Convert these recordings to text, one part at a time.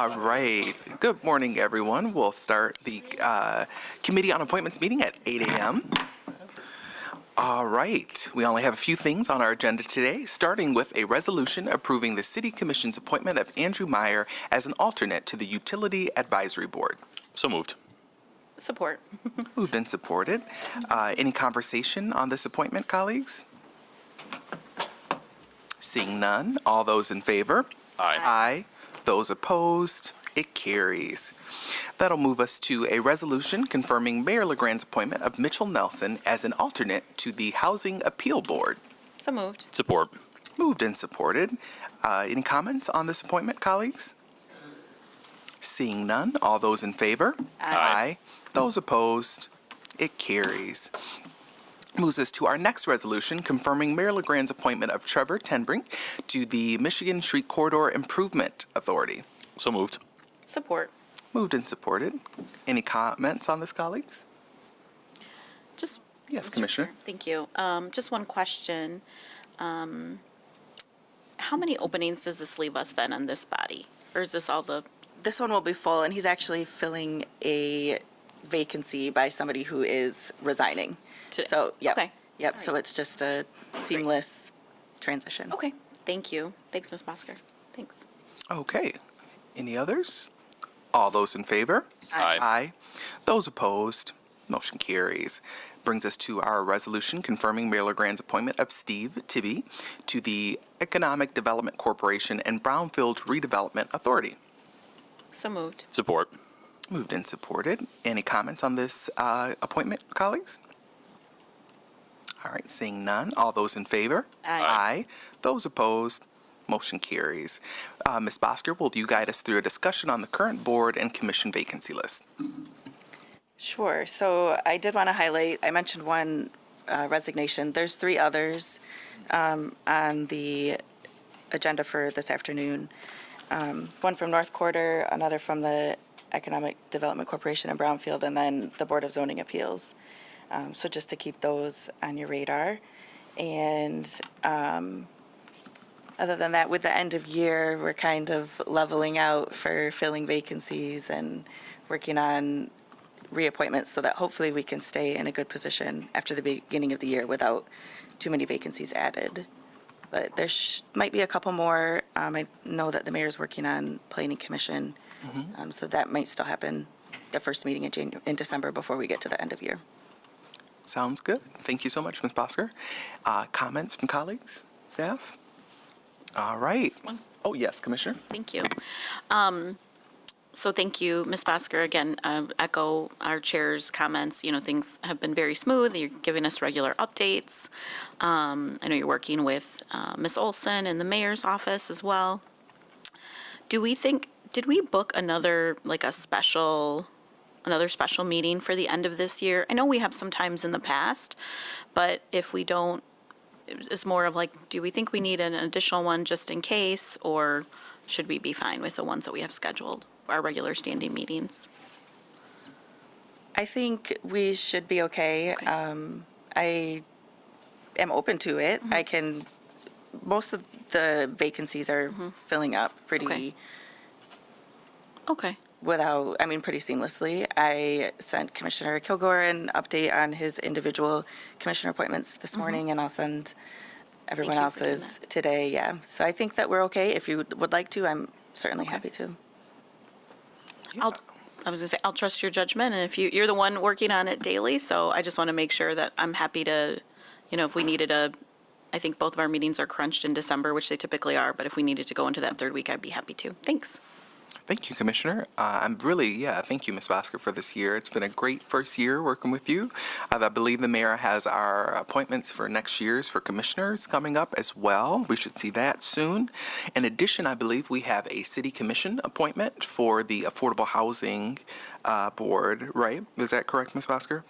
All right. Good morning, everyone. We'll start the Committee on Appointments meeting at 8 a.m. All right. We only have a few things on our agenda today, starting with a resolution approving the City Commission's appointment of Andrew Meyer as an alternate to the Utility Advisory Board. So moved. Support. Moved and supported. Any conversation on this appointment, colleagues? Seeing none, all those in favor? Aye. Aye. Those opposed? It carries. That'll move us to a resolution confirming Mayor LeGrand's appointment of Mitchell Nelson as an alternate to the Housing Appeal Board. So moved. Support. Moved and supported. Any comments on this appointment, colleagues? Seeing none, all those in favor? Aye. Those opposed? It carries. Moves us to our next resolution confirming Mayor LeGrand's appointment of Trevor Tenbrink to the Michigan Street Corridor Improvement Authority. So moved. Support. Moved and supported. Any comments on this, colleagues? Just Yes, Commissioner. Thank you. Just one question. How many openings does this leave us then on this body? Or is this all the, This one will be full, and he's actually filling a vacancy by somebody who is resigning. So, yep. Okay. Yep, All so right. it's just a seamless transition. okay, thank you. Thanks, Ms. Bosker. Thanks. Okay. Any others? All those in favor? Aye. Aye. Those opposed? Motion carries. Brings us to our resolution confirming Mayor LeGrand's appointment of Steve Tibby to the Economic Development Corporation and Brownfield Redevelopment Authority. So moved. Support. Moved and supported. Any comments on this appointment, colleagues? All right, seeing none. All those in favor? Aye. Those opposed? Motion carries. Ms. Bosker, will you guide us through a discussion on the current board and commission vacancy list? Sure. So I did want to highlight, I mentioned one resignation. There's 3 others on the agenda for this afternoon. One from North Quarter, another from the Economic Development Corporation in Brownfield, and then the Board of Zoning Appeals. So just to keep those on your radar. And other than that, with the end of year, we're kind of leveling out for filling vacancies and working on reappointments so that hopefully we can stay in a good position after the beginning of the year without too many vacancies added. But there might be a couple more. I know that the mayor's working on planning commission, so that might still happen the first meeting in December before we get to the end of year. Sounds good. Thank you so much, Ms. Bosker. Comments from colleagues, staff? All right. This one. Oh, yes, Commissioner. Thank you. So thank you, Ms. Bosker. Again, echo our chair's comments. You know, things have been very smooth. You're giving us regular updates. I know you're working with Ms. Olson in the mayor's office as well. Did we book another special meeting for the end of this year? I know we have sometimes in the past, but if we don't, it's more of do we think we need an additional one just in case, or should we be fine with the ones that we have scheduled, our regular standing meetings? I think we should be okay. I am open to it. Most of the vacancies are filling up pretty Okay. pretty seamlessly. I sent Commissioner Kilgore an update on his individual commissioner appointments this morning, and I'll send everyone Thank you for doing else's today, yeah. So I think that we're okay. If you would like to, I'm certainly happy to. I was gonna say, I'll trust your judgment, and if you're the one working on it daily, so I just want to make sure that I'm happy to, if we needed I think both of our meetings are crunched in December, which they typically are, but if we needed to go into that third week, I'd be happy to. Thanks. Thank you, Commissioner. Thank you, Ms. Bosker, for this year. It's been a great first year working with you. I believe the mayor has our appointments for next year's for commissioners coming up as well. We should see that soon. In addition, I believe we have a city commission appointment for the Affordable Housing Board, right? Is that correct, Ms. Bosker?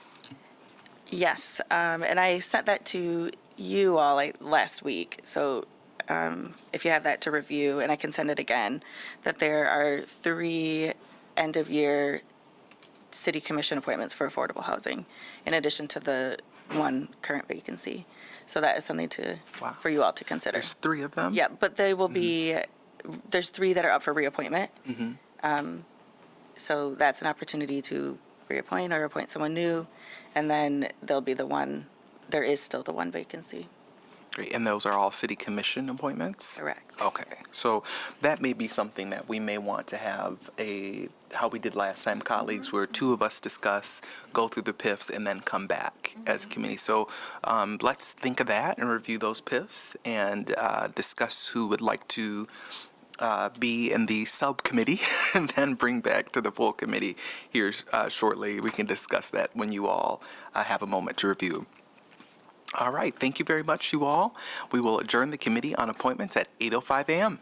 Yes, and I sent that to you all last week, so if you have that to review, and I can send it again, that there are 3 end-of-year city commission appointments for affordable housing, in addition to the 1 current vacancy. So that is something for you all to consider. There's 3 of them? Yeah, but they will be, there's 3 that are up for reappointment, So that's an opportunity to reappoint or appoint someone new, and then there is still the one vacancy. Great. And those are all city commission appointments? Correct. Okay. So that may be something that we may want to have how we did last time, colleagues, where two of us discuss, go through the PIFs, and then come back as a committee. So let's think of that and review those PIFs and discuss who would like to be in the subcommittee and then bring back to the full committee here shortly. We can discuss that when you all have a moment to review. All right. Thank you very much, you all. We will adjourn the Committee on Appointments at 8:05 a.m.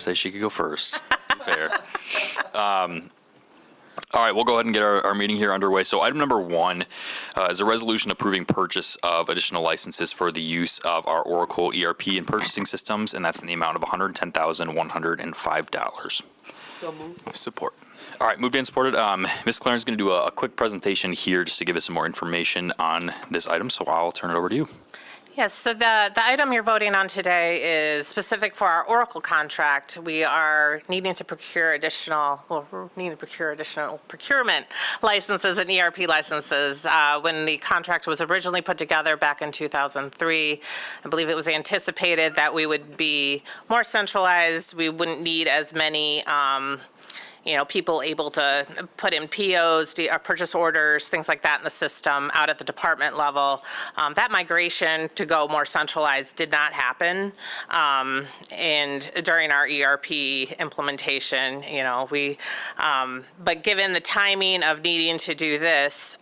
say she could go first. Fair. All right, we'll go ahead and get our meeting here underway. So item number 1 is a resolution approving purchase of additional licenses for the use of our Oracle ERP and purchasing systems, and that's in the amount of $110,105. Support. All right, moved and supported. Ms. Clarence is going to do a quick presentation here just to give us some more information on this item, so I'll turn it over to you. Yes, so the item you're voting on today is specific for our Oracle contract. We are needing to procure additional procurement licenses and ERP licenses. When the contract was originally put together back in 2003, I believe it was anticipated that we would be more centralized. We wouldn't need as many people able to put in POs, purchase orders, things like that in the system out at the department level. That migration to go more centralized did not happen. And during our ERP implementation, but given the timing of needing to do this,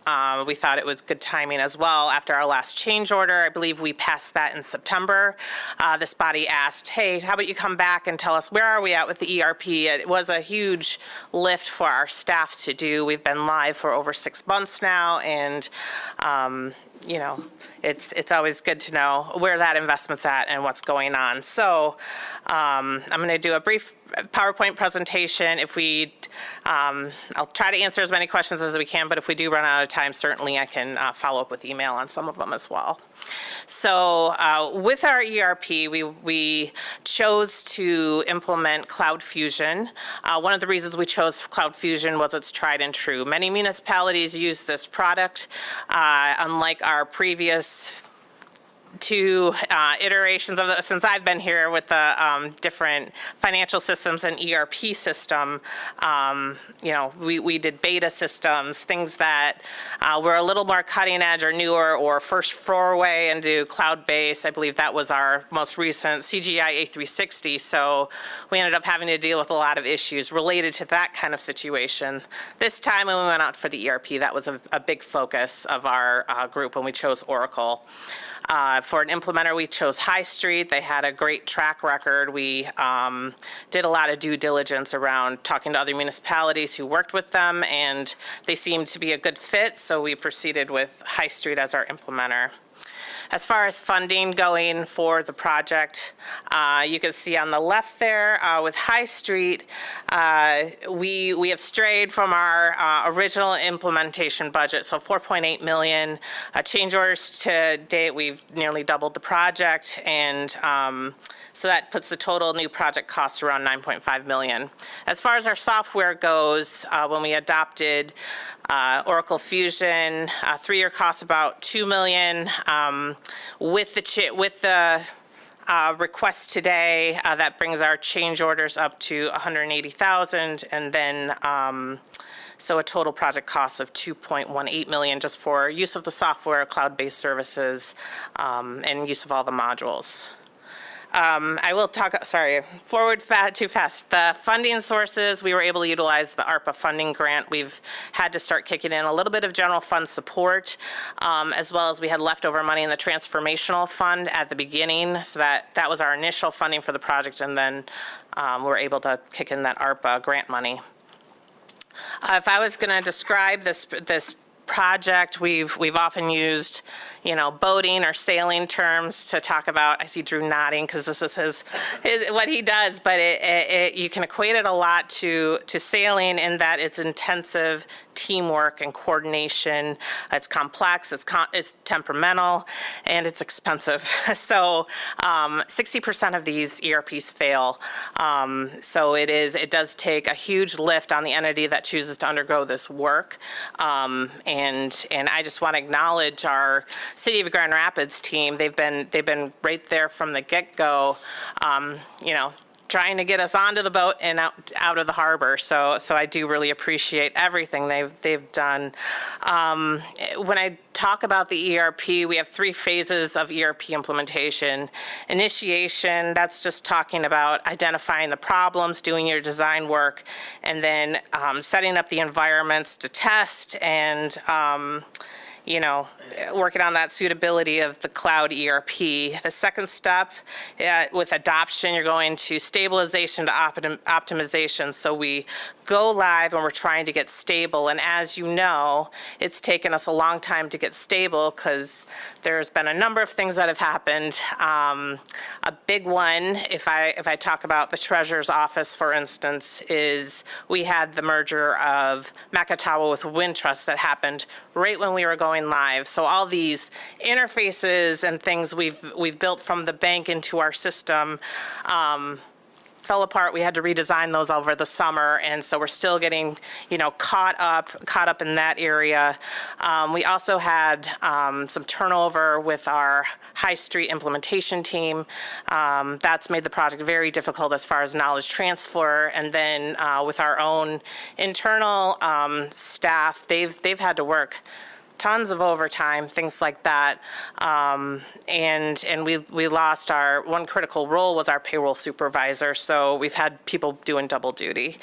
we thought it was good timing as well. After our last change order, I believe we passed that in September. This body asked, hey, how about you come back and tell us where are we at with the ERP? It was a huge lift for our staff to do. We've been live for over 6 months now, and it's always good to know where that investment's at and what's going on. So I'm going to do a brief PowerPoint presentation. I'll try to answer as many questions as we can, but if we do run out of time, certainly I can follow up with email on some of them as well. So with our ERP, we chose to implement Cloud Fusion. One of the reasons we chose Cloud Fusion was it's tried and true. Many municipalities use this product. Unlike our previous 2 iterations of since I've been here with the different financial systems and ERP system, we did beta systems, things that were a little more cutting edge or newer or first foray into cloud-based. I believe that was our most recent CGI A360. So we ended up having to deal with a lot of issues related to that kind of situation. This time when we went out for the ERP, that was a big focus of our group when we chose Oracle. For an implementer, we chose High Street. They had a great track record. We did a lot of due diligence around talking to other municipalities who worked with them, and they seemed to be a good fit, so we proceeded with High Street as our implementer. As far as funding going for the project, you can see on the left there with High Street, we have strayed from our original implementation budget, so $4.8 million. Change orders to date, we've nearly doubled the project, and so that puts the total new project cost around $9.5 million. As far as our software goes, when we adopted Oracle Fusion, 3-year cost about $2 million. With the request today, that brings our change orders up to $180,000, and then so a total project cost of $2.18 million just for use of the software, cloud-based services, and use of all the modules. I will talk, forward too fast. The funding sources, we were able to utilize the ARPA funding grant. We've had to start kicking in a little bit of general fund support, as well as we had leftover money in the transformational fund at the beginning. So that was our initial funding for the project, and then we were able to kick in that ARPA grant money. If I was going to describe this project, we've often used boating or sailing terms to talk about. I see Drew nodding because this is what he does, but you can equate it a lot to sailing in that it's intensive teamwork and coordination. It's complex, it's temperamental, and it's expensive. So 60% of these ERPs fail. So it does take a huge lift on the entity that chooses to undergo this work. And I just want to acknowledge our City of Grand Rapids team. They've been right there from the get-go, trying to get us onto the boat and out of the harbor. So I do really appreciate everything they've done. When I talk about the ERP, we have 3 phases of ERP implementation. Initiation, that's just talking about identifying the problems, doing your design work, and then setting up the environments to test and working on that suitability of the cloud ERP. The second step with adoption, you're going to stabilization to optimization. So we go live and we're trying to get stable. And as you know, it's taken us a long time to get stable because there's been a number of things that have happened. A big one, if I talk about the treasurer's office, for instance, is we had the merger of Macatawa with Wintrust that happened right when we were going live. So all these interfaces and things we've built from the bank into our system fell apart. We had to redesign those over the summer, and so we're still getting, caught up in that area. We also had some turnover with our High Street implementation team. That's made the project very difficult as far as knowledge transfer, and then with our own internal staff, they've had to work tons of overtime, things like that. And we lost our one critical role was our payroll supervisor. So we've had people doing double duty.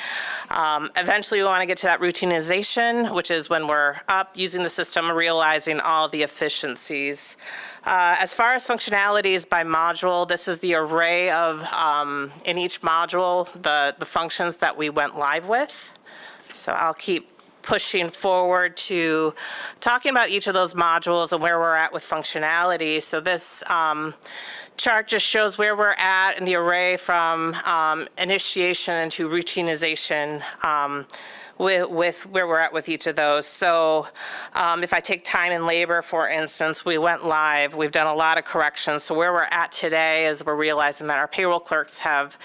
Eventually we want to get to that routinization, which is when we're up using the system, realizing all the efficiencies. As far as functionalities by module, this is the array of, in each module, the functions that we went live with. So I'll keep pushing forward to talking about each of those modules and where we're at with functionality. So this chart just shows where we're at in the array from initiation into routinization with where we're at with each of those. So if I take time and labor, for instance, we went live, we've done a lot of corrections. So where we're at today is we're realizing that our payroll clerks have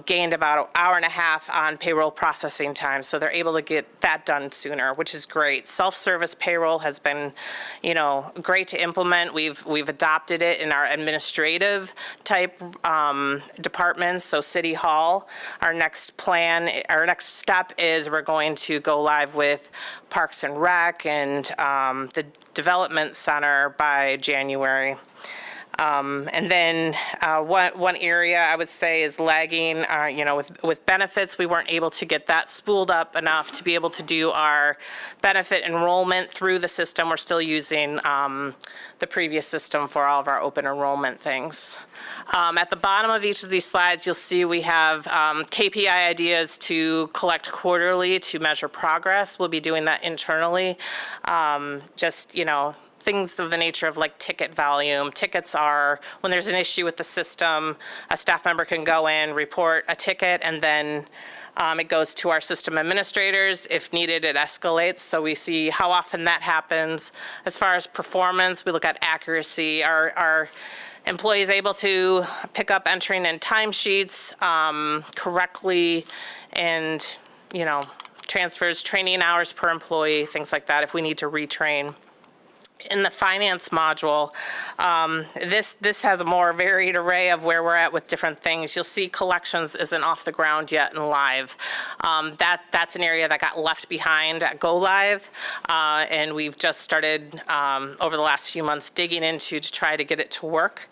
gained about an hour and a half on payroll processing time. So they're able to get that done sooner, which is great. Self-service payroll has been, great to implement. We've adopted it in our administrative type departments. So City Hall, our next step is we're going to go live with Parks and Rec and the Development Center by January. And then one area I would say is lagging, with benefits. We weren't able to get that spooled up enough to be able to do our benefit enrollment through the system. We're still using the previous system for all of our open enrollment things. At the bottom of each of these slides, you'll see we have KPI ideas to collect quarterly to measure progress. We'll be doing that internally. Things of the nature of like ticket volume. Tickets are when there's an issue with the system, a staff member can go in, report a ticket, and then it goes to our system administrators. If needed, it escalates. So we see how often that happens. As far as performance, we look at accuracy. Our employees able to pick up entering in timesheets correctly, and transfers, training hours per employee, things like that if we need to retrain. In the finance module, this has a more varied array of where we're at with different things. You'll see collections isn't off the ground yet and live. That's an area that got left behind at Go Live, and we've just started over the last few months digging into to try to get it to work.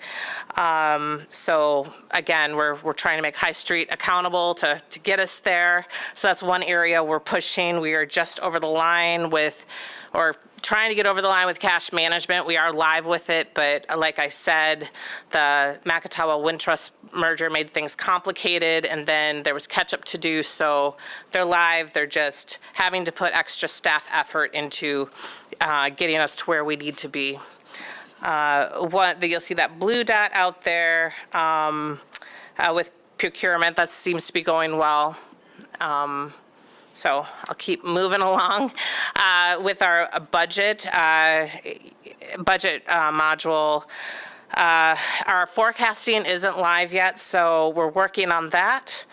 So again, we're trying to make High Street accountable to get us there. So that's one area we're pushing. We are just over the line with, or trying to get over the line with cash management. We are live with it, but like I said, the Macatawa Wintrust merger made things complicated, and then there was catch up to do. So they're live. They're just having to put extra staff effort into getting us to where we need to be. You'll see that blue dot out there with procurement. That seems to be going well. So I'll keep moving along with our budget module. Our forecasting isn't live yet, so we're working on that.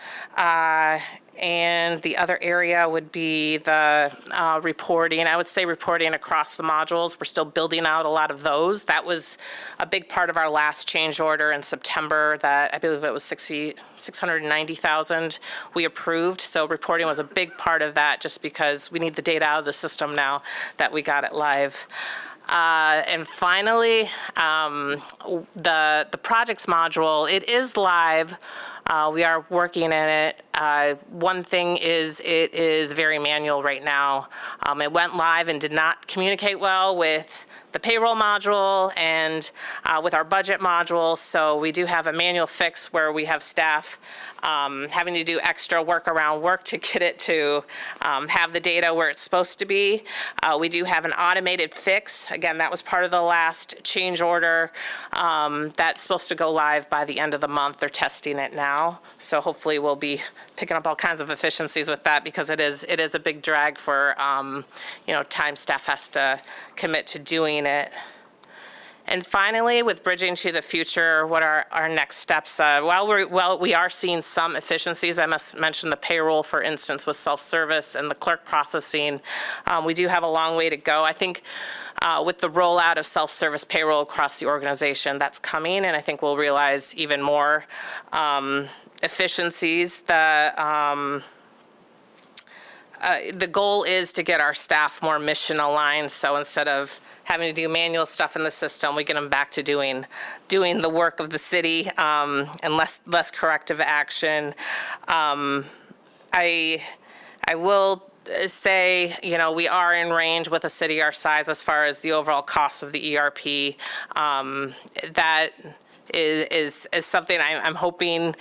And the other area would be the reporting. I would say reporting across the modules. We're still building out a lot of those. That was a big part of our last change order in September that I believe it was $690,000 we approved. So reporting was a big part of that just because we need the data out of the system now that we got it live. And finally, the projects module, it is live. We are working in it. One thing is it is very manual right now. It went live and did not communicate well with the payroll module and with our budget module. So we do have a manual fix where we have staff having to do extra workaround work to get it to have the data where it's supposed to be. We do have an automated fix. Again, that was part of the last change order. That's supposed to go live by the end of the month. They're testing it now. So hopefully we'll be picking up all kinds of efficiencies with that, because it is a big drag for, time staff has to commit to doing it. And finally, with Bridging to the Future, what are our next steps? We are seeing some efficiencies. I must mention the payroll, for instance, with self-service and the clerk processing. We do have a long way to go. I think with the rollout of self-service payroll across the organization, that's coming, and I think we'll realize even more efficiencies. The goal is to get our staff more mission aligned, so instead of having to do manual stuff in the system, we get them back to doing the work of the city and less corrective action. I will say, we are in range with a city our size as far as the overall cost of the ERP. That is something I'm hoping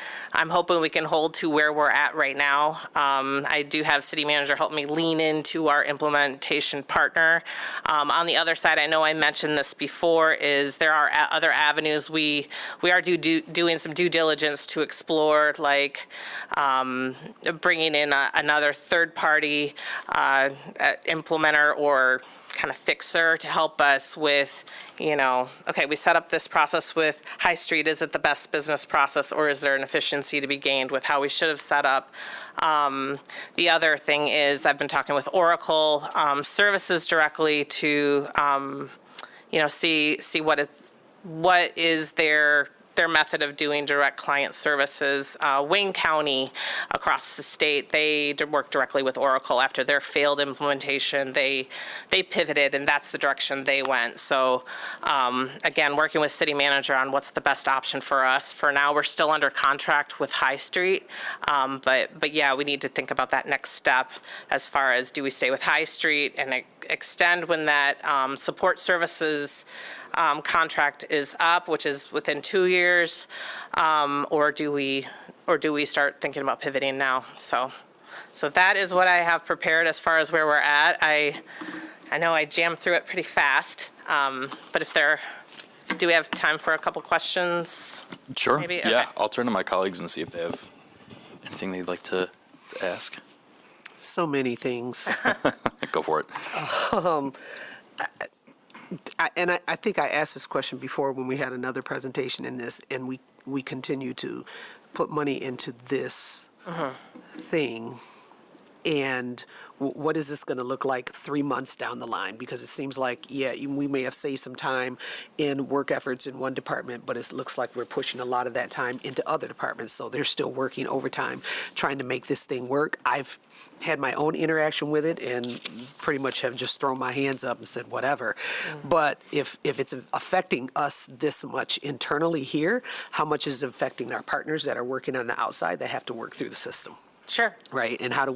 we can hold to where we're at right now. I do have city manager help me lean into our implementation partner. On the other side, I know I mentioned this before, is there are other avenues we are doing some due diligence to explore, like bringing in another third-party implementer or kind of fixer to help us with, okay, we set up this process with High Street. Is it the best business process, or is there an efficiency to be gained with how we should have set up? The other thing is I've been talking with Oracle Services directly to, see what is their method of doing direct client services. Wayne County across the state, they work directly with Oracle after their failed implementation. They pivoted, and that's the direction they went. So again, working with city manager on what's the best option for us. For now, we're still under contract with High Street, but yeah, we need to think about that next step as far as, do we stay with High Street and extend when that support services contract is up, which is within 2 years, or do we start thinking about pivoting now? So that is what I have prepared as far as where we're at. I know I jammed through it pretty fast, but do we have time for a couple questions? Sure. Maybe? Yeah, Okay. I'll turn to my colleagues and see if they have anything they'd like to ask. So many things. Go for it. I think I asked this question before when we had another presentation in this, and we continue to put money into this thing. And what is this going to look like 3 months down the line? Because it seems like, we may have saved some time in work efforts in one department, but it looks like we're pushing a lot of that time into other departments. So they're still working overtime, trying to make this thing work. I've had my own interaction with it and pretty much have just thrown my hands up and said, whatever. But if it's affecting us this much internally here, how much is it affecting our partners that are working on the outside that have to work through the system? Sure. Right, and how do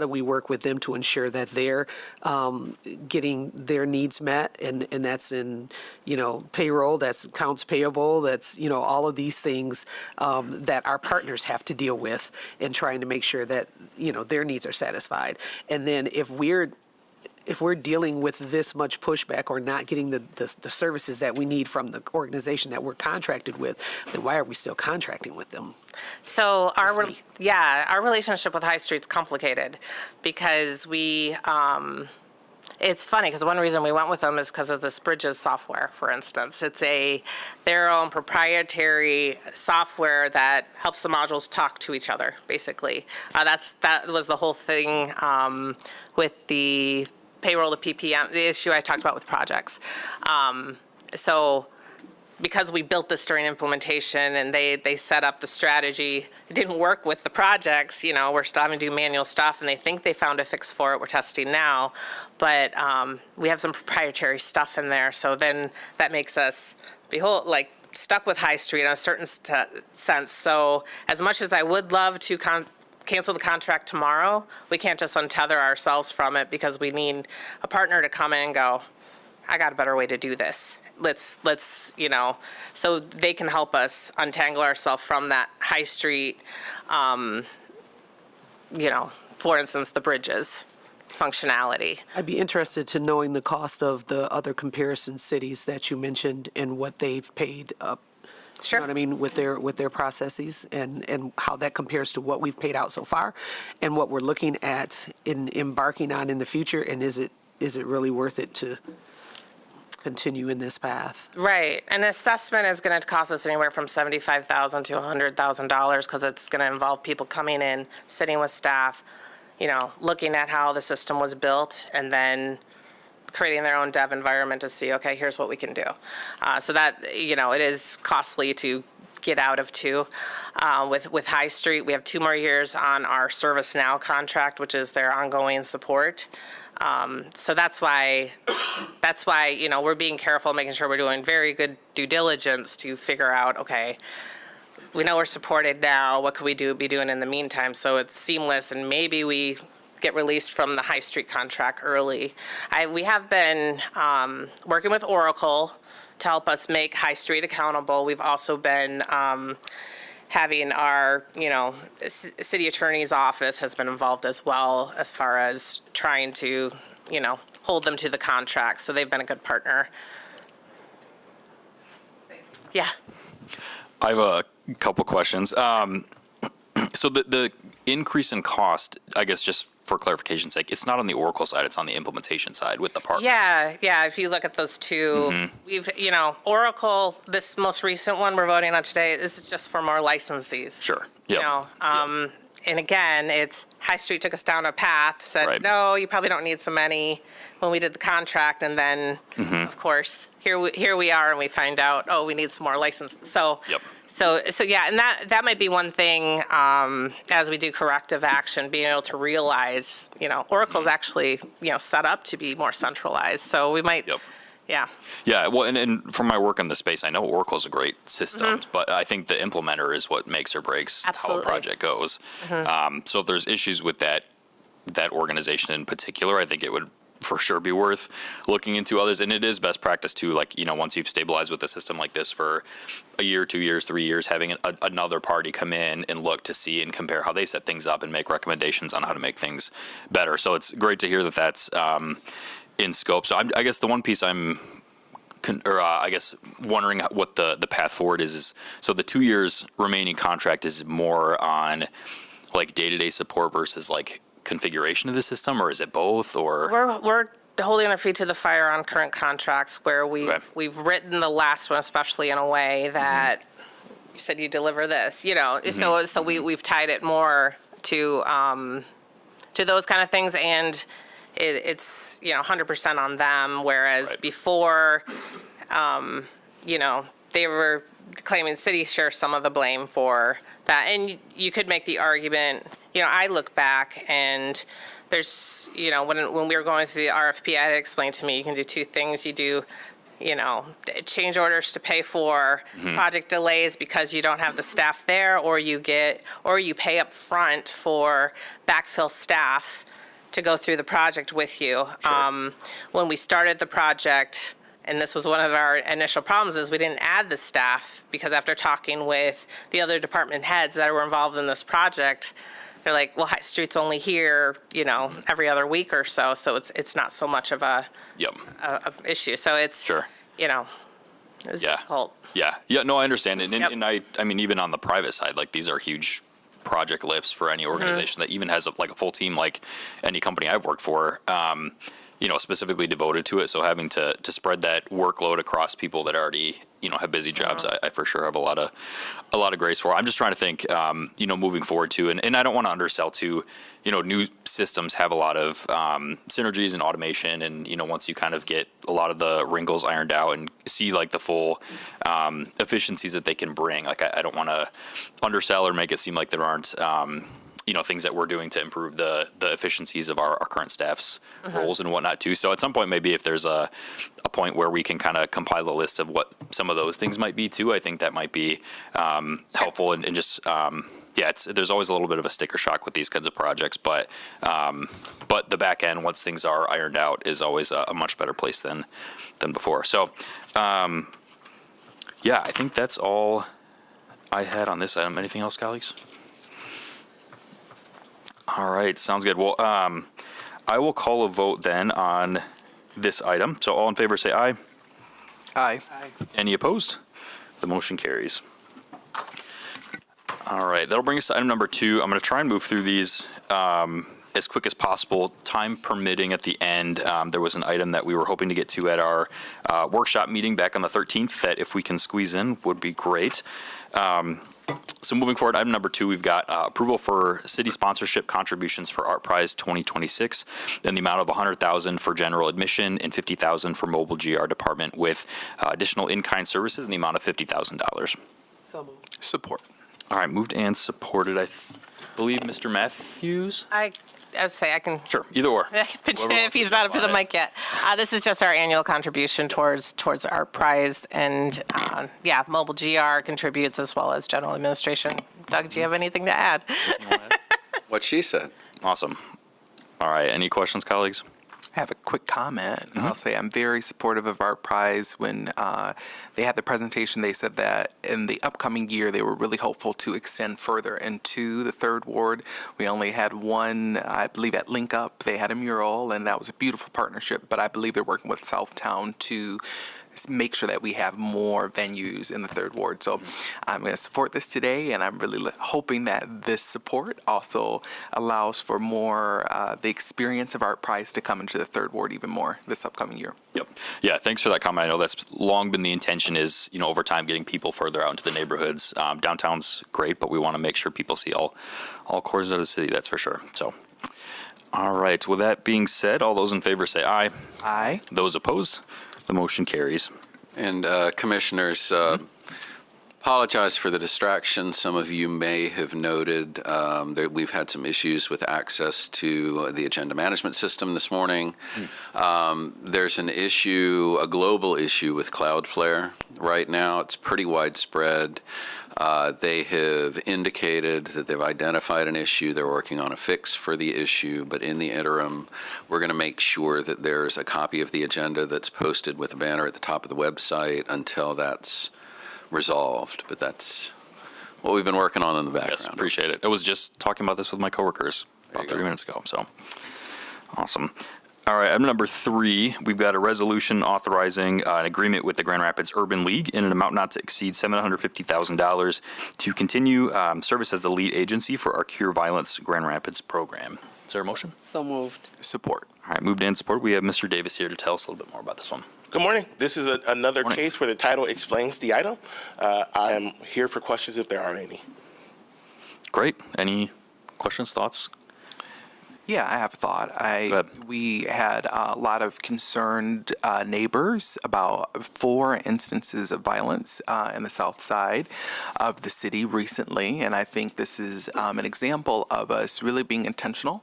we work with them to ensure that they're getting their needs met, and that's in payroll, that's accounts payable, that's all of these things that our partners have to deal with, and trying to make sure that their needs are satisfied. And then if we're dealing with this much pushback or not getting the services that we need from the organization that we're contracted with, then why are we still contracting with them? So our Just me. relationship with High Street's complicated because it's funny because one reason we went with them is because of this Bridges software, for instance. It's their own proprietary software that helps the modules talk to each other, basically. That was the whole thing with the payroll to PPM, the issue I talked about with projects. So because we built this during implementation and they set up the strategy, it didn't work with the projects, we're still having to do manual stuff and they think they found a fix for it. We're testing now, but we have some proprietary stuff in there. So then that makes us stuck with High Street in a certain sense. So as much as I would love to cancel the contract tomorrow, we can't just untether ourselves from it because we need a partner to come in and go, I got a better way to do this. Let's so they can help us untangle ourselves from that High Street, for instance, the bridges functionality. I'd be interested to knowing the cost of the other comparison cities that you mentioned and what they've paid up. Sure. You know what I mean, with their processes and how that compares to what we've paid out so far and what we're looking at in embarking on in the future, and is it really worth it to continue in this path? Right. An assessment is going to cost us anywhere from $75,000 to $100,000 because it's going to involve people coming in, sitting with staff, looking at how the system was built, and then creating their own dev environment to see, okay, here's what we can do. So that, it is costly to get out of too. With High Street, we have 2 more years on our ServiceNow contract, which is their ongoing support. So that's why, we're being careful, making sure we're doing very good due diligence to figure out, okay, we know we're supported now, what could we be doing in the meantime so it's seamless and maybe we get released from the High Street contract early. We have been working with Oracle to help us make High Street accountable. We've also been having our, city attorney's office has been involved as well as far as trying to, hold them to the contract. So they've been a good partner. Yeah. I have a couple questions. So the increase in cost, I guess just for clarification's sake, it's not on the Oracle side, it's on the implementation side with the partner. Yeah. If you look at those two, we've, Oracle, this most recent one we're voting on today, this is just for more licensees. Sure. Yep. And again, it's High Street took us down a path, said, Right. no, you probably don't need so many when we did the contract. And then, of course, here we are and we find out, oh, we need some more licenses. So, Yep. so yeah, and that might be one thing as we do corrective action, being able to realize, Oracle's actually, set up to be more centralized. So we might, Yep. yeah. Yeah, well, and from my work in the space, I know Oracle's a great system, but I think the implementer is what makes or breaks Absolutely. how a project goes. So if there's issues with that organization in particular, I think it would for sure be worth looking into others. And it is best practice too, once you've stabilized with a system like this for a year, 2 years, 3 years, having another party come in and look to see and compare how they set things up and make recommendations on how to make things better. So it's great to hear that that's in scope. So I guess the one piece I'm wondering what the path forward is so the 2 years remaining contract is more on day-to-day support versus configuration of the system, or is it both, or? We're holding our feet to the fire on current contracts where we've written the last one, especially in a way that you said you deliver this, so we've tied it more to those kind of things, and it's 100% on them, whereas Right. before, they were claiming city share some of the blame for that. And you could make the argument, I look back and there's, when we were going through the RFP, I had explained to me, you can do 2 things. You do, change orders to pay for project delays because you don't have the staff there, or you pay up front for backfill staff to go through the project with you. Sure. When we started the project, and this was one of our initial problems, is we didn't add the staff because after talking with the other department heads that were involved in this project, they're like, well, High Street's only here, every other week or so, so it's not so much of a issue. So it's, Sure. it's difficult. Yeah, no, I understand it, Yep. and I mean, even on the private side, these are huge project lifts for any organization that even has a full team, like any company I've worked for. specifically devoted to it. So having to spread that workload across people that already, have busy jobs, I for sure have a lot of grace for. I'm just trying to think, moving forward too, and I don't want to undersell too, new systems have a lot of synergies and automation, and once you kind of get a lot of the wrinkles ironed out and see like the full efficiencies that they can bring, like I don't want to undersell or make it seem like there aren't things that we're doing to improve the efficiencies of our current staff's roles and whatnot too. So at some point, maybe if there's a point where we can kind of compile a list of what some of those things might be too, I think that might be helpful and just there's always a little bit of a sticker shock with these kinds of projects, but the back end, once things are ironed out, is always a much better place than before. So I think that's all I had on this item. Anything else, colleagues? All right, sounds good. Well, I will call a vote then on this item. So all in favor say aye. Aye. Any opposed? The motion carries. All right, that'll bring us to item number 2. I'm going to try and move through these as quick as possible, time permitting at the end. There was an item that we were hoping to get to at our workshop meeting back on the 13th that if we can squeeze in would be great. So moving forward, item number 2, we've got approval for city sponsorship contributions for Art Prize 2026 in the amount of $100,000 for general admission and $50,000 for mobile GR department with additional in-kind services in the amount of $50,000. So moved. Support. All right, moved and supported. I believe Mr. Matthews? I would say I can Sure, either or. pitch in if he's not up to the mic yet. This is just our annual contribution towards Art Prize, and Mobile GR contributes as well as general administration. Doug, do you have anything to add? What she said. Awesome. All right, any questions, colleagues? I have a quick comment. I'll say I'm very supportive of Art Prize. When they had the presentation, they said that in the upcoming year, they were really hopeful to extend further into the third ward. We only had one, I believe at Link Up, they had a mural, and that was a beautiful partnership, but I believe they're working with Southtown to make sure that we have more venues in the third ward. So I'm going to support this today, and I'm really hoping that this support also allows for more the experience of Art Prize to come into the third ward even more this upcoming year. Yep. Yeah, thanks for that comment. I know that's long been the intention is, over time getting people further out into the neighborhoods. Downtown's great, but we want to make sure people see all corners of the city, that's for sure. So, all right. With that being said, all those in favor say aye. Aye. Those opposed? The motion carries. And commissioners, apologize for the distraction. Some of you may have noted that we've had some issues with access to the agenda management system this morning. There's an issue, a global issue with Cloudflare right now. It's pretty widespread. They have indicated that they've identified an issue. They're working on a fix for the issue, but in the interim, we're going to make sure that there's a copy of the agenda that's posted with a banner at the top of the website until that's resolved. But that's what we've been working on in the background. Yes, appreciate it. I was just talking about this with my coworkers about 30 minutes ago, so awesome. All right, item number 3, we've got a resolution authorizing an agreement with the Grand Rapids Urban League in an amount not to exceed $750,000 to continue service as the lead agency for our Cure Violence Grand Rapids program. Is there a motion? So moved. Support. All right, moved and support. We have Mr. Davis here to tell us a little bit more about this one. Good morning. This is another Morning. case where the title explains the item. I am here for questions if there are any. Great. Any questions, thoughts? Yeah, I have a thought. Go ahead. We had a lot of concerned neighbors about 4 instances of violence in the south side of the city recently, and I think this is an example of us really being intentional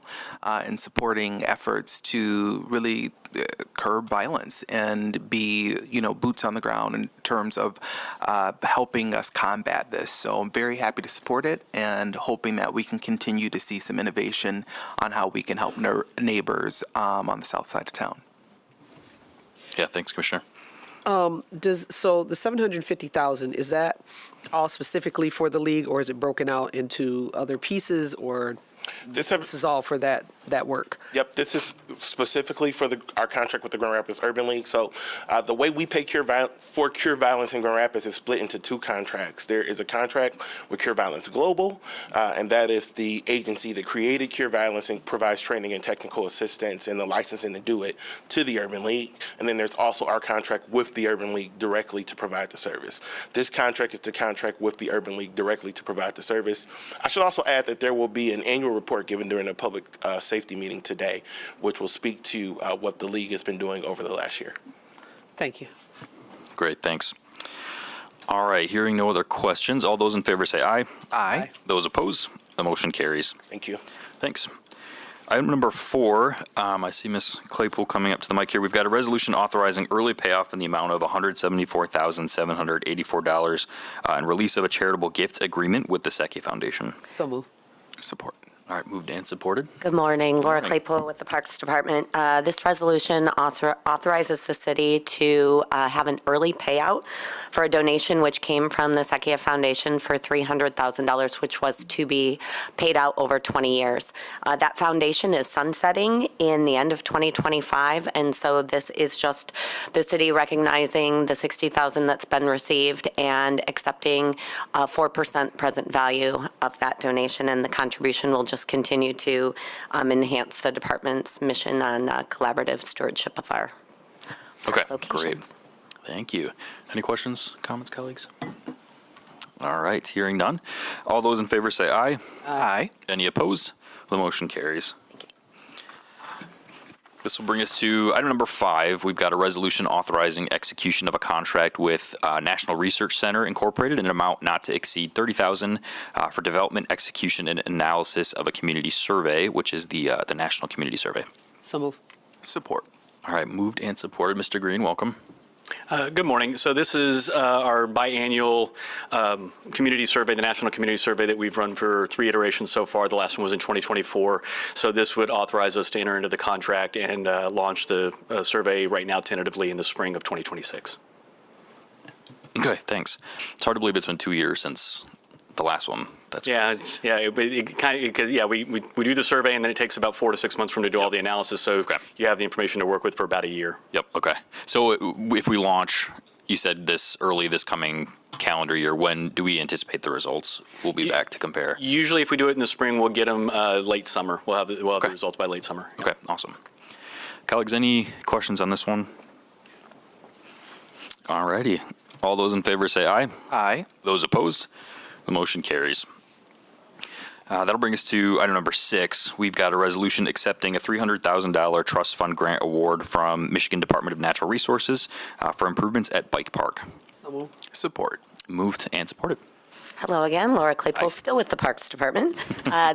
in supporting efforts to really curb violence and be, boots on the ground in terms of helping us combat this. So I'm very happy to support it and hoping that we can continue to see some innovation on how we can help neighbors on the south side of town. Yeah, thanks, Commissioner. So the $750,000, is that all specifically for the league, or is it broken out into other pieces, or? This This is all for that work. Yep, this is specifically for our contract with the Grand Rapids Urban League. So the way we pay Cure Violence in Grand Rapids is split into two contracts. There is a contract with Cure Violence Global, and that is the agency that created Cure Violence and provides training and technical assistance and the licensing to do it to the Urban League. And then there's also our contract with the Urban League directly to provide the service. This contract is the contract with the Urban League directly to provide the service. I should also add that there will be an annual report given during a public safety meeting today, which will speak to what the league has been doing over the last year. Thank you. Great, thanks. All right, hearing no other questions, all those in favor say aye. Aye. Those opposed, the motion carries. Thank you. Thanks. Item number 4, I see Ms. Claypool coming up to the mic here. We've got a resolution authorizing early payoff in the amount of $174,784 and release of a charitable gift agreement with the Secchi Foundation. So move. Support. All right, moved and supported. Good morning, Laura morning. Claypool with the Parks Department. This resolution authorizes the city to have an early payout for a donation which came from the Secchi Foundation for $300,000, which was to be paid out over 20 years. That foundation is sunsetting in the end of 2025, and so this is just the city recognizing the $60,000 that's been received and accepting 4% present value of that donation, and the contribution will just continue to enhance the department's mission on collaborative stewardship of our Okay, great. locations. Thank you. Any questions, comments, colleagues? All right, hearing none. All those in favor say aye. Aye. Any opposed? The motion carries. This will bring us to item number 5. We've got a resolution authorizing execution of a contract with National Research Center Incorporated in an amount not to exceed $30,000 for development, execution, and analysis of a community survey, which is the National Community Survey. So move. Support. All right, moved and supported. Mr. Green, welcome. Good morning. So this is our biannual community survey, the National Community Survey that we've run for 3 iterations so far. The last one was in 2024. So this would authorize us to enter into the contract and launch the survey right now tentatively in the spring of 2026. Okay, thanks. It's hard to believe it's been 2 years since the last one. That's crazy. Because we do the survey and then it takes about 4 to 6 months for them to do all the analysis. So you have the information to work with for about a year. Yep, okay. So if we launch, you said this coming calendar year, when do we anticipate the results? We'll be back to compare. Usually if we do it in the spring, we'll get them late summer. We'll have the Okay. results by late summer. Okay, awesome. Colleagues, any questions on this one? All righty. All those in favor say aye. Aye. Those opposed? The motion carries. That'll bring us to item number 6. We've got a resolution accepting a $300,000 trust fund grant award from Michigan Department of Natural Resources for improvements at Bike Park. So move. Support. Moved and supported. Hello again, Laura Claypool, still with the Parks Department.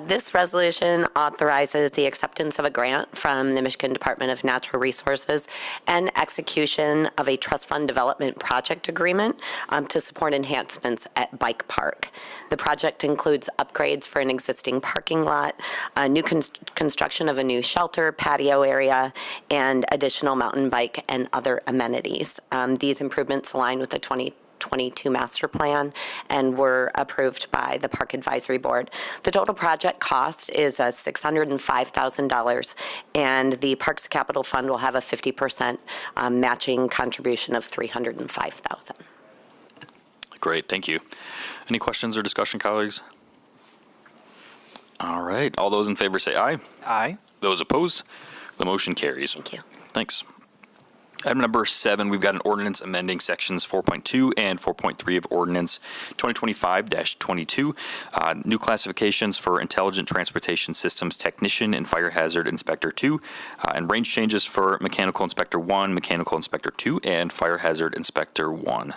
This resolution authorizes the acceptance of a grant from the Michigan Department of Natural Resources and execution of a trust fund development project agreement to support enhancements at Bike Park. The project includes upgrades for an existing parking lot, new construction of a new shelter, patio area, and additional mountain bike and other amenities. These improvements align with the 2022 master plan and were approved by the Park Advisory Board. The total project cost is $605,000, and the Parks Capital Fund will have a 50% matching contribution of $305,000. Great, thank you. Any questions or discussion, colleagues? All right, all those in favor say aye. Aye. Those opposed? The motion carries. Thank you. Thanks. Item number 7, we've got an ordinance amending sections 4.2 and 4.3 of ordinance 2025-22, new classifications for Intelligent Transportation Systems Technician and Fire Hazard Inspector 2, and range changes for Mechanical Inspector 1, Mechanical Inspector 2, and Fire Hazard Inspector 1.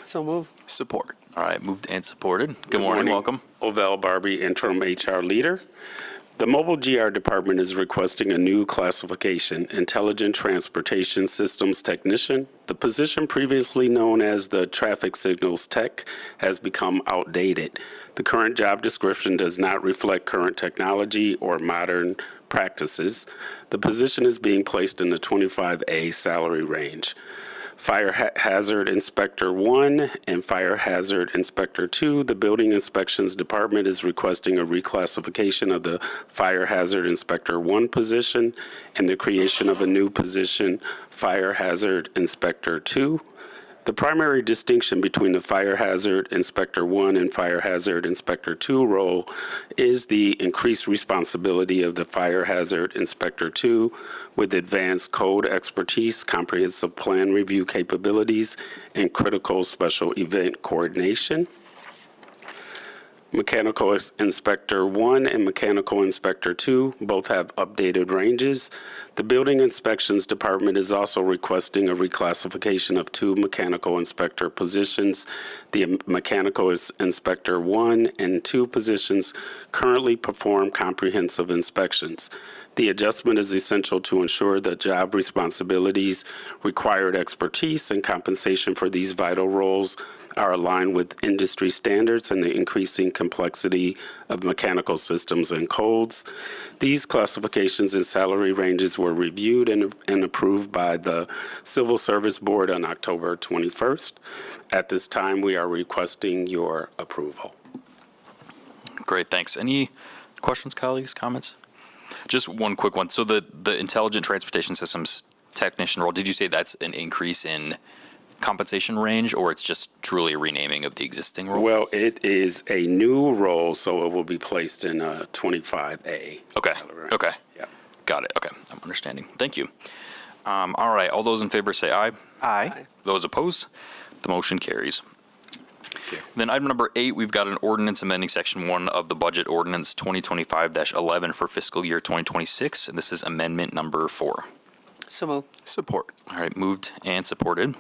So move. Support. All right, moved and supported. Good morning, welcome. Ovell Barbie, Interim HR Leader. The Mobile GR Department is requesting a new classification, Intelligent Transportation Systems Technician. The position previously known as the Traffic Signals Tech has become outdated. The current job description does not reflect current technology or modern practices. The position is being placed in the 25A salary range. Fire Hazard Inspector 1 and Fire Hazard Inspector 2. The Building Inspections Department is requesting a reclassification of the Fire Hazard Inspector 1 position and the creation of a new position, Fire Hazard Inspector 2. The primary distinction between the Fire Hazard Inspector 1 and Fire Hazard Inspector 2 role is the increased responsibility of the Fire Hazard Inspector 2 with advanced code expertise, comprehensive plan review capabilities, and critical special event coordination. Mechanical Inspector 1 and Mechanical Inspector 2 both have updated ranges. The Building Inspections Department is also requesting a reclassification of 2 Mechanical Inspector positions. The Mechanical Inspector 1 and 2 positions currently perform comprehensive inspections. The adjustment is essential to ensure that job responsibilities, required expertise, and compensation for these vital roles are aligned with industry standards and the increasing complexity of mechanical systems and codes. These classifications and salary ranges were reviewed and approved by the Civil Service Board on October 21st. At this time, we are requesting your approval. Great, thanks. Any questions, colleagues, comments? Just one quick one. So the Intelligent Transportation Systems technician role, did you say that's an increase in compensation range, or it's just truly a renaming of the existing role? Well, it is a new role, so it will be placed in 25A. Okay, okay. Yeah. Got it, okay, I'm understanding. Thank you. All right, all those in favor say aye. Aye. Those opposed, the motion carries. Then item number 8, we've got an ordinance amending section 1 of the budget ordinance 2025-11 for fiscal year 2026, and this is amendment number 4. So moved. Support. All right, moved and supported.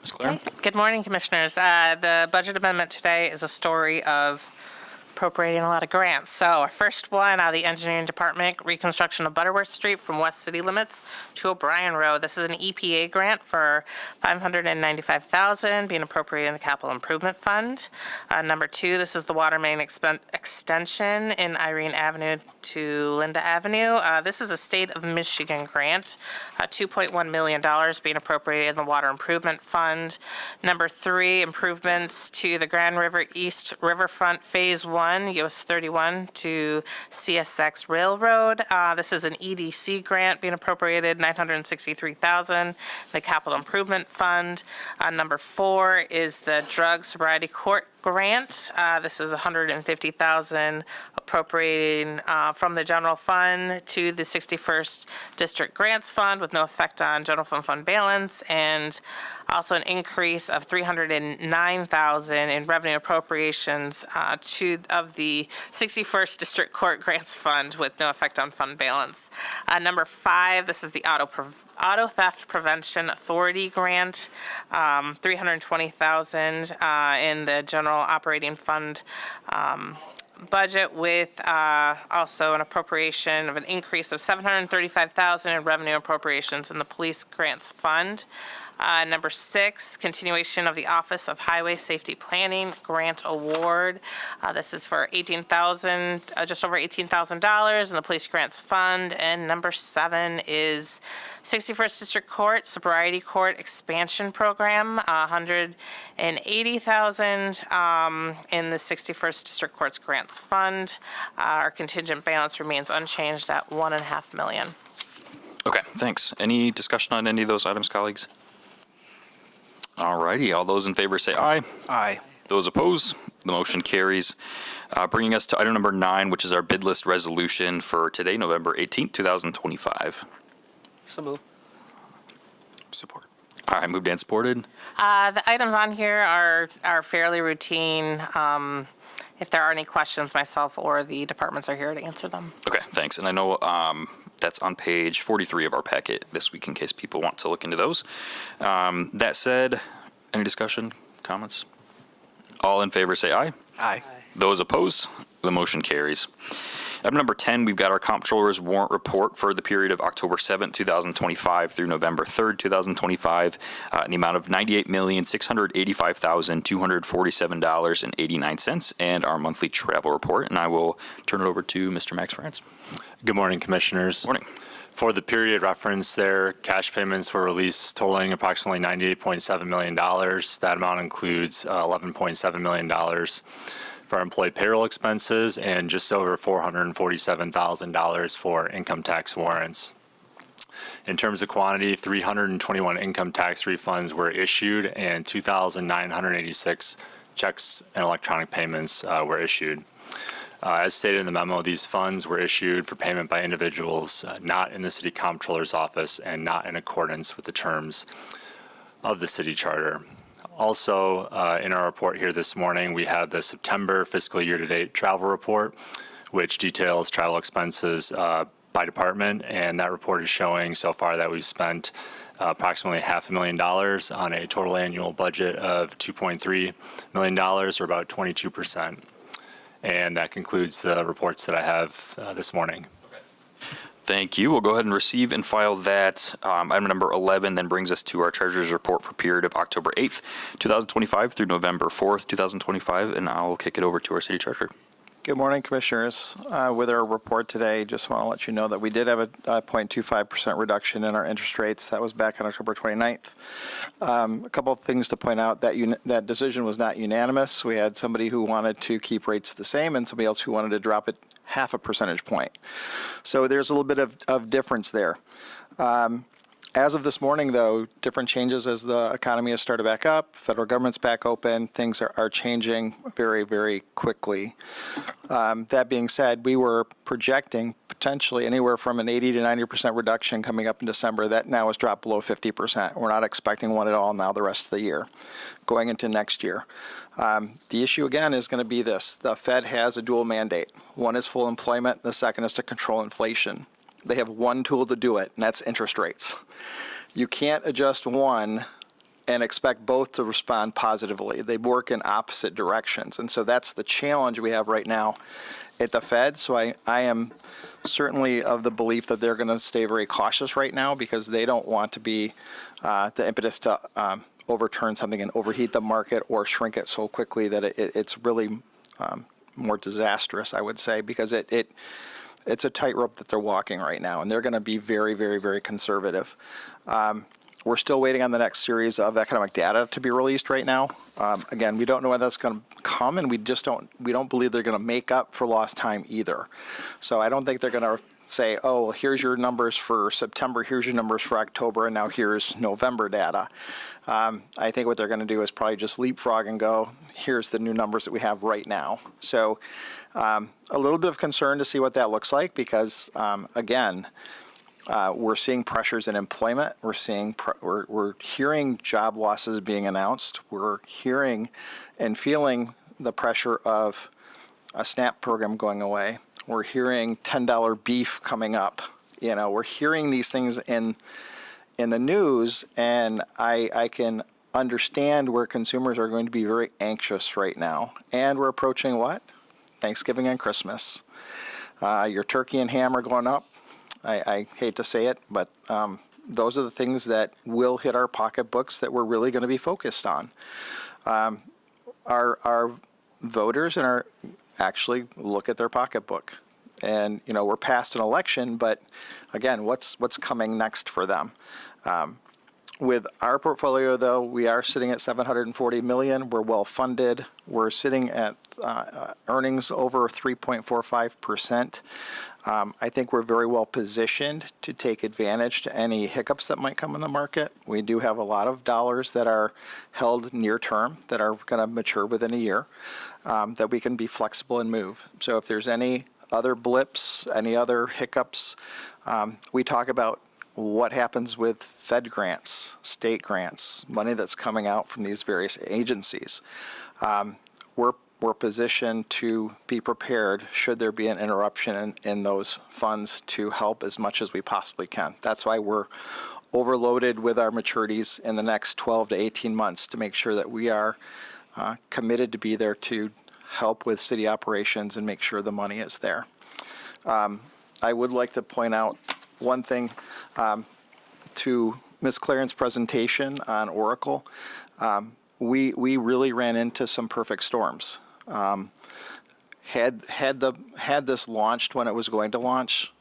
Ms. Claire? Good morning, Commissioners. The budget amendment today is a story of appropriating a lot of grants. So our first one, the Engineering Department, reconstruction of Butterworth Street from West City Limits to O'Brien Road. This is an EPA grant for $595,000 being appropriated in the Capital Improvement Fund. Number 2, this is the water main extension in Irene Avenue to Linda Avenue. This is a state of Michigan grant, $2.1 million being appropriated in the Water Improvement Fund. Number 3, improvements to the Grand River East Riverfront Phase 1, US 31 to CSX Railroad. This is an EDC grant being appropriated, $963,000, the Capital Improvement Fund. Number 4 is the Drug Sobriety Court grant. This is $150,000 appropriating from the general fund to the 61st District Grants Fund with no effect on general fund balance, and also an increase of $309,000 in revenue appropriations of the 61st District Court Grants Fund with no effect on fund balance. Number 5, this is the Auto Theft Prevention Authority grant, $320,000 in the general operating fund budget, with also an appropriation of an increase of $735,000 in revenue appropriations in the Police Grants Fund. Number 6, continuation of the Office of Highway Safety Planning Grant Award. This is for $18,000, just over $18,000 in the Police Grants Fund. And number 7 is 61st District Court Sobriety Court Expansion Program, $180,000 in the 61st District Court's Grants Fund. Our contingent balance remains unchanged at $1.5 million. Okay, thanks. Any discussion on any of those items, colleagues? All righty, all those in favor say aye. Aye. Those opposed, the motion carries. Bringing us to item number 9, which is our bid list resolution for today, November 18th, 2025. So moved. Support. All right, moved and supported. The items on here are fairly routine. If there are any questions, myself or the departments are here to answer them. Okay, thanks. And I know that's on page 43 of our packet this week in case people want to look into those. That said, any discussion, comments? All in favor say aye. Aye. Those opposed, the motion carries. Item number 10, we've got our comptroller's warrant report for the period of October 7th, 2025 through November 3rd, 2025, in the amount of $98,685,247.89, and our monthly travel report. And I will turn it over to Mr. Max France. Good morning, Commissioners. Morning. For the period referenced there, cash payments were released totaling approximately $98.7 million. That amount includes $11.7 million for employee payroll expenses and just over $447,000 for income tax warrants. In terms of quantity, 321 income tax refunds were issued and 2,986 checks and electronic payments were issued. As stated in the memo, these funds were issued for payment by individuals not in the City Comptroller's office and not in accordance with the terms of the city charter. Also, in our report here this morning, we have the September fiscal year-to-date travel report, which details travel expenses by department, and that report is showing so far that we've spent approximately $500,000 on a total annual budget of $2.3 million, or about 22%. And that concludes the reports that I have this morning. Thank you. We'll go ahead and receive and file that. Item number 11 then brings us to our treasurer's report for period of October 8th, 2025 through November 4th, 2025, and I'll kick it over to our city treasurer. Good morning, Commissioners. With our report today, just want to let you know that we did have a 0.25% reduction in our interest rates. That was back on October 29th. A couple of things to point out. That decision was not unanimous. We had somebody who wanted to keep rates the same and somebody else who wanted to drop it half a percentage point. So there's a little bit of difference there. As of this morning, though, different changes as the economy has started back up, federal government's back open, things are changing very, very quickly. That being said, we were projecting potentially anywhere from an 80 to 90% reduction coming up in December. That now has dropped below 50%. We're not expecting one at all now the rest of the year, going into next year. The issue, again, is going to be this. The Fed has a dual mandate. One is full employment. The second is to control inflation. They have one tool to do it, and that's interest rates. You can't adjust one and expect both to respond positively. They work in opposite directions. And so that's the challenge we have right now at the Fed. So I am certainly of the belief that they're going to stay very cautious right now because they don't want to be the impetus to overturn something and overheat the market or shrink it so quickly that it's really more disastrous, I would say, because it's a tightrope that they're walking right now, and they're going to be very, very, very conservative. We're still waiting on the next series of economic data to be released right now. Again, we don't know when that's going to come, and we don't believe they're going to make up for lost time either. So I don't think they're going to say, oh, well, here's your numbers for September, here's your numbers for October, and now here's November data. I think what they're going to do is probably just leapfrog and go, here's the new numbers that we have right now. So a little bit of concern to see what that looks like because, again, we're seeing pressures in employment. We're hearing job losses being announced. We're hearing and feeling the pressure of a SNAP program going away. We're hearing $10 beef coming up. We're hearing these things in the news, and I can understand where consumers are going to be very anxious right now. And we're approaching what? Thanksgiving and Christmas. Your turkey and ham are going up. I hate to say it, but those are the things that will hit our pocketbooks that we're really going to be focused on. Our voters actually look at their pocketbook. And, we're past an election, but again, what's coming next for them? With our portfolio, though, we are sitting at $740 million. We're well funded. We're sitting at earnings over 3.45%. I think we're very well positioned to take advantage to any hiccups that might come in the market. We do have a lot of dollars that are held near term that are going to mature within a year that we can be flexible and move. So if there's any other blips, any other hiccups, we talk about what happens with Fed grants, state grants, money that's coming out from these various agencies. We're positioned to be prepared should there be an interruption in those funds to help as much as we possibly can. That's why we're overloaded with our maturities in the next 12 to 18 months to make sure that we are committed to be there to help with city operations and make sure the money is there. I would like to point out one thing to Ms. Claren's presentation on Oracle. We really ran into some perfect storms. Had this launched when it was going to launch,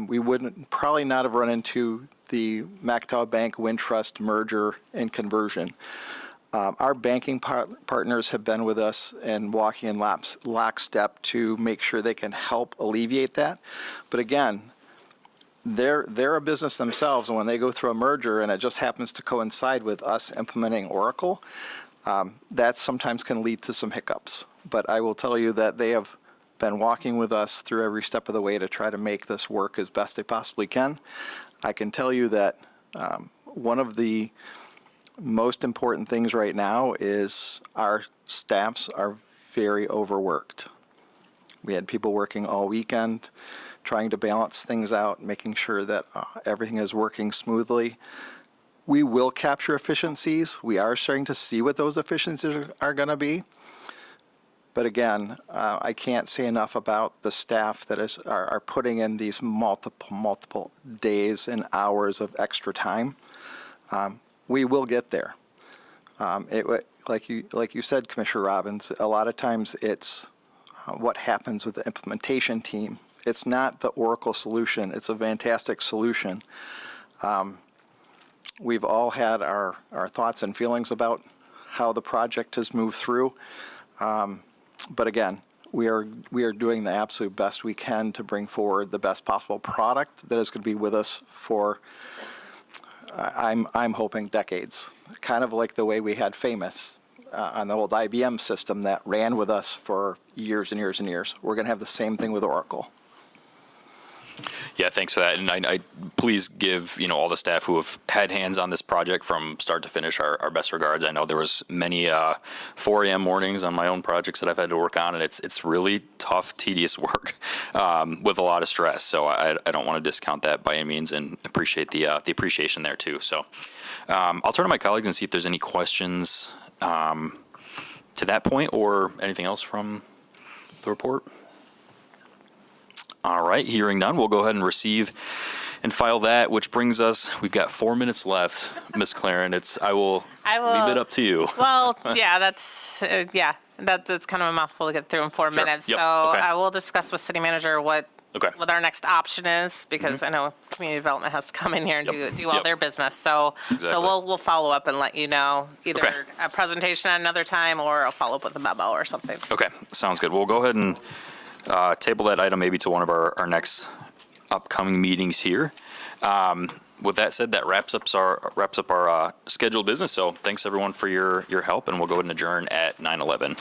we wouldn't probably not have run into the Mactaw Bank Wintrust merger and conversion. Our banking partners have been with us and walking in lockstep to make sure they can help alleviate that. But again, they're a business themselves, and when they go through a merger and it just happens to coincide with us implementing Oracle, that sometimes can lead to some hiccups. But I will tell you that they have been walking with us through every step of the way to try to make this work as best they possibly can. I can tell you that one of the most important things right now is our staffs are very overworked. We had people working all weekend, trying to balance things out, making sure that everything is working smoothly. We will capture efficiencies. We are starting to see what those efficiencies are going to be. But again, I can't say enough about the staff that are putting in these multiple days and hours of extra time. We will get there. Like you said, Commissioner Robbins, a lot of times it's what happens with the implementation team. It's not the Oracle solution. It's a fantastic solution. We've all had our thoughts and feelings about how the project has moved through. But again, we are doing the absolute best we can to bring forward the best possible product that is going to be with us for, I'm hoping, decades. Kind of like the way we had Famous on the old IBM system that ran with us for years and years and years. We're going to have the same thing with Oracle. Yeah, thanks for that. And I please give, all the staff who have had hands on this project from start to finish our best regards. I know there was many 4 a.m. mornings on my own projects that I've had to work on, and it's really tough, tedious work with a lot of stress. So I don't want to discount that by any means, and appreciate the appreciation there too. So I'll turn to my colleagues and see if there's any questions to that point or anything else from the report. All right, hearing none, we'll go ahead and receive and file that, which brings us, we've got 4 minutes left, Ms. Claren. I will leave it up to you. Well, yeah, that's kind of a mouthful to get through in 4 minutes. Yep. So Okay. I will discuss with city manager what our next option is, because I know community development has to come in here and do all their business. So we'll follow up and let you know, either a presentation at another time, or I'll follow up with a memo or something. Okay, sounds good. We'll go ahead and table that item maybe to one of our next upcoming meetings here. With that said, that wraps up our scheduled business. So thanks everyone for your help, and we'll go ahead and adjourn at 9:11.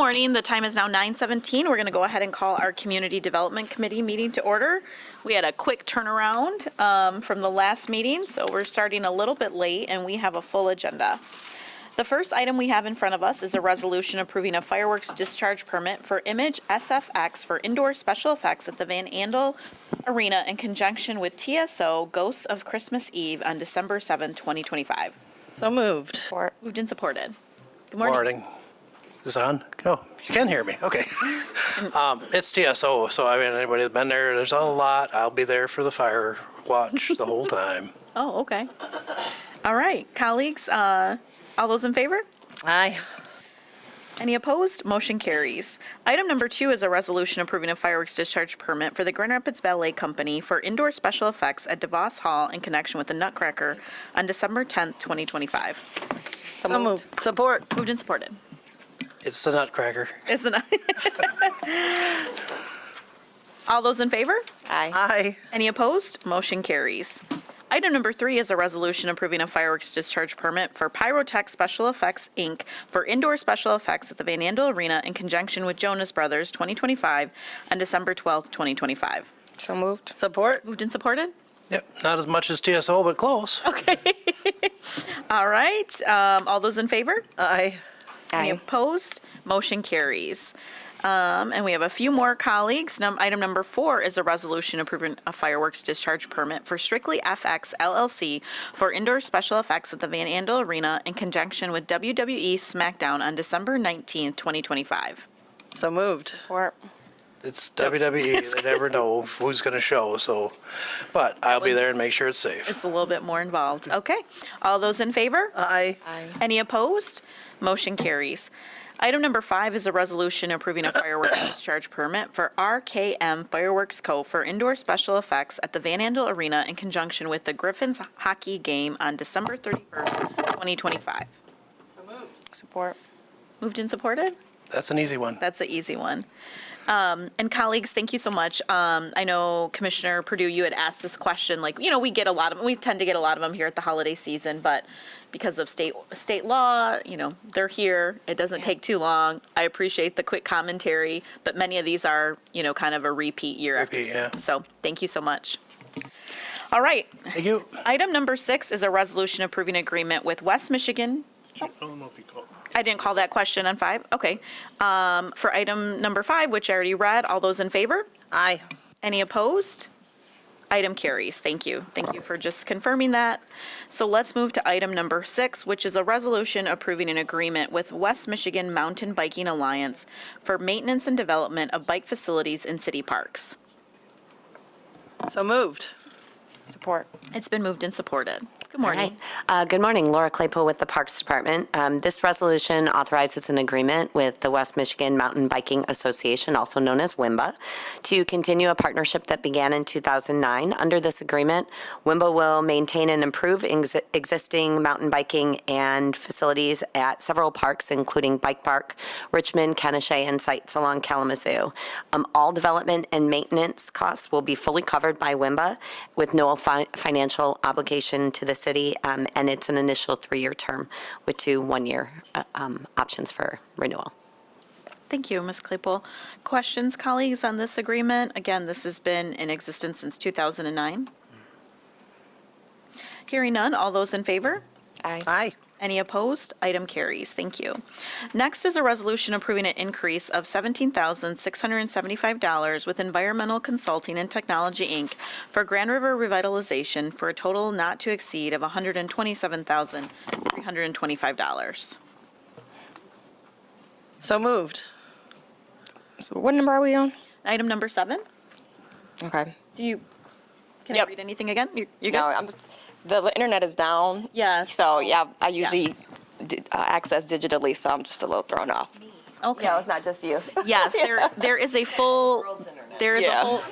morning. The time is now 9:17. We're going to go ahead and call our Community Development Committee meeting to order. We had a quick turnaround from the last meeting, so we're starting a little bit late, and we have a full agenda. The first item we have in front of us is a resolution approving a fireworks discharge permit for Image SFX for indoor special effects at the Van Andel Arena in conjunction with TSO Ghosts of Christmas Eve on December 7, 2025. So moved. Moved and supported. Good morning. Morning. Is this on? Oh, you can hear me. Okay. It's TSO, so I mean, anybody that's been there, there's a lot. I'll be there for the fire watch the whole time. Oh, okay. All right, colleagues, all those in favor? Aye. Any opposed? Motion carries. Item number 2 is a resolution approving a fireworks discharge permit for the Grand Rapids Ballet Company for indoor special effects at DeVos Hall in connection with the Nutcracker on December 10th, 2025. So moved. Support. Moved and supported. It's the Nutcracker. Isn't it? All those in favor? Aye. Any opposed? Motion carries. Item number 3 is a resolution approving a fireworks discharge permit for Pyrotech Special Effects, Inc. for indoor special effects at the Van Andel Arena in conjunction with Jonas Brothers 2025 on December 12th, 2025. So moved. Support. Moved and supported? Yep, not as much as TSO, but close. Okay. All right. All those in favor? Aye. Any opposed? Motion carries. And we have a few more colleagues. Item number 4 is a resolution approving a fireworks discharge permit for Strictly FX LLC for indoor special effects at the Van Andel Arena in conjunction with WWE SmackDown on December 19th, 2025. So moved. It's WWE. They never know who's going to show, so, but I'll be there and make sure it's safe. It's a little bit more involved. Okay. All those in favor? Aye. Any opposed? Motion carries. Item number 5 is a resolution approving a fireworks discharge permit for RKM Fireworks Co. for indoor special effects at the Van Andel Arena in conjunction with the Griffins hockey game on December 31st, 2025. Support. Moved and supported? That's an easy one. That's an easy one. And colleagues, thank you so much. I know Commissioner Purdue, you had asked this question, like, you know, we tend to get a lot of them here at the holiday season, but because of state law, you know, they're here. It doesn't take too long. I appreciate the quick commentary, but many of these are, you know, kind of a repeat year after year. Yeah. So thank you so much. All right. Thank you. Item number 6 is a resolution approving agreement with West Michigan. I don't know if you called. I didn't call that question on 5. Okay. For item number 5, which I already read, all those in favor? Aye. Any opposed? Item carries. Thank you. Thank you for just confirming that. So let's move to item number 6, which is a resolution approving an agreement with West Michigan Mountain Biking Alliance for maintenance and development of bike facilities in city parks. So moved. Support. It's been moved and supported. Good All morning. right. Good morning, Laura Claypool with the Parks Department. This resolution authorizes an agreement with the West Michigan Mountain Biking Association, also known as WMBA, to continue a partnership that began in 2009. Under this agreement, WMBA will maintain and improve existing mountain biking and facilities at several parks, including Bike Park, Richmond, Kennesaw, and sites along Kalamazoo. All development and maintenance costs will be fully covered by WMBA with no financial obligation to the city, and it's an initial 3-year term with 2 one-year options for renewal. Thank you, Ms. Claypool. Questions, colleagues, on this agreement? Again, this has been in existence since 2009. Hearing none, all those in favor? Aye. Any opposed? Item carries. Thank you. Next is a resolution approving an increase of $17,675 with Environmental Consulting and Technology, Inc. for Grand River Revitalization for a total not to exceed of $127,325. So moved. So what number are we on? Item number 7. Okay. Can I Yep. read anything again? You're good? No, the internet is down. Yes. So, yeah, I usually Yes. access digitally, so I'm just a little thrown off. Okay. Yeah, it's not just you. Yes, there is a full, there is a Yeah. whole,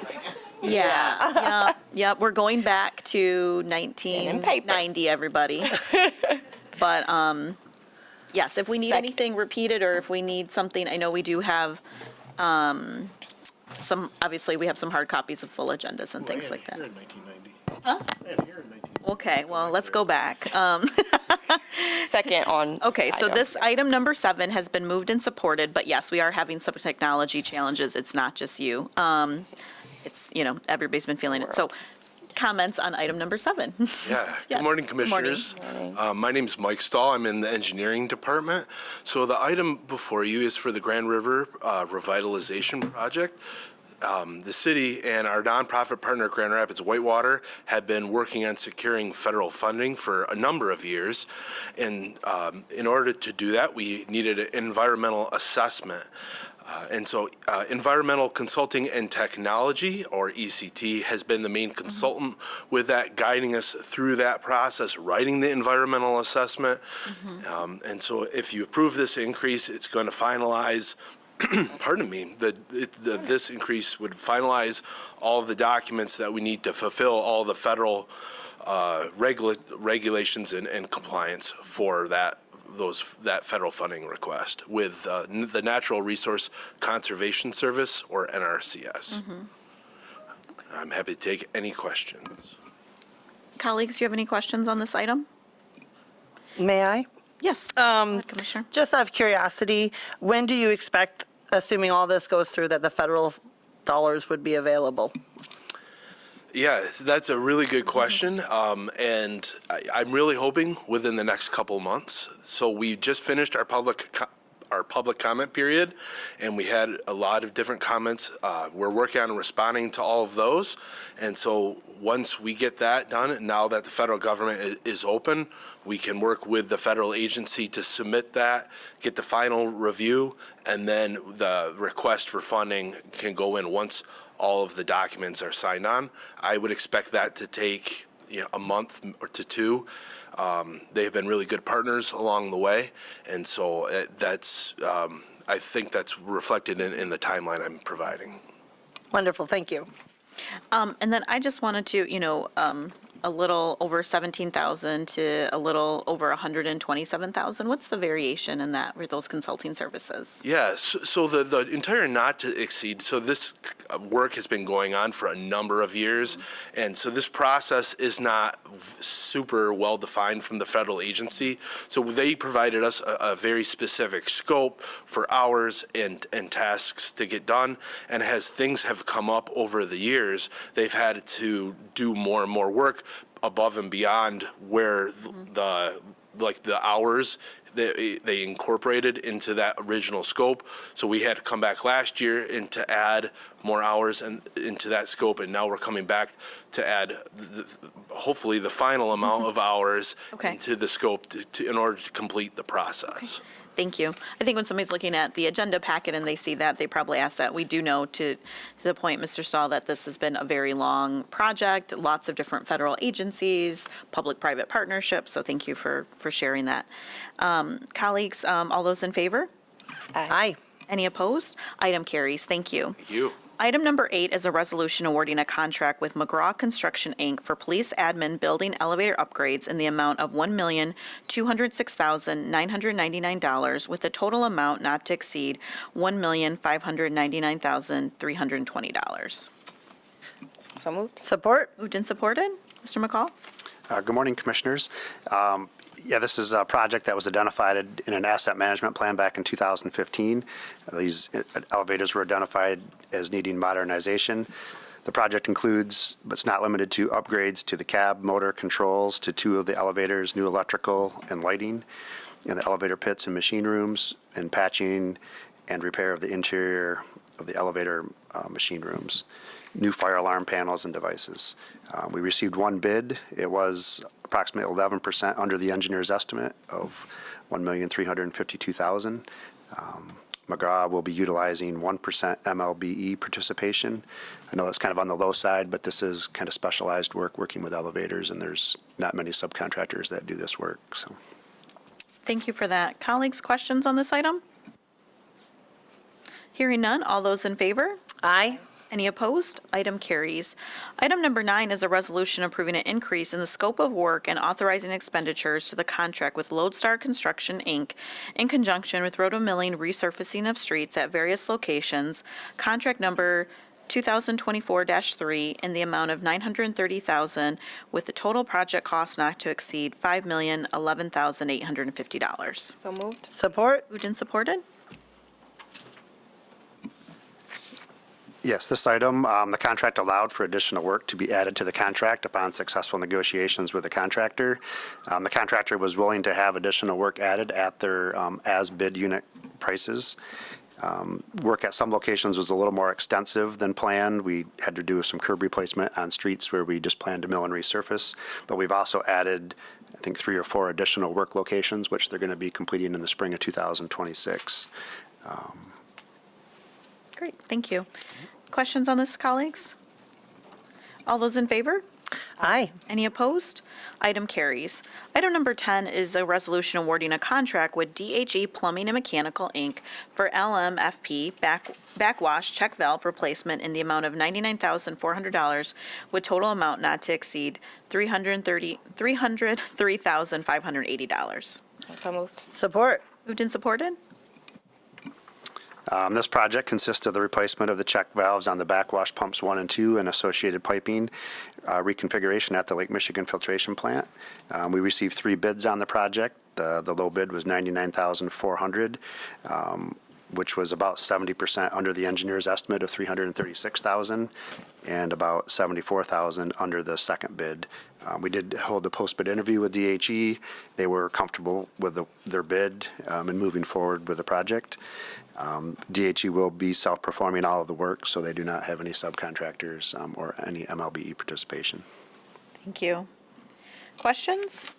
yeah, we're going back to 1990, everybody. But, yes, if we need anything repeated or if we need something, I know we do have, obviously we have some hard copies of full agendas and things like that. Here in 1990. Huh? And here in 1990. Okay, well, let's go back. second on. Okay, so item. this item number 7 has been moved and supported, but yes, we are having some technology challenges. It's not just you. It's, everybody's been feeling it. So comments on item number 7. Yeah. Yes. Good morning, Good morning. Commissioners. My name's Mike Stahl. I'm in the engineering department. So the item before you is for the Grand River Revitalization Project. The city and our nonprofit partner, Grand Rapids Whitewater, have been working on securing federal funding for a number of years. And in order to do that, we needed an environmental assessment. And so Environmental Consulting and Technology, or ECT, has been the main consultant with that, guiding us through that process, writing the environmental assessment. And so if you approve this increase, it's going to finalize, pardon me, this increase would finalize all of the documents that we need to fulfill all the federal regulations and compliance for that federal funding request with the Natural Resource Conservation Service, or NRCS. I'm happy to take any questions. Colleagues, do you have any questions on this item? May I? Yes. Go ahead, Commissioner. Just out of curiosity, when do you expect, assuming all this goes through, that the federal dollars would be available? Yeah, that's a really good question, and I'm really hoping within the next couple of months. So we just finished our public comment period, and we had a lot of different comments. We're working on responding to all of those, and so once we get that done, now that the federal government is open, we can work with the federal agency to submit that, get the final review, and then the request for funding can go in once all of the documents are signed on. I would expect that to take a month or to 2. They've been really good partners along the way, and so I think that's reflected in the timeline I'm providing. Wonderful, thank you. And then I just wanted to, a little over 17,000 to a little over 127,000. What's the variation in that with those consulting services? Yes, so the entire not to exceed, so this work has been going on for a number of years, and so this process is not super well defined from the federal agency. So they provided us a very specific scope for hours and tasks to get done, and as things have come up over the years, they've had to do more and more work above and beyond where the hours they incorporated into that original scope. So we had to come back last year and to add more hours into that scope, and now we're coming back to add hopefully the final amount of hours into the scope in order to complete the process. Thank you. I think when somebody's looking at the agenda packet and they see that, they probably ask that. We do know, to the point, Mr. Stahl, that this has been a very long project, lots of different federal agencies, public-private partnerships, so thank you for sharing that. Colleagues, all those in favor? Aye. Any opposed? Item carries. Thank you. Thank you. Item number 8 is a resolution awarding a contract with McGraw Construction, Inc. for police admin building elevator upgrades in the amount of $1,206,999 with a total amount not to exceed $1,599,320. So moved. Support? Moved and supported. Mr. McCall? Good morning, Commissioners. This is a project that was identified in an asset management plan back in 2015. These elevators were identified as needing modernization. The project includes, but it's not limited to, upgrades to the cab, motor controls, to 2 of the elevators, new electrical and lighting in the elevator pits and machine rooms, and patching and repair of the interior of the elevator machine rooms, new fire alarm panels and devices. We received 1 bid. It was approximately 11% under the engineer's estimate of $1,352,000. McGraw will be utilizing 1% MLBE participation. I know that's kind of on the low side, but this is kind of specialized work, working with elevators, and there's not many subcontractors that do this work. So, Thank you for that. Colleagues, questions on this item? Hearing none, all those in favor? Aye. Any opposed? Item carries. Item number 9 is a resolution approving an increase in the scope of work and authorizing expenditures to the contract with Lodestar Construction, Inc. in conjunction with rotomilling resurfacing of streets at various locations, contract number 2024-3 in the amount of $930,000 with the total project cost not to exceed $5,011,850. So moved. Support? Moved and supported? Yes, this item, the contract allowed for additional work to be added to the contract upon successful negotiations with the contractor. The contractor was willing to have additional work added at their as-bid unit prices. Work at some locations was a little more extensive than planned. We had to do some curb replacement on streets where we just planned to mill and resurface. But we've also added, I think, 3 or 4 additional work locations, which they're going to be completing in the spring of 2026. Great, thank you. Questions on this, colleagues? All those in favor? Aye. Any opposed? Item carries. Item number 10 is a resolution awarding a contract with DHE Plumbing and Mechanical, Inc. for LMFP backwash check valve replacement in the amount of $99,400 with total amount not to exceed $303,580. So moved. Support? Moved and supported? This project consists of the replacement of the check valves on the backwash pumps 1 and 2 and associated piping reconfiguration at the Lake Michigan filtration plant. We received 3 bids on the project. The low bid was $99,400, which was about 70% under the engineer's estimate of $336,000 and about $74,000 under the second bid. We did hold the post-bid interview with DHE. They were comfortable with their bid and moving forward with the project. DHE will be self-performing all of the work, so they do not have any subcontractors or any MLBE participation. Thank you. Questions?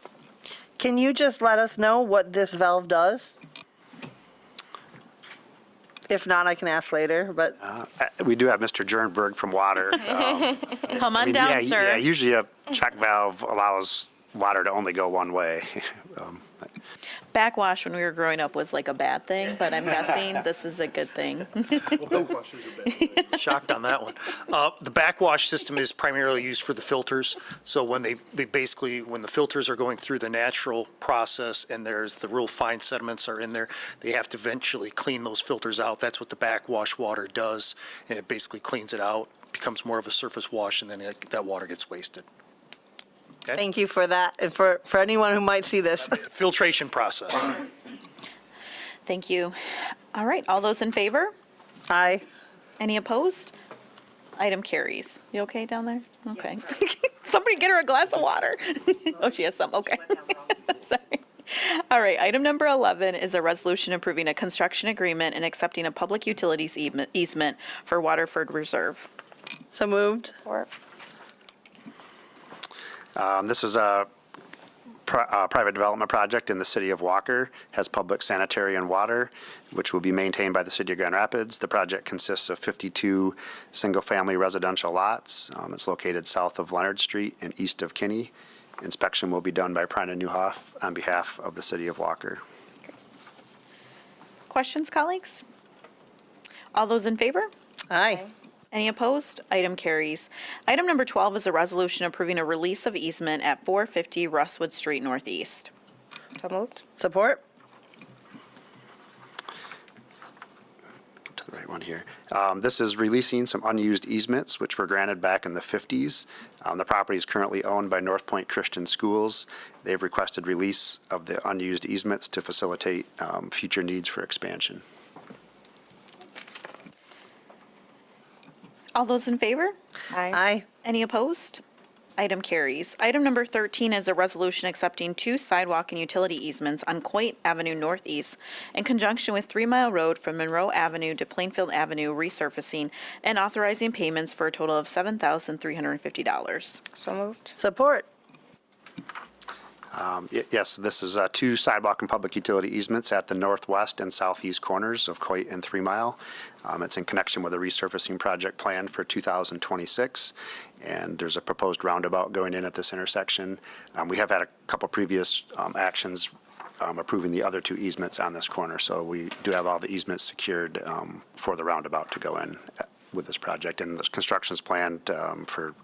Can you just let us know what this valve does? If not, I can ask later, but. We do have Mr. Jernberg from Water. Come on down, sir. Yeah, usually a check valve allows water to only go one way. Backwash when we were growing up was like a bad thing, but I'm guessing this is a good thing. Shocked on that one. The backwash system is primarily used for the filters. So when they basically, when the filters are going through the natural process and there's the real fine sediments are in there, they have to eventually clean those filters out. That's what the backwash water does. And it basically cleans it out, becomes more of a surface wash, and then that water gets wasted. Okay. Thank you for that, and for anyone who might see this. Filtration process. Thank you. All right, all those in favor? Aye. Any opposed? Item carries. You okay down there? Okay. Somebody get her a glass of water. Oh, she has some, okay. Sorry. All right, item number 11 is a resolution approving a construction agreement and accepting a public utilities easement for Waterford Reserve. So moved. This is a private development project in the city of Walker, has public sanitary and water, which will be maintained by the city of Grand Rapids. The project consists of 52 single-family residential lots. It's located south of Leonard Street and east of Kinney. Inspection will be done by Prina Newhoff on behalf of the city of Walker. Questions, colleagues? All those in favor? Aye. Any opposed? Item carries. Item number 12 is a resolution approving a release of easement at 450 Russwood Street Northeast. So moved. Support? Get to the right one here. This is releasing some unused easements which were granted back in the 50s. The property is currently owned by North Point Christian Schools. They've requested release of the unused easements to facilitate future needs for expansion. All those in favor? Aye. Any opposed? Item carries. Item number 13 is a resolution accepting 2 sidewalk and utility easements on Coit Avenue Northeast in conjunction with 3 Mile Road from Monroe Avenue to Plainfield Avenue resurfacing and authorizing payments for a total of $7,350. So moved. Support? Yes, this is 2 sidewalk and public utility easements at the northwest and southeast corners of Coit and 3 Mile. It's in connection with a resurfacing project planned for 2026, and there's a proposed roundabout going in at this intersection. We have had a couple previous actions approving the other 2 easements on this corner, so we do have all the easements secured for the roundabout to go in with this project, and the construction is planned for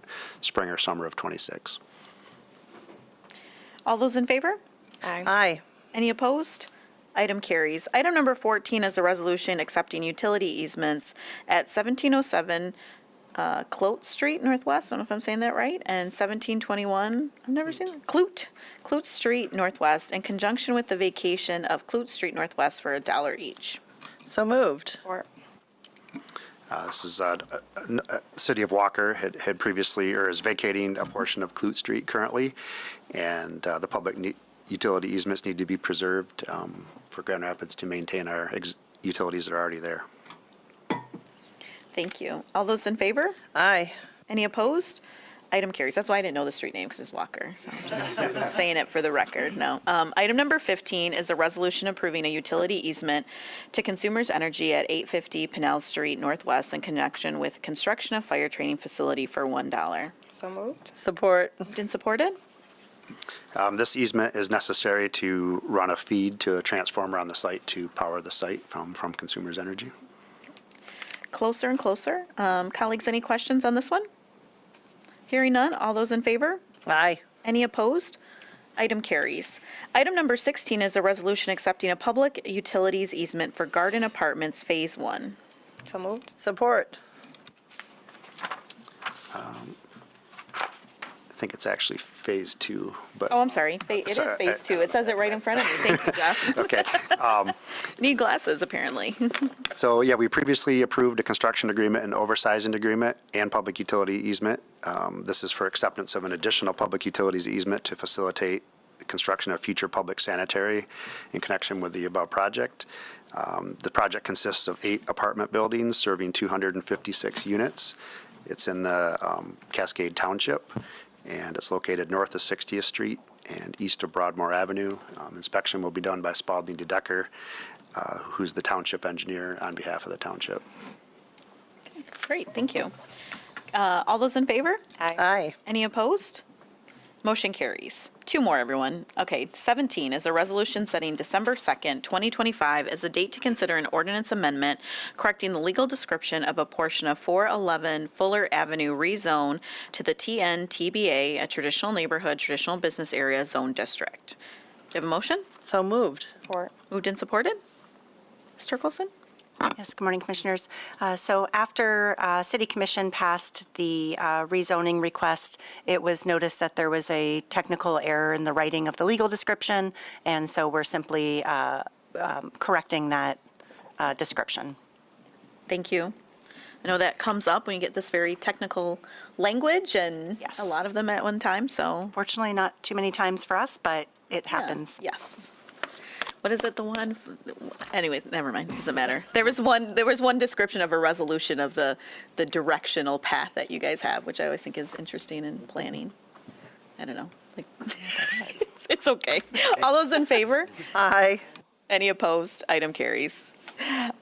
spring or summer of 26. All those in favor? Aye. Any opposed? Item carries. Item number 14 is a resolution accepting utility easements at 1707 Clote Street Northwest, I don't know if I'm saying that right, and 1721, I've never seen that, Clute Street Northwest, in conjunction with the vacation of Clute Street Northwest for $1 each. So moved. This is, City of Walker had previously, or is vacating a portion of Clute Street currently, and the public utility easements need to be preserved for Grand Rapids to maintain our utilities that are already there. Thank you. All those in favor? Aye. Any opposed? Item carries. That's why I didn't know the street name, because it's Walker. So I'm just saying it for the record. No. Item number 15 is a resolution approving a utility easement to Consumers Energy at 850 Pinell Street Northwest in connection with construction of fire training facility for $1. So moved. Support. Moved and supported? This easement is necessary to run a feed to a transformer on the site to power the site from Consumers Energy. Closer and closer. Colleagues, any questions on this one? Hearing none, all those in favor? Aye. Any opposed? Item carries. Item number 16 is a resolution accepting a public utilities easement for Garden Apartments Phase 1. So moved. Support. I think it's actually Phase 2, but. Oh, I'm sorry. It is Sorry, Phase 2. It says it right in front of me. Thank you, Jeff. Okay. Need glasses, apparently. So, yeah, we previously approved a construction agreement, an oversizing agreement, and public utility easement. This is for acceptance of an additional public utilities easement to facilitate the construction of future public sanitary in connection with the above project. The project consists of 8 apartment buildings serving 256 units. It's in the Cascade Township, and it's located north of 60th Street and east of Broadmoor Avenue. Inspection will be done by Spalding DeDecker, who's the township engineer on behalf of the township. Great, thank you. All those in favor? Aye. Any opposed? Motion carries. 2 more, everyone. Okay, 17 is a resolution setting December 2nd, 2025 as the date to consider an ordinance amendment correcting the legal description of a portion of 411 Fuller Avenue rezone to the TNTBA, a traditional neighborhood, traditional business area zone district. Do you have a motion? So moved. Support. Moved and supported? Ms. Turkelson? Yes, good morning, Commissioners. So after City Commission passed the rezoning request, it was noticed that there was a technical error in the writing of the legal description, and so we're simply correcting that description. Thank you. I know that comes up when you get this very technical language, and Yes. a lot of them at one time, so. Fortunately, not too many times for us, but it happens. Yes. What is it, the one? Anyways, never mind, doesn't matter. There was one description of a resolution of the directional path that you guys have, which I always think is interesting in planning. I don't know, like, it's okay. All those in favor? Aye. Any opposed? Item carries.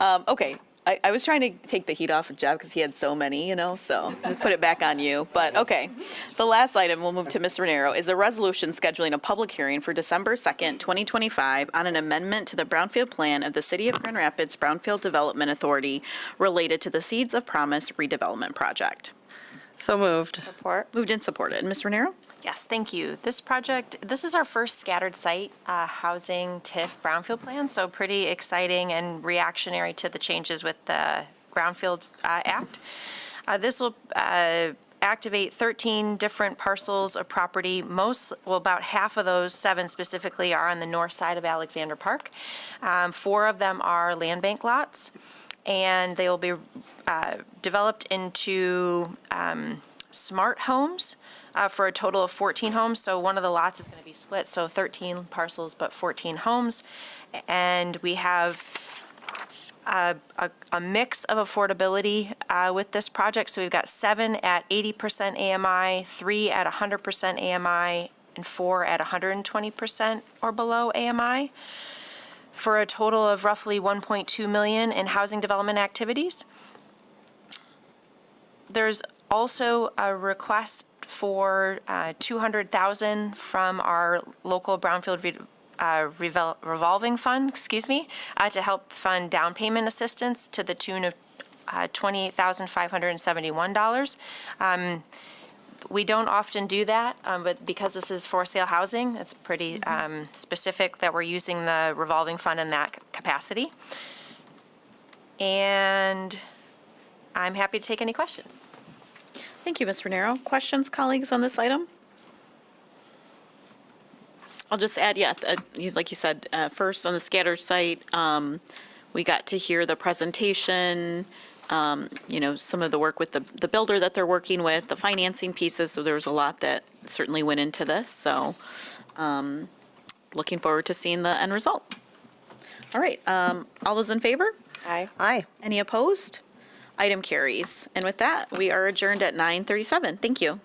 Okay, I was trying to take the heat off of Jeff because he had so many, so I'll put it back on you. But, okay, the last item, we'll move to Ms. Renero, is a resolution scheduling a public hearing for December 2nd, 2025 on an amendment to the Brownfield Plan of the City of Grand Rapids Brownfield Development Authority related to the Seeds of Promise redevelopment project. So moved. Support. Moved and supported. Ms. Renero? Yes, thank you. This is our first scattered site housing TIF brownfield plan, so pretty exciting and reactionary to the changes with the Brownfield Act. This will activate 13 different parcels of property. About half of those, 7 specifically, are on the north side of Alexander Park. 4 of them are land bank lots, and they will be developed into smart homes. For a total of 14 homes. So one of the lots is going to be split, so 13 parcels, but 14 homes. And we have a mix of affordability with this project. So we've got 7 at 80% AMI, 3 at 100% AMI, and 4 at 120% or below AMI, for a total of roughly $1.2 million in housing development activities. There's also a request for $200,000 from our local Brownfield revolving fund, to help fund down payment assistance to the tune of $28,571. We don't often do that, but because this is for sale housing, it's pretty specific that we're using the revolving fund in that capacity. And I'm happy to take any questions. Thank you, Ms. Renero. Questions, colleagues, on this item? I'll just add, like you said, first on the scattered site, we got to hear the presentation, some of the work with the builder that they're working with, the financing pieces, so there was a lot that certainly went into this, so looking forward to seeing the end result. All right, all those in favor? Aye. Aye. Any opposed? Item carries. And with that, we are adjourned at 9:37. Thank you.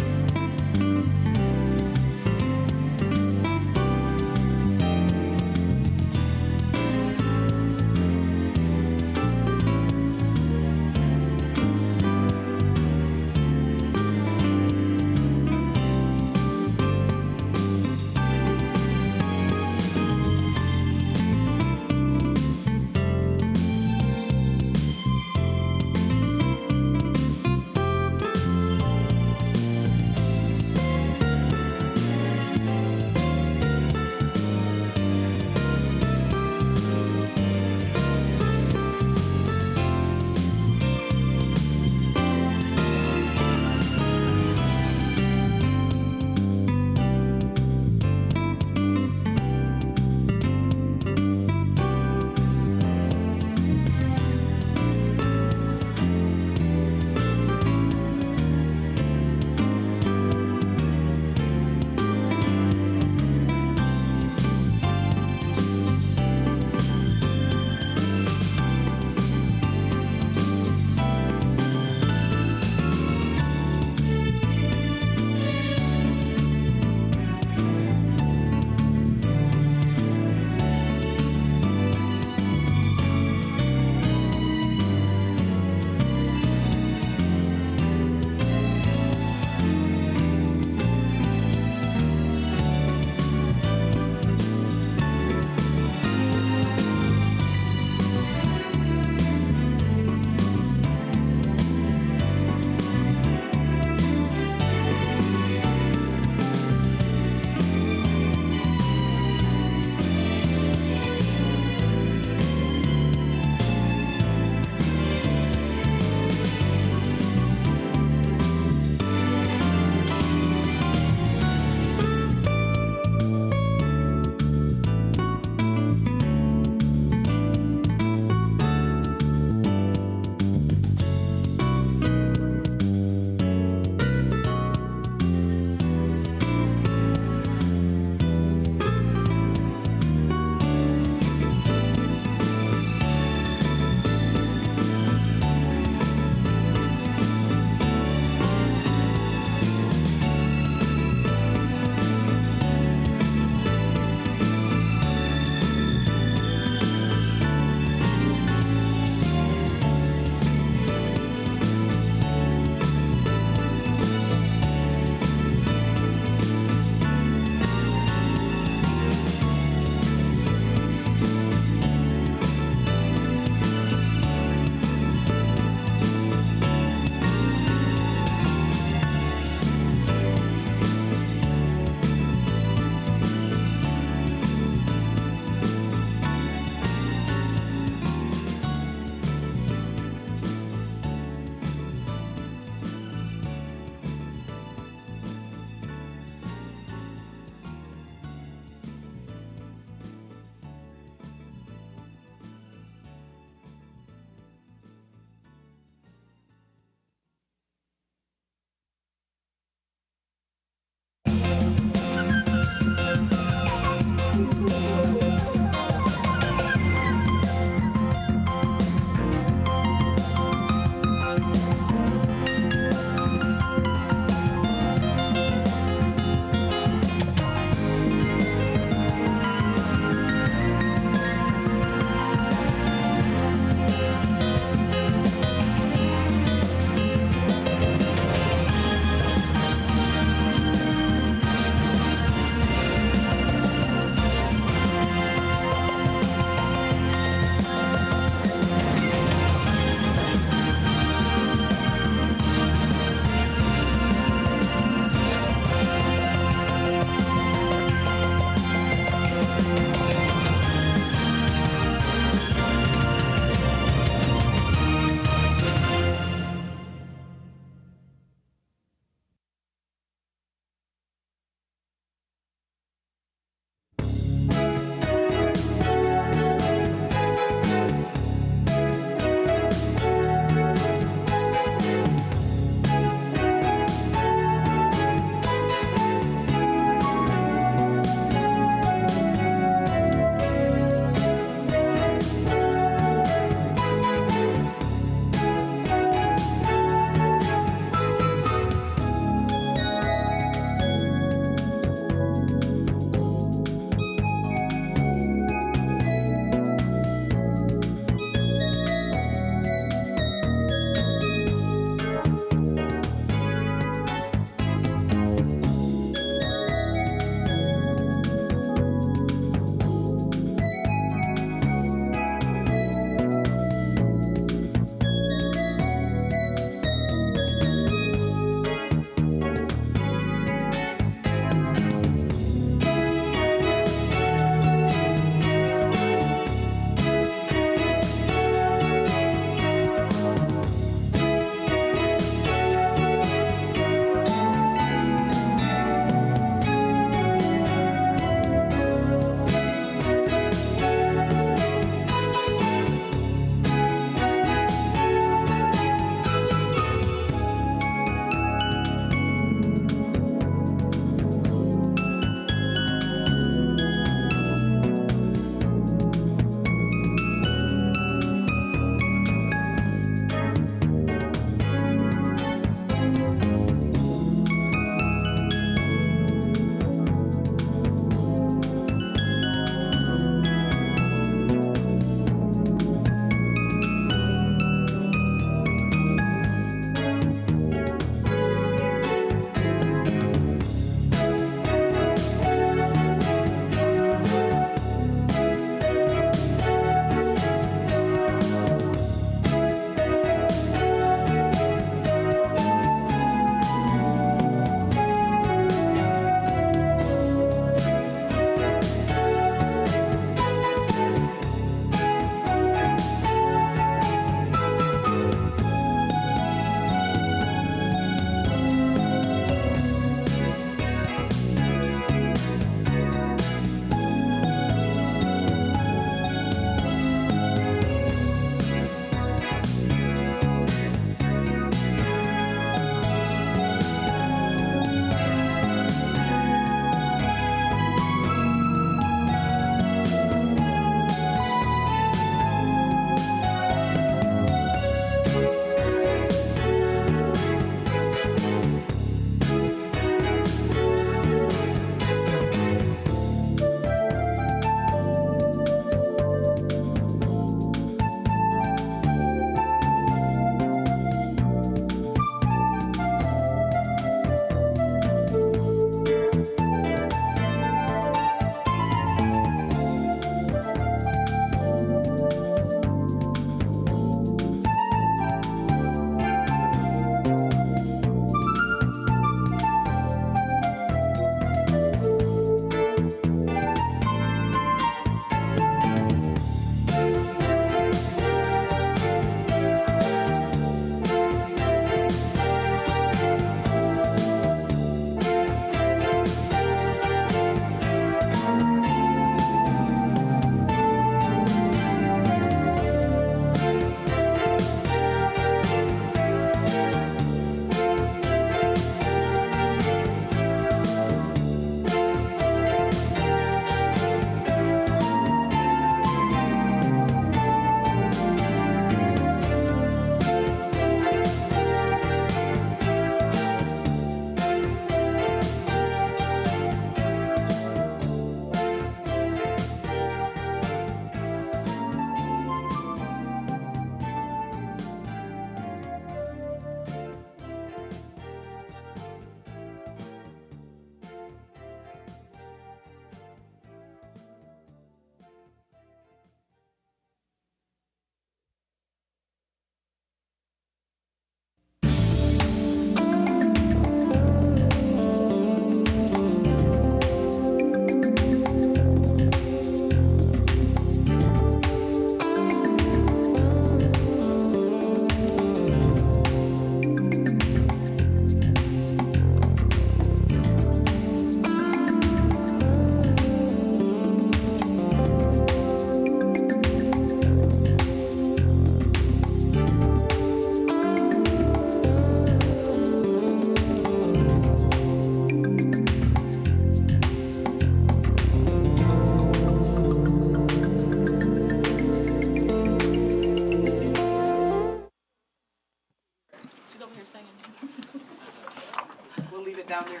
leave it down there.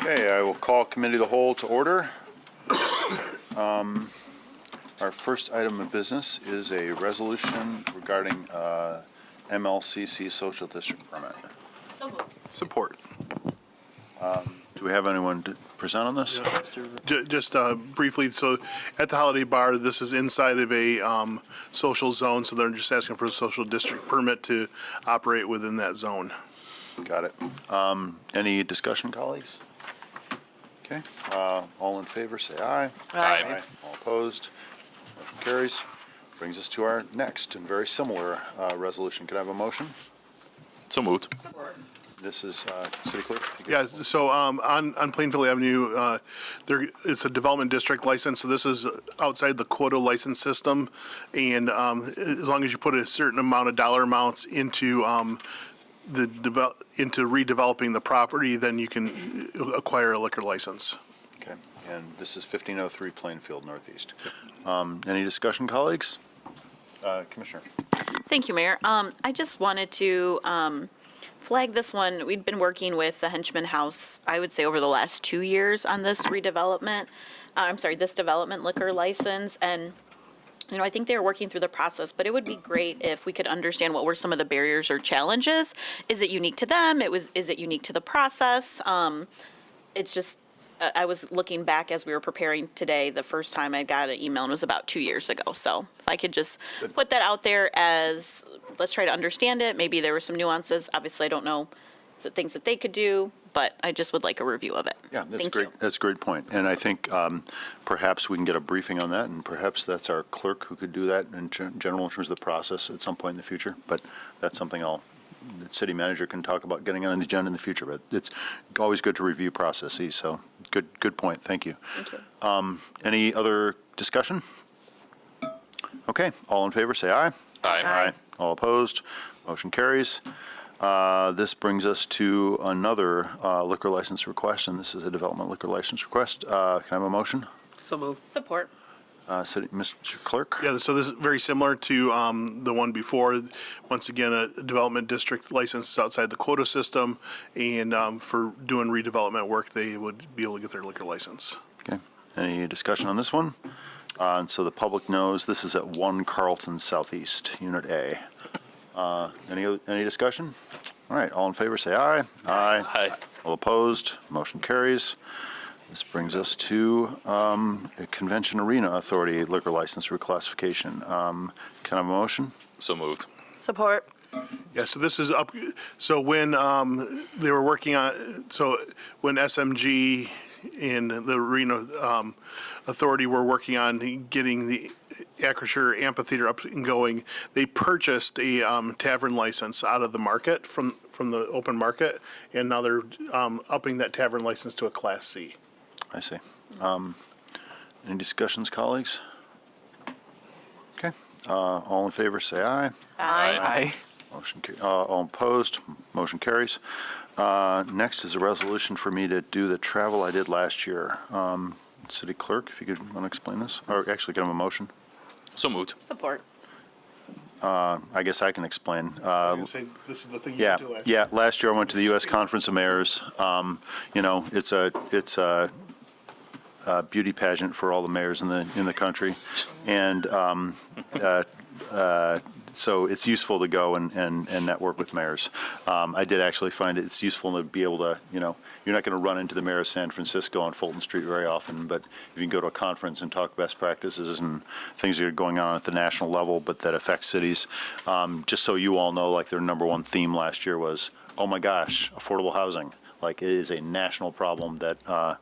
Okay, I will call Committee of the Whole to order. Our first item of business is a resolution regarding MLCC social district permit. Support. Do we have anyone to present on this? Just briefly, so at the Holiday Bar, this is inside of a social zone, so they're just asking for a social district permit to operate within that zone. Got it. Any discussion, colleagues? Okay, all in favor, say aye. Aye. All opposed? Motion carries. Brings us to our next and very similar resolution. Could I have a motion? So moved. This is City Clerk. if you could- Yeah, so on Plainfield Avenue, it's a development district license, so this is outside the quota license system. And as long as you put a certain amount of dollar amounts into into redeveloping the property, then you can acquire a liquor license. Okay, and this is 1503 Plainfield Northeast. Any discussion, colleagues? Commissioner. Thank you, Mayor. I just wanted to flag this one. We'd been working with the Henchman House, I would say, over the last 2 years on this redevelopment. This development liquor license. And, I think they're working through the process, but it would be great if we could understand what were some of the barriers or challenges. Is it unique to them? Is it unique to the process? It's just, I was looking back as we were preparing today, the first time I got an email, and it was about 2 years ago. So if I could just put that out there as, let's try to understand it. Maybe there were some nuances. Obviously, I don't know the things that they could do, but I just would like a review of it. Yeah, that's Thank great. you. That's a great point. And I think perhaps we can get a briefing on that, and perhaps that's our clerk who could do that in general in terms of the process at some point in the future. But that's something the city manager can talk about getting on the agenda in the future. But it's always good to review processes, so good point. Thank you. Thank you. Any other discussion? Okay, all in favor, say aye. Aye. All opposed? Motion carries. This brings us to another liquor license request, and this is a development liquor license request. Can I have a motion? So moved. Support. Mr. Clerk? Yeah, so this is very similar to the one before. Once again, a development district license outside the quota system, and for doing redevelopment work, they would be able to get their liquor license. Okay. Any discussion on this one? And so the public knows this is at 1 Carlton Southeast, Unit A. Any discussion? All right, all in favor, say aye. Aye. All opposed? Motion carries. This brings us to a Convention Arena Authority liquor license reclassification. Can I have a motion? So moved. Support. Yeah, so this is up, so when they were working on, so when SMG and the Arena Authority were working on getting the Acrisure Amphitheater up and going, they purchased a tavern license out of the market, from the open market, and now they're upping that tavern license to a Class C. I see. Any discussions, colleagues? Okay. All in favor, say aye. Aye. All opposed? Motion carries. Next is a resolution for me to do the travel I did last year. City Clerk, if you could want to explain this, or actually get him a motion. So moved. Support. I guess I can explain. I was gonna say, this is the thing you Yeah, did last year. yeah. Last year I went to the U.S. Conference of Mayors. It's a beauty pageant for all the mayors in the country, and so it's useful to go and network with mayors. I did actually find it's useful to be able to, you're not going to run into the mayor of San Francisco on Fulton Street very often, but if you can go to a conference and talk best practices and things that are going on at the national level, but that affect cities, just so you all know, like their number one theme last year was, oh my gosh, affordable housing. Like it is a national problem that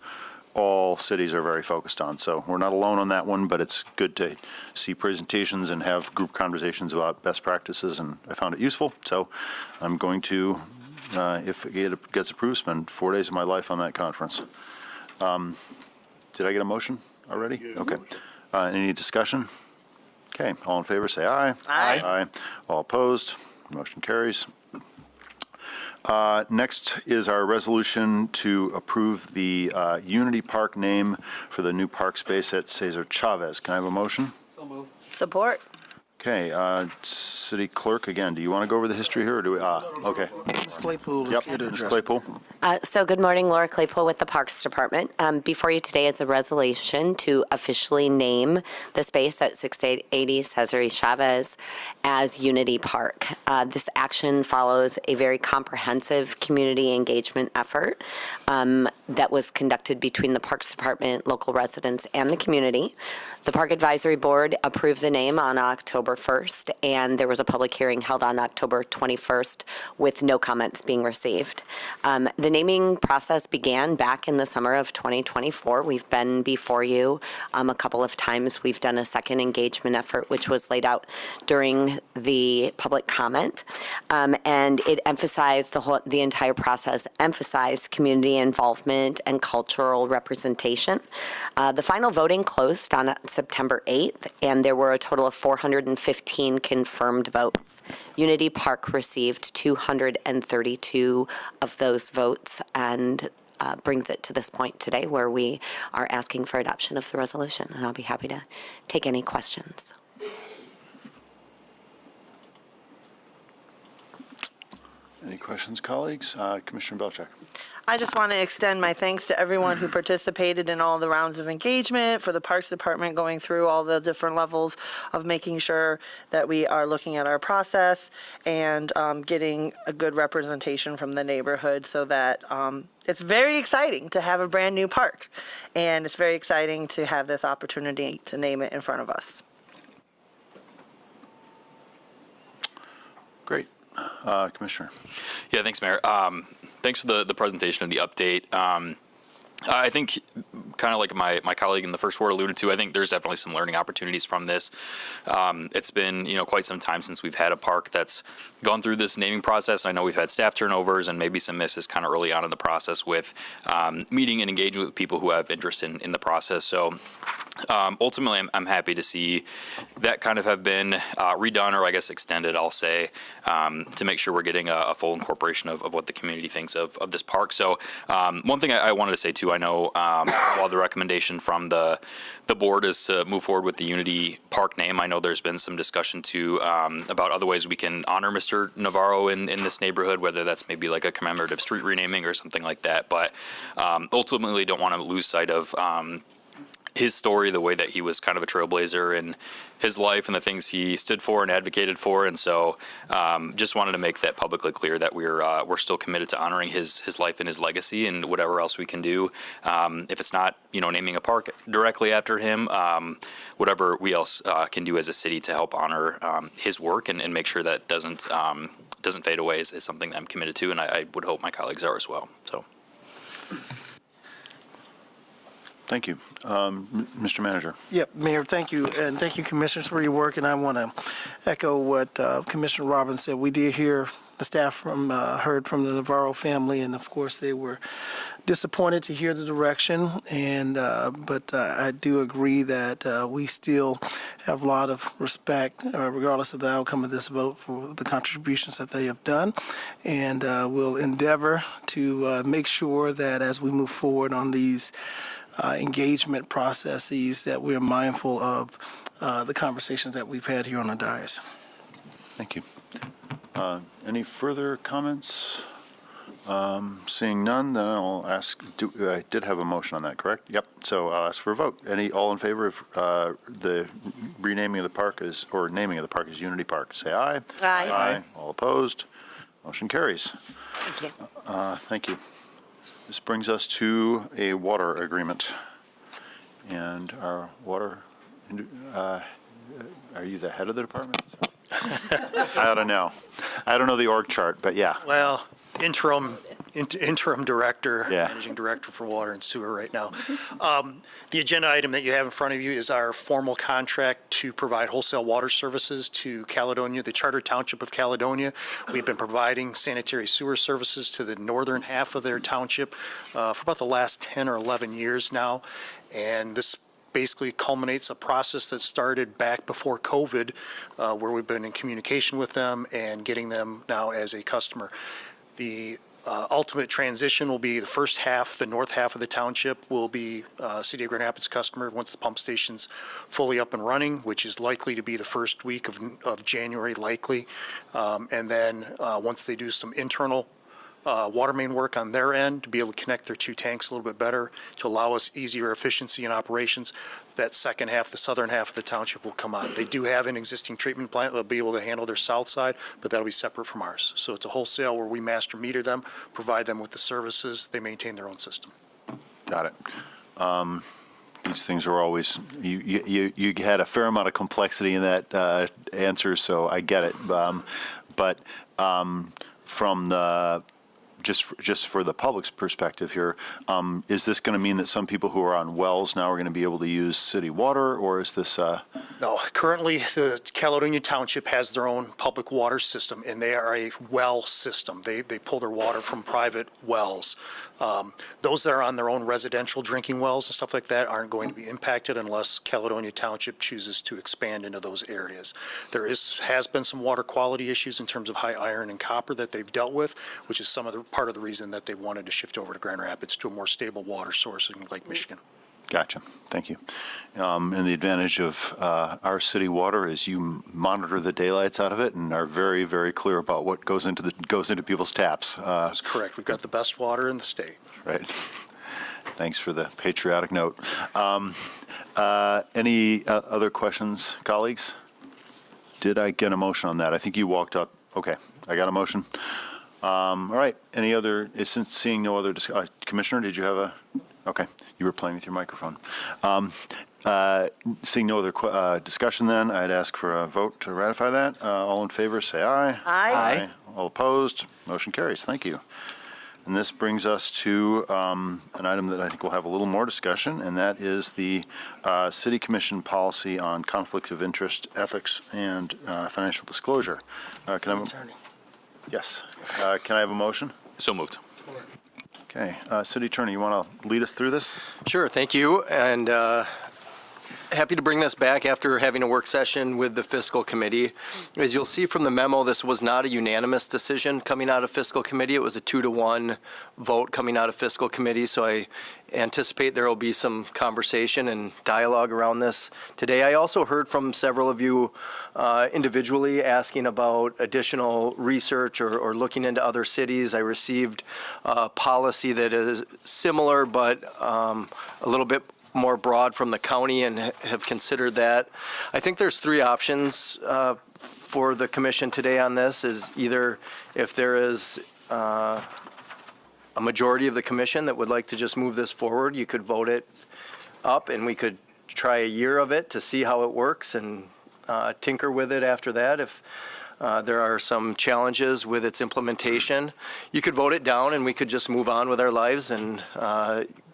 all cities are very focused on. So we're not alone on that one, but it's good to see presentations and have group conversations about best practices, and I found it useful. So I'm going to, if it gets approved, spend 4 days of my life on that conference. Did I get a motion already? Okay. Any discussion? Okay, all in favor, say aye. Aye. Aye. All opposed? Motion carries. Next is our resolution to approve the Unity Park name for the new park space at Cesar Chavez. Can I have a motion? So moved. Support. Okay, City Clerk, again, do you want to go over the history here, or do we, okay. Ms. Claypool is Yep, here to Ms. address. Claypool. So good morning, Laura Claypool with the Parks Department. Before you today is a resolution to officially name the space at 680 Cesare Chavez as Unity Park. This action follows a very comprehensive community engagement effort that was conducted between the Parks Department, local residents, and the community. The Park Advisory Board approved the name on October 1st, and there was a public hearing held on October 21st with no comments being received. The naming process began back in the summer of 2024. We've been before you a couple of times. We've done a second engagement effort, which was laid out during the public comment, and it emphasized the entire process, emphasized community involvement and cultural representation. The final voting closed on September 8th, and there were a total of 415 confirmed votes. Unity Park received 232 of those votes, and brings it to this point today where we are asking for adoption of the resolution, and I'll be happy to take any questions. Any questions, colleagues? Commissioner Belcheck. I just want to extend my thanks to everyone who participated in all the rounds of engagement, for the Parks Department going through all the different levels of making sure that we are looking at our process and getting a good representation from the neighborhood, so that it's very exciting to have a brand new park, and it's very exciting to have this opportunity to name it in front of us. Great. Commissioner. Yeah, thanks, Mayor. Thanks for the presentation and the update. I think, kind of like my colleague in the first ward alluded to, I think there's definitely some learning opportunities from this. It's been, quite some time since we've had a park that's gone through this naming process. I know we've had staff turnovers and maybe some misses kind of early on in the process with meeting and engaging with people who have interest in the process. So ultimately, I'm happy to see that kind of have been redone, or I guess extended, I'll say, to make sure we're getting a full incorporation of what the community thinks of this park. So one thing I wanted to say too, I know while the recommendation from the board is to move forward with the Unity Park name, I know there's been some discussion too about other ways we can honor Mr. Navarro in this neighborhood, whether that's maybe like a commemorative street renaming or something like that. But ultimately don't want to lose sight of his story, the way that he was kind of a trailblazer in his life and the things he stood for and advocated for. And so just wanted to make that publicly clear that we're still committed to honoring his life and his legacy, and whatever else we can do. If it's not, naming a park directly after him, whatever we else can do as a city to help honor his work and make sure that doesn't fade away is something that I'm committed to, and I would hope my colleagues are as well. So. Thank you. Mr. Manager. Yep, Mayor, thank you, and thank you, Commissioners, for your work. And I want to echo what Commissioner Robbins said. We did hear the staff heard from the Navarro family, and of course they were disappointed to hear the direction. And but I do agree that we still have a lot of respect, regardless of the outcome of this vote, for the contributions that they have done, and we'll endeavor to make sure that as we move forward on these engagement processes, that we're mindful of the conversations that we've had here on the dais. Thank you. Any further comments? Seeing none, then I'll ask, I did have a motion on that, correct? Yep, so I'll ask for a vote. All in favor of the renaming of the park or naming of the park as Unity Park, say aye. Aye. Aye. All opposed? Motion carries. Thank you. Thank you. This brings us to a water agreement. And our water, are you the head of the department? I don't know. I don't know the org chart, but yeah. Well, interim director, Yeah. managing director for water and sewer right now. The agenda item that you have in front of you is our formal contract to provide wholesale water services to Caledonia, the Charter Township of Caledonia. We've been providing sanitary sewer services to the northern half of their township for about the last 10 or 11 years now. And this basically culminates a process that started back before COVID, where we've been in communication with them and getting them now as a customer. The ultimate transition will be the first half, the north half of the township will be City of Grand Rapids customer once the pump station's fully up and running, which is likely to be the first week of January, likely. And then once they do some internal water main work on their end to be able to connect their two tanks a little bit better to allow us easier efficiency in operations, that second half, the southern half of the township will come on. They do have an existing treatment plant that'll be able to handle their south side, but that'll be separate from ours. So it's a wholesale where we master meter them, provide them with the services, they maintain their own system. Got it. These things are always, you had a fair amount of complexity in that answer, so I get it. But from the, just for the public's perspective here, is this going to mean that some people who are on wells now are going to be able to use city water, or is this? No, currently the Caledonia Township has their own public water system, and they are a well system. They pull their water from private wells. Those that are on their own residential drinking wells and stuff like that aren't going to be impacted unless Caledonia Township chooses to expand into those areas. There has been some water quality issues in terms of high iron and copper that they've dealt with, which is part of the reason that they wanted to shift over to Grand Rapids to a more stable water source in Lake Michigan. Gotcha. Thank you. And the advantage of our city water is you monitor the daylights out of it and are very, very clear about what goes into people's taps. That's correct. We've got the best water in the state. Right. Thanks for the patriotic note. Any other questions, colleagues? Did I get a motion on that? I think you walked up. Okay, I got a motion. All right. Any other? Since seeing no other Commissioner, did you have a? Okay, you were playing with your microphone. Seeing no other discussion, then I'd ask for a vote to ratify that. All in favor, say aye. Aye. All opposed, motion carries. Thank you. And this brings us to an item that I think will have a little more discussion, and that is the City Commission policy on conflict of interest, ethics, and financial disclosure. Can I have Yes. Can I have a motion? So moved. Okay. City Attorney, you want to lead us through this? Sure, thank you. And happy to bring this back after having a work session with the Fiscal Committee. As you'll see from the memo, this was not a unanimous decision coming out of Fiscal Committee. It was a 2-to-1 vote coming out of Fiscal Committee. So I anticipate there will be some conversation and dialogue around this today. I also heard from several of you individually asking about additional research or looking into other cities. I received a policy that is similar but a little bit more broad from the county and have considered that. I think there's 3 options for the commission today on this. Is either if there is a majority of the commission that would like to just move this forward, you could vote it up and we could try a year of it to see how it works and tinker with it after that. If there are some challenges with its implementation, you could vote it down and we could just move on with our lives and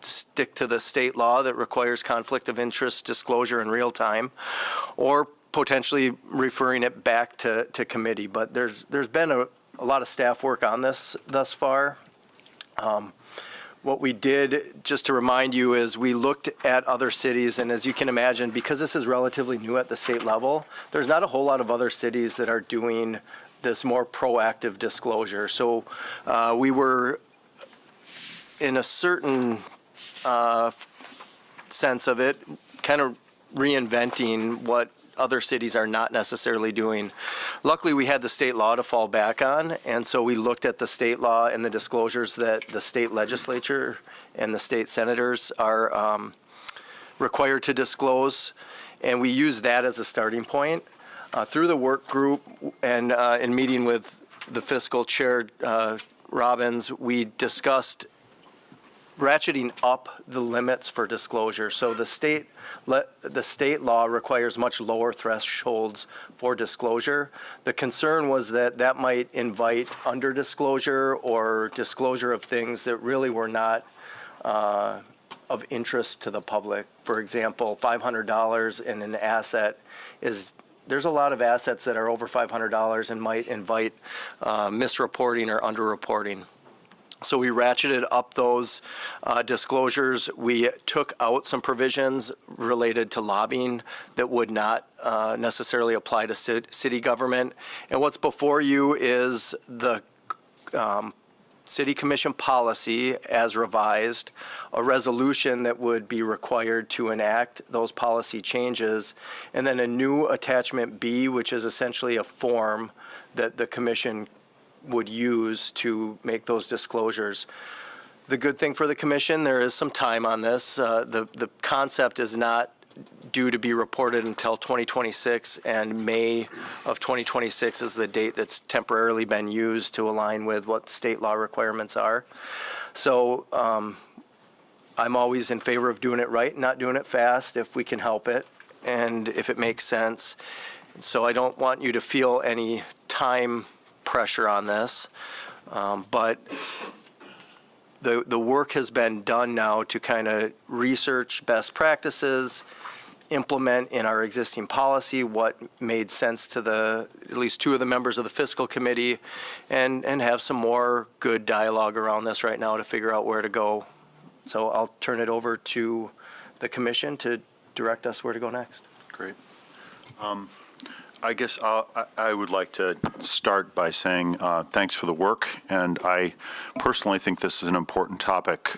stick to the state law that requires conflict of interest disclosure in real time, or potentially referring it back to committee. But there's been a lot of staff work on this thus far. What we did, just to remind you, is we looked at other cities, and as you can imagine, because this is relatively new at the state level, there's not a whole lot of other cities that are doing this more proactive disclosure. So we were, in a certain sense of it, kind of reinventing what other cities are not necessarily doing. Luckily, we had the state law to fall back on, and so we looked at the state law and the disclosures that the state legislature and the state senators are required to disclose, and we used that as a starting point. Through the work group and in meeting with the fiscal chair, Robbins, we discussed ratcheting up the limits for disclosure. So the state law requires much lower thresholds for disclosure. The concern was that that might invite under disclosure or disclosure of things that really were not of interest to the public. For example, $500 in an asset there's a lot of assets that are over $500 and might invite misreporting or underreporting. So we ratcheted up those disclosures. We took out some provisions related to lobbying that would not necessarily apply to city government. And what's before you is the City Commission policy as revised, a resolution that would be required to enact those policy changes, and then a new attachment B, which is essentially a form that the commission would use to make those disclosures. The good thing for the commission, there is some time on this. The concept is not due to be reported until 2026, and May of 2026 is the date that's temporarily been used to align with what state law requirements are. So I'm always in favor of doing it right, not doing it fast if we can help it, and if it makes sense. So I don't want you to feel any time pressure on this, but the work has been done now to kind of research best practices, implement in our existing policy what made sense to at least two of the members of the fiscal committee, and have some more good dialogue around this right now to figure out where to go. So I'll turn it over to the commission to direct us where to go next. Great. I guess I would like to start by saying thanks for the work, and I personally think this is an important topic,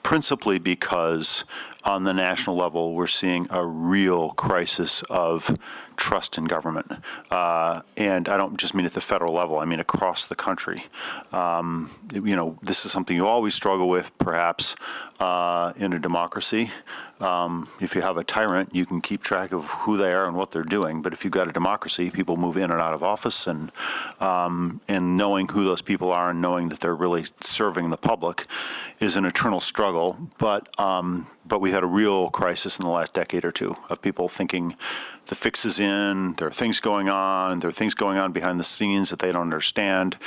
principally because on the national level we're seeing a real crisis of trust in government, and I don't just mean at the federal level, I mean across the country. This is something you always struggle with, perhaps, in a democracy. If you have a tyrant, you can keep track of who they are and what they're doing. But if you've got a democracy, people move in and out of office, and knowing who those people are and knowing that they're really serving the public is an eternal struggle. But we had a real crisis in the last decade or two of people thinking the fix is in, there are things going on behind the scenes that they don't understand.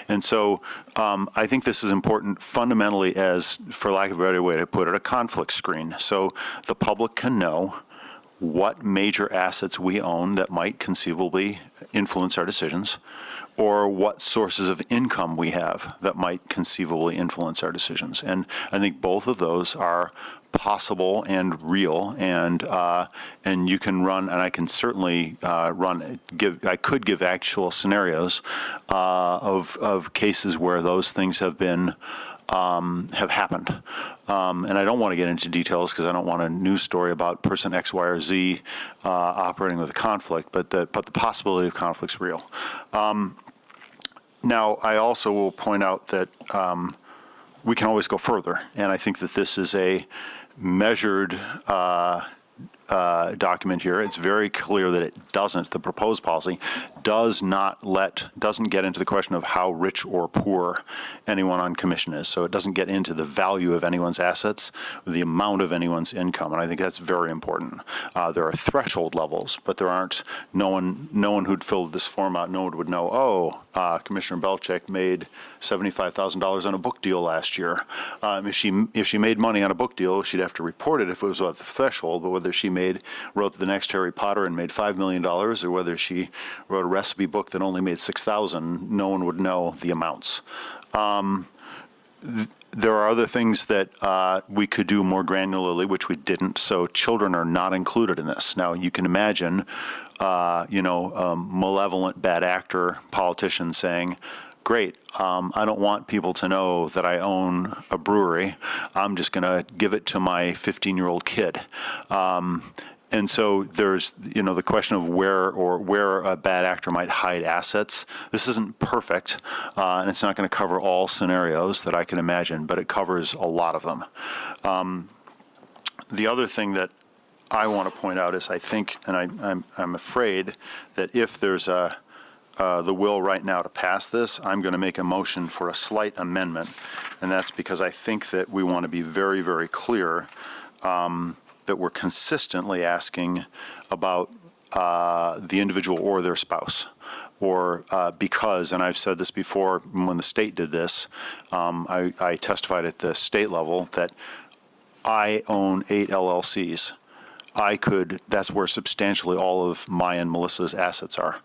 And so I think this is important fundamentally as, for lack of a better way to put it, a conflict screen. So the public can know what major assets we own that might conceivably influence our decisions, or what sources of income we have that might conceivably influence our decisions. And I think both of those are possible and real, and you can run, and I can certainly I could give actual scenarios of cases where those things have been have happened. And I don't want to get into details because I don't want a news story about person X, Y, or Z operating with a conflict, but the possibility of conflict's real. Now, I also will point out that we can always go further, and I think that this is a measured document here. It's very clear that it doesn't, the proposed policy doesn't get into the question of how rich or poor anyone on commission is. So it doesn't get into the value of anyone's assets, the amount of anyone's income, and I think that's very important. There are threshold levels, but there aren't, no one who'd filled this form out, no one would know, Commissioner Belcheck made $75,000 on a book deal last year. If she made money on a book deal, she'd have to report it if it was at the threshold, but whether she wrote the next Harry Potter and made $5 million, or whether she wrote a recipe book that only made $6,000, no one would know the amounts. There are other things that we could do more granularly, which we didn't. So children are not included in this. Now you can imagine, a malevolent bad actor politician saying, great, I don't want people to know that I own a brewery. I'm just going to give it to my 15-year-old kid. And so there's, the question of where a bad actor might hide assets. This isn't perfect, and it's not going to cover all scenarios that I can imagine, but it covers a lot of them. The other thing that I want to point out is I think, and I'm afraid that if there's the will right now to pass this, I'm going to make a motion for a slight amendment, and that's because I think that we want to be very, very clear that we're consistently asking about the individual or their spouse, or because, and I've said this before when the state did this, I testified at the state level that I own 8 LLCs. That's where substantially all of my and Melissa's assets are.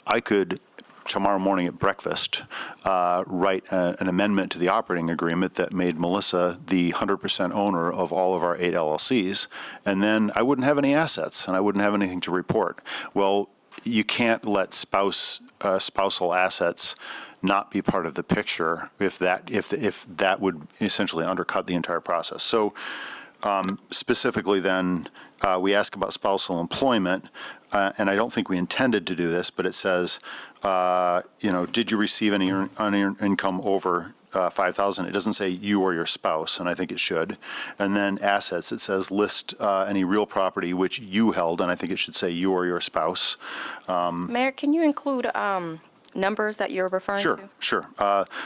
I could, tomorrow morning at breakfast, write an amendment to the operating agreement that made Melissa the 100% owner of all of our 8 LLCs, and then I wouldn't have any assets and I wouldn't have anything to report. Well, you can't let spousal assets not be part of the picture if that would essentially undercut the entire process. So specifically then, we ask about spousal employment, and I don't think we intended to do this, but it says, did you receive any unearned income over 5,000? It doesn't say you or your spouse, and I think it should. And then assets, it says list any real property which you held, and I think it should say you or your spouse. Mayor, can you include numbers that you're referring to? Sure.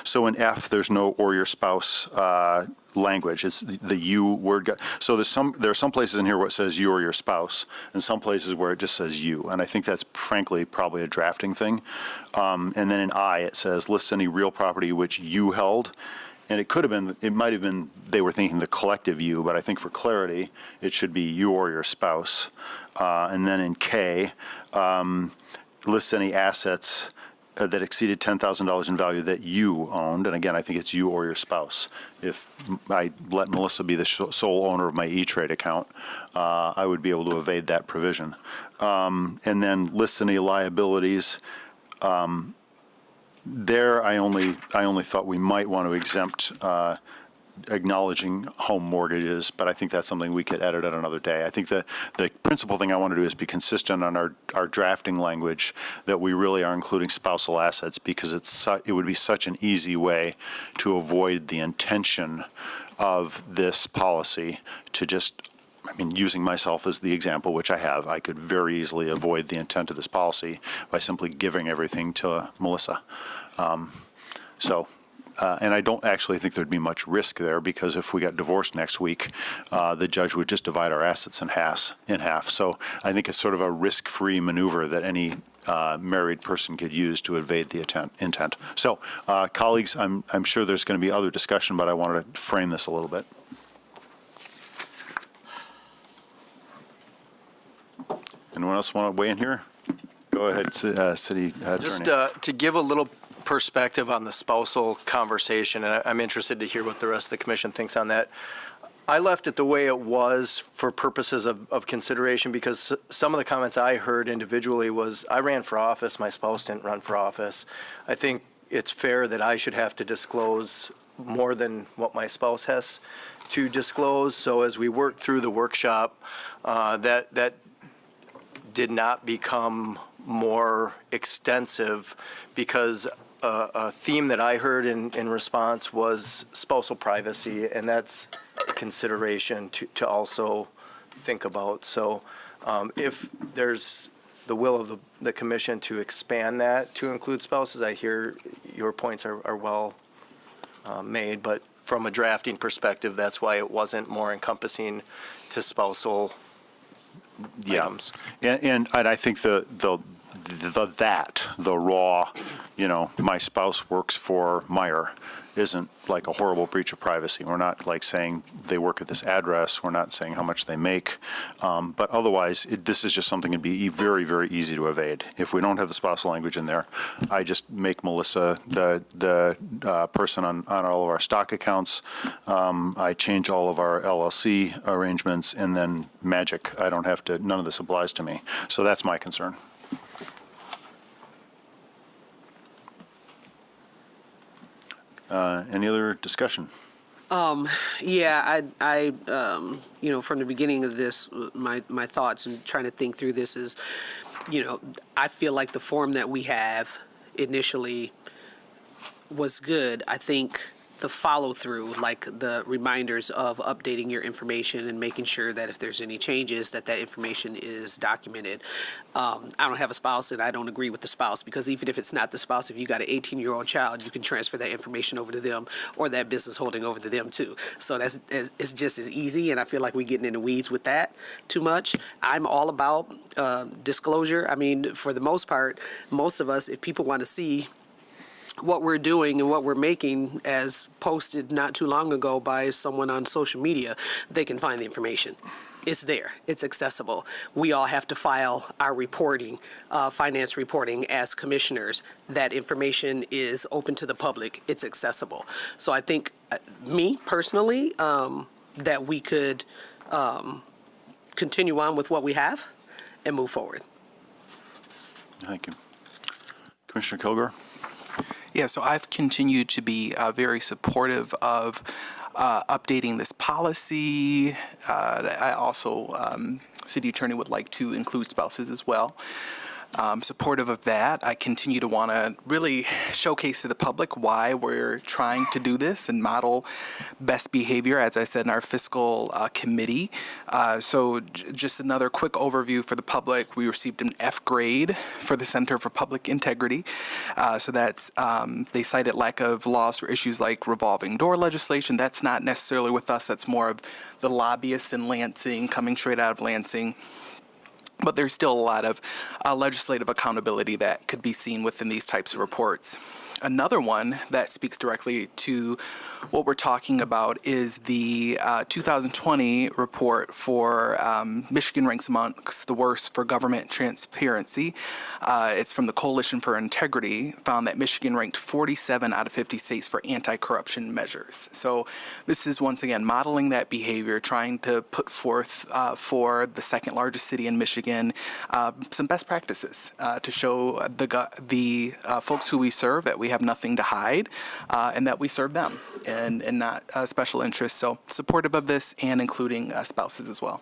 So in F, there's no or your spouse language. It's the you word. So there are some places in here where it says you or your spouse, and some places where it just says you. And I think that's frankly probably a drafting thing. And then in I, it says list any real property which you held. And it might have been, they were thinking the collective you, but I think for clarity, it should be you or your spouse. And then in K, list any assets that exceeded $10,000 in value that you owned. And again, I think it's you or your spouse. If I let Melissa be the sole owner of my E-Trade account, I would be able to evade that provision. And then list any liabilities. There, I only thought we might want to exempt acknowledging home mortgages, but I think that's something we could edit at another day. I think the principal thing I want to do is be consistent on our drafting language that we really are including spousal assets, because it would be such an easy way to avoid the intention of this policy to just, using myself as the example, which I have, I could very easily avoid the intent of this policy by simply giving everything to Melissa. And I don't actually think there'd be much risk there, because if we got divorced next week, the judge would just divide our assets in half. So I think it's sort of a risk-free maneuver that any married person could use to evade the intent. So, colleagues, I'm sure there's going to be other discussion, but I wanted to frame this a little bit. Anyone else want to weigh in here? Go ahead, City Attorney. Just to give a little perspective on the spousal conversation, and I'm interested to hear what the rest of the commission thinks on that. I left it the way it was for purposes of consideration, because some of the comments I heard individually was, I ran for office, my spouse didn't run for office. I think it's fair that I should have to disclose more than what my spouse has to disclose. So as we worked through the workshop, that did not become more extensive, because a theme that I heard in response was spousal privacy, and that's a consideration to also think about. So if there's the will of the commission to expand that to include spouses, I hear your points are well made, but from a drafting perspective, that's why it wasn't more encompassing to spousal items. And I think the raw, my spouse works for Meyer isn't like a horrible breach of privacy. We're not like saying they work at this address. We're not saying how much they make. But otherwise, this is just something that'd be very, very easy to evade. If we don't have the spousal language in there, I just make Melissa the person on all of our stock accounts. I change all of our LLC arrangements, and then magic. I don't have to, none of this applies to me. So that's my concern. Any other discussion? Yeah, I from the beginning of this, my thoughts and trying to think through this is, I feel like the form that we have initially was good. I think the follow-through, like the reminders of updating your information and making sure that if there's any changes, that information is documented. I don't have a spouse, and I don't agree with the spouse, because even if it's not the spouse, if you got an 18-year-old child, you can transfer that information over to them, or that business holding over to them too. So it's just as easy, and I feel like we're getting in the weeds with that too much. I'm all about disclosure. For the most part, most of us, if people want to see what we're doing and what we're making as posted not too long ago by someone on social media, they can find the information. It's there. It's accessible. We all have to file our reporting, finance reporting as commissioners. That information is open to the public. It's accessible. So I think, me personally, that we could continue on with what we have and move forward. Thank you. Commissioner Kilgore? Yeah, so I've continued to be very supportive of updating this policy. I also, City Attorney would like to include spouses as well. Supportive of that. I continue to want to really showcase to the public why we're trying to do this and model best behavior, as I said, in our fiscal committee. So just another quick overview for the public. We received an F grade for the Center for Public Integrity. So that's, they cited lack of laws for issues like revolving door legislation. That's not necessarily with us. That's more of the lobbyists in Lansing, coming straight out of Lansing. But there's still a lot of legislative accountability that could be seen within these types of reports. Another one that speaks directly to what we're talking about is the 2020 report for Michigan ranks amongst the worst for government transparency. It's from the Coalition for Integrity, found that Michigan ranked 47 out of 50 states for anti-corruption measures. So this is once again modeling that behavior, trying to put forth for the second largest city in Michigan some best practices to show the folks who we serve that we have nothing to hide and that we serve them and not special interests. So supportive of this and including spouses as well.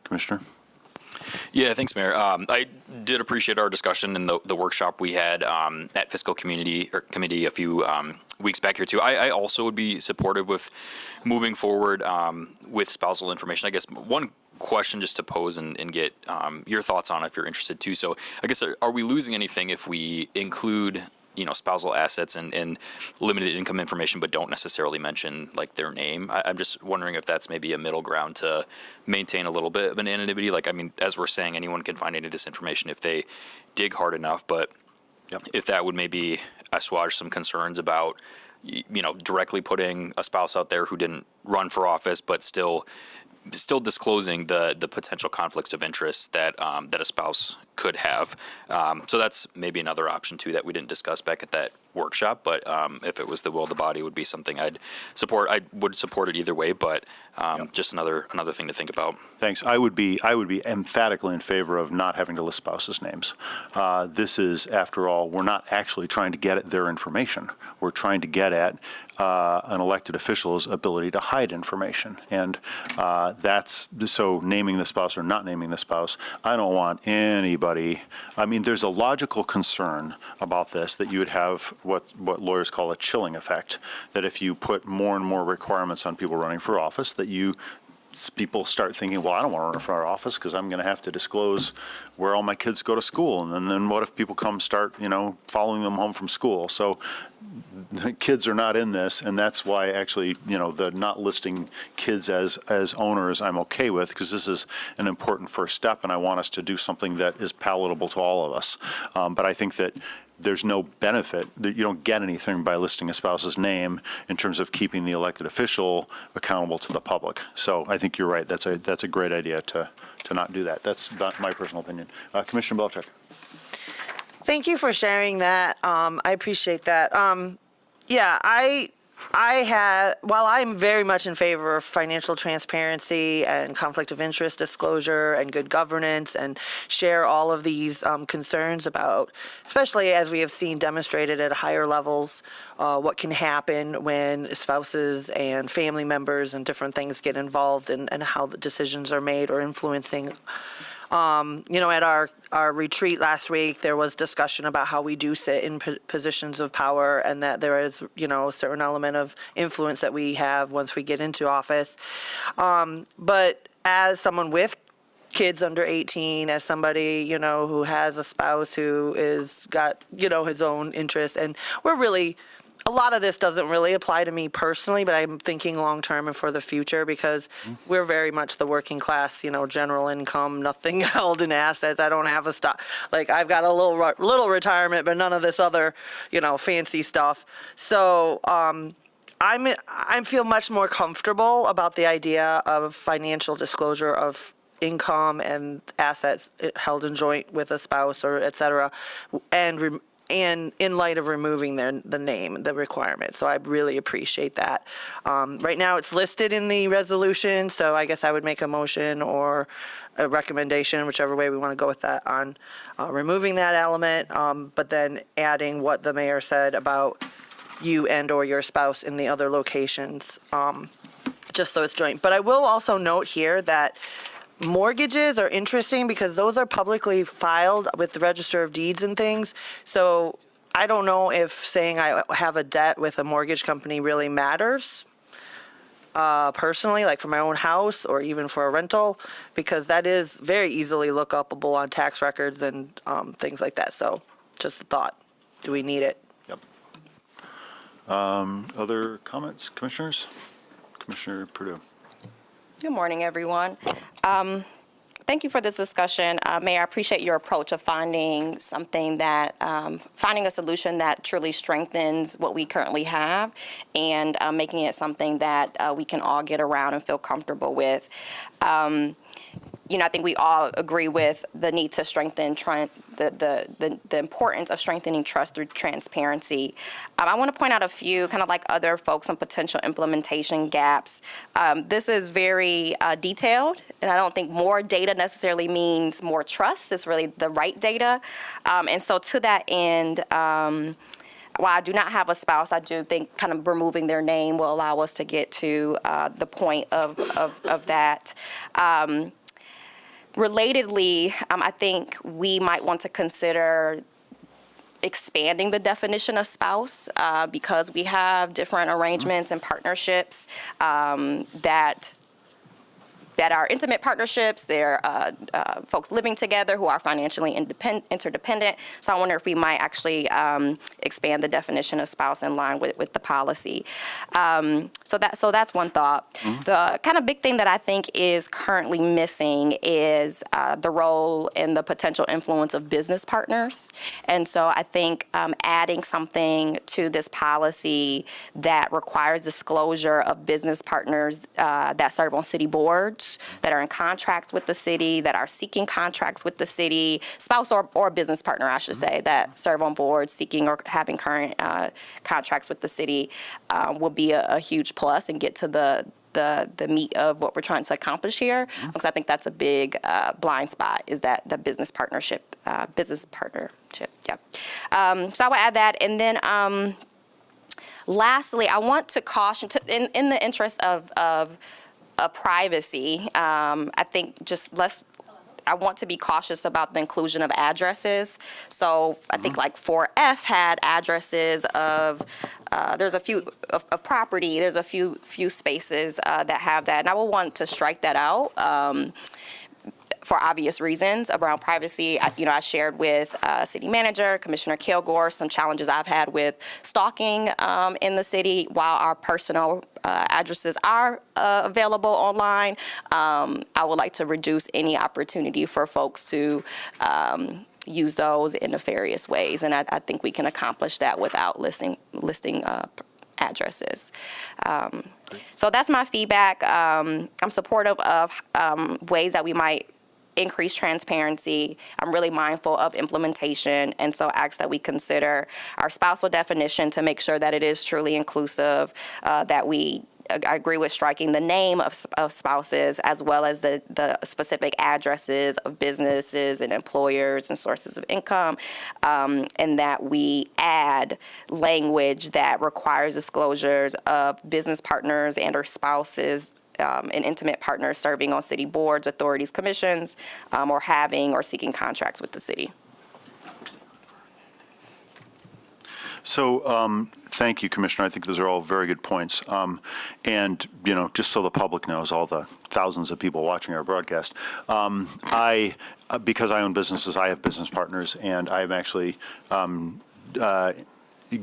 Commissioner? Yeah, thanks, Mayor. I did appreciate our discussion in the workshop we had at Fiscal Committee a few weeks back here too. I also would be supportive with moving forward with spousal information. I guess one question just to pose and get your thoughts on if you're interested too. So I guess are we losing anything if we include spousal assets and limited income information, but don't necessarily mention like their name? I'm just wondering if that's maybe a middle ground to maintain a little bit of an anonymity. Like, I mean, as we're saying, anyone can find any of this information if they dig hard enough, but if that would maybe assuage some concerns about, directly putting a spouse out there who didn't run for office, but still disclosing the potential conflicts of interest that a spouse could have. So that's maybe another option too that we didn't discuss back at that workshop. But if it was the will of the body, it would be something I'd support. I would support it either way. But just another thing to think about. Thanks. I would be emphatically in favor of not having to list spouses' names. This is, after all, we're not actually trying to get at their information. We're trying to get at an elected official's ability to hide information. And that's so naming the spouse or not naming the spouse. I don't want anybody. I mean, there's a logical concern about this that you would have what lawyers call a chilling effect, that if you put more and more requirements on people running for office, that people start thinking, well, I don't want to run for office because I'm going to have to disclose where all my kids go to school. And then what if people start following them home from school? So the kids are not in this, and that's why actually, the not listing kids as owners I'm okay with, because this is an important first step, and I want us to do something that is palatable to all of us. But I think that there's no benefit, that you don't get anything by listing a spouse's name in terms of keeping the elected official accountable to the public. So I think you're right. That's a great idea to not do that. That's not my personal opinion. Commissioner Belcheck. Thank you for sharing that. I appreciate that. While I'm very much in favor of financial transparency and conflict of interest disclosure and good governance, and share all of these concerns about, especially as we have seen demonstrated at higher levels, what can happen when spouses and family members and different things get involved and how the decisions are made or influencing. At our retreat last week, there was discussion about how we do sit in positions of power, and that there is, a certain element of influence that we have once we get into office. But as someone with kids under 18, as somebody, who has a spouse who is got, his own interests, and a lot of this doesn't really apply to me personally, but I'm thinking long-term and for the future, because we're very much the working class, general income, nothing held in assets. I don't have a stock. Like, I've got a little retirement, but none of this other, fancy stuff. So I feel much more comfortable about the idea of financial disclosure of income and assets held in joint with a spouse or et cetera, and and in light of removing the name, the requirement. So I really appreciate that. Right now, it's listed in the resolution, so I guess I would make a motion or a recommendation, whichever way we want to go with that, on removing that element, but then adding what the mayor said about you and/or your spouse in the other locations, just so it's joint. But I will also note here that mortgages are interesting because those are publicly filed with the Register of Deeds and things. So I don't know if saying I have a debt with a mortgage company really matters. Personally, like for my own house or even for a rental, because that is very easily look upable on tax records and things like that. So just a thought, do we need it? Yep. Other comments, commissioners? Commissioner Purdue. Good morning, everyone. Thank you for this discussion. Mayor, I appreciate your approach of finding something that, finding a solution that truly strengthens what we currently have and making it something that we can all get around and feel comfortable with. I think we all agree with the need to strengthen the importance of strengthening trust through transparency. I want to point out a few kind of like other folks on potential implementation gaps. This is very detailed, and I don't think more data necessarily means more trust. It's really the right data. And so to that end, while I do not have a spouse, I do think kind of removing their name will allow us to get to the point of that. Relatedly, I think we might want to consider expanding the definition of spouse because we have different arrangements and partnerships that are intimate partnerships. They're folks living together who are financially interdependent. So I wonder if we might actually expand the definition of spouse in line with the policy. So that's one thought. The kind of big thing that I think is currently missing is the role and the potential influence of business partners. And so I think adding something to this policy that requires disclosure of business partners that serve on city boards, that are in contract with the city, that are seeking contracts with the city, spouse or business partner, I should say, that serve on boards seeking or having current contracts with the city will be a huge plus and get to the meat of what we're trying to accomplish here. Because I think that's a big blind spot, is that the business partnership. Yep. So I will add that. And then lastly, I want to caution, in the interest of privacy, I think I want to be cautious about the inclusion of addresses. So I think like 4F had addresses of, there's a few of property, there's a few spaces that have that. And I will want to strike that out. For obvious reasons around privacy. I shared with City Manager, Commissioner Kilgore, some challenges I've had with stalking in the city. While our personal addresses are available online, I would like to reduce any opportunity for folks to use those in nefarious ways. And I think we can accomplish that without listing addresses. So that's my feedback. I'm supportive of ways that we might increase transparency. I'm really mindful of implementation, and so I ask that we consider our spousal definition to make sure that it is truly inclusive, that I agree with striking the name of spouses as well as the specific addresses of businesses and employers and sources of income, and that we add language that requires disclosures of business partners and or spouses and intimate partners serving on city boards, authorities, commissions, or having or seeking contracts with the city. So thank you, Commissioner. I think those are all very good points. And, just so the public knows, all the thousands of people watching our broadcast, because I own businesses, I have business partners, and I'm actually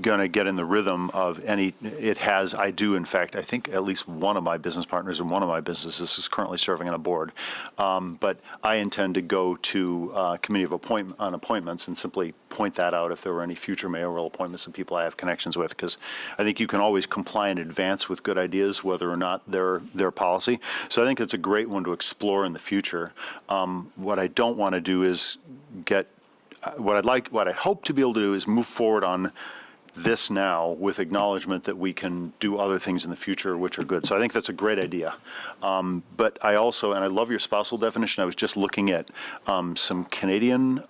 going to get in the rhythm of I do, in fact, I think at least one of my business partners in one of my businesses is currently serving on a board. But I intend to go to committee of appointments and simply point that out if there were any future mayoral appointments of people I have connections with, because I think you can always comply in advance with good ideas, whether or not they're policy. So I think it's a great one to explore in the future. What I don't want to do is get what I hope to be able to do is move forward on this now with acknowledgement that we can do other things in the future which are good. So I think that's a great idea. But I also, and I love your spousal definition, I was just looking at some Canadian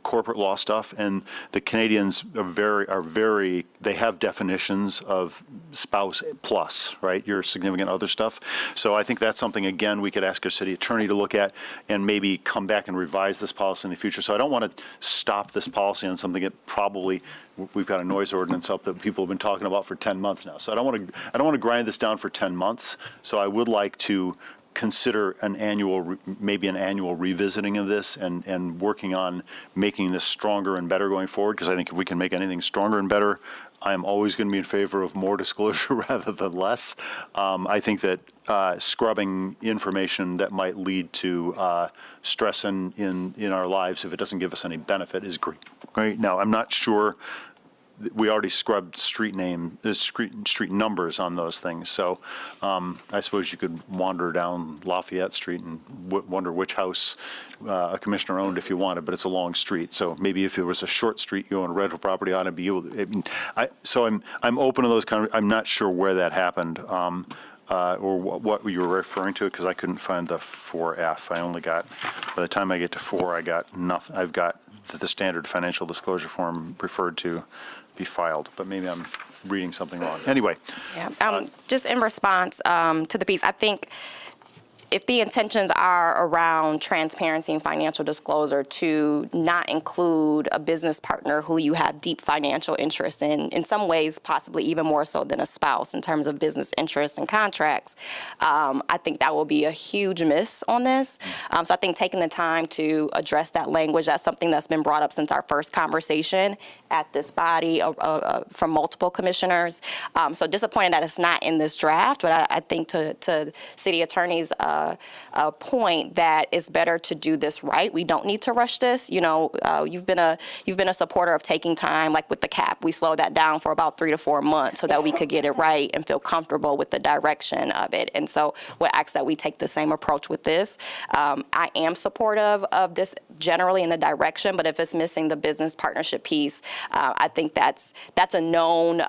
corporate law stuff, and the Canadians are very, they have definitions of spouse plus, right, your significant other stuff. So I think that's something, again, we could ask our city attorney to look at and maybe come back and revise this policy in the future. So I don't want to stop this policy on something that probably, we've got a noise ordinance up that people have been talking about for 10 months now. So I don't want to grind this down for 10 months. So I would like to consider maybe an annual revisiting of this and working on making this stronger and better going forward, because I think if we can make anything stronger and better, I am always going to be in favor of more disclosure rather than less. I think that scrubbing information that might lead to stress in our lives, if it doesn't give us any benefit, is great. Now, I'm not sure. We already scrubbed street numbers on those things. So I suppose you could wander down Lafayette Street and wonder which house a commissioner owned if you wanted, but it's a long street. So maybe if it was a short street you own rental property on, it'd be able to. So I'm open to those I'm not sure where that happened. Or what you were referring to, because I couldn't find the 4F. I only got, by the time I get to 4, I got nothing. I've got the standard financial disclosure form referred to be filed, but maybe I'm reading something wrong. Anyway. Yeah. Just in response to the piece, I think if the intentions are around transparency and financial disclosure, to not include a business partner who you have deep financial interest in some ways, possibly even more so than a spouse in terms of business interests and contracts, I think that will be a huge miss on this. So I think taking the time to address that language, that's something that's been brought up since our first conversation at this body from multiple commissioners. So disappointed that it's not in this draft, but I think to city attorney's point that it's better to do this right. We don't need to rush this. You know, you've been a supporter of taking time, like with the cap. We slowed that down for about 3 to 4 months so that we could get it right and feel comfortable with the direction of it. And so we'll ask that we take the same approach with this. I am supportive of this generally in the direction, but if it's missing the business partnership piece, I think that's a known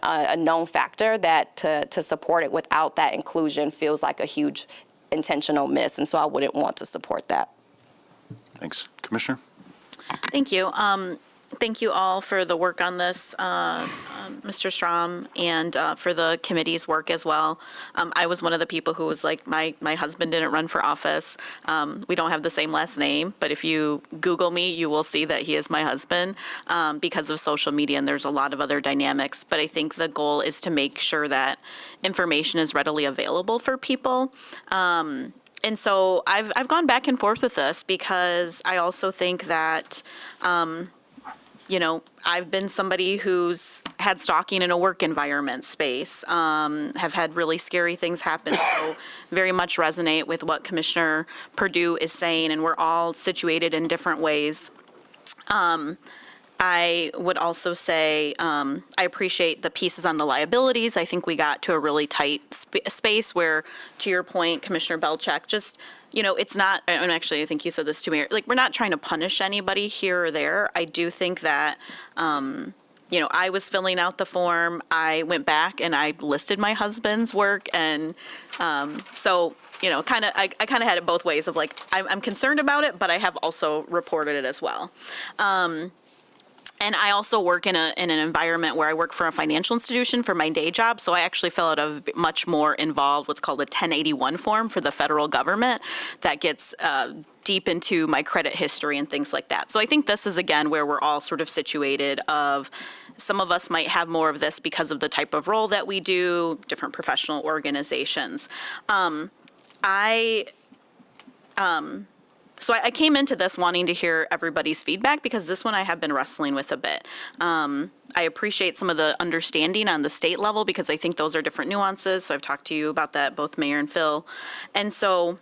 factor that to support it without that inclusion feels like a huge intentional miss, and so I wouldn't want to support that. Thanks. Commissioner? Thank you. Thank you all for the work on this, Mr. Strom, and for the committee's work as well. I was one of the people who was like, my husband didn't run for office. We don't have the same last name, but if you Google me, you will see that he is my husband because of social media, and there's a lot of other dynamics. But I think the goal is to make sure that information is readily available for people. And so I've gone back and forth with this because I also think that you know, I've been somebody who's had stalking in a work environment space, have had really scary things happen. So very much resonate with what Commissioner Perdue is saying, and we're all situated in different ways. I would also say I appreciate the pieces on the liabilities. I think we got to a really tight space where, to your point, Commissioner Belcheck, just, you know, it's not, and actually I think you said this to me, like, we're not trying to punish anybody here or there. I do think that, you know, I was filling out the form. I went back and I listed my husband's work. And so, you know, I kind of had it both ways of like, I'm concerned about it, but I have also reported it as well. And I also work in an environment where I work for a financial institution for my day job. So I actually fill out a much more involved, what's called a 1081 form for the federal government that gets deep into my credit history and things like that. So I think this is, again, where we're all sort of situated of some of us might have more of this because of the type of role that we do, different professional organizations. So I came into this wanting to hear everybody's feedback because this one I have been wrestling with a bit. I appreciate some of the understanding on the state level because I think those are different nuances. So I've talked to you about that, both Mayor and Phil. And so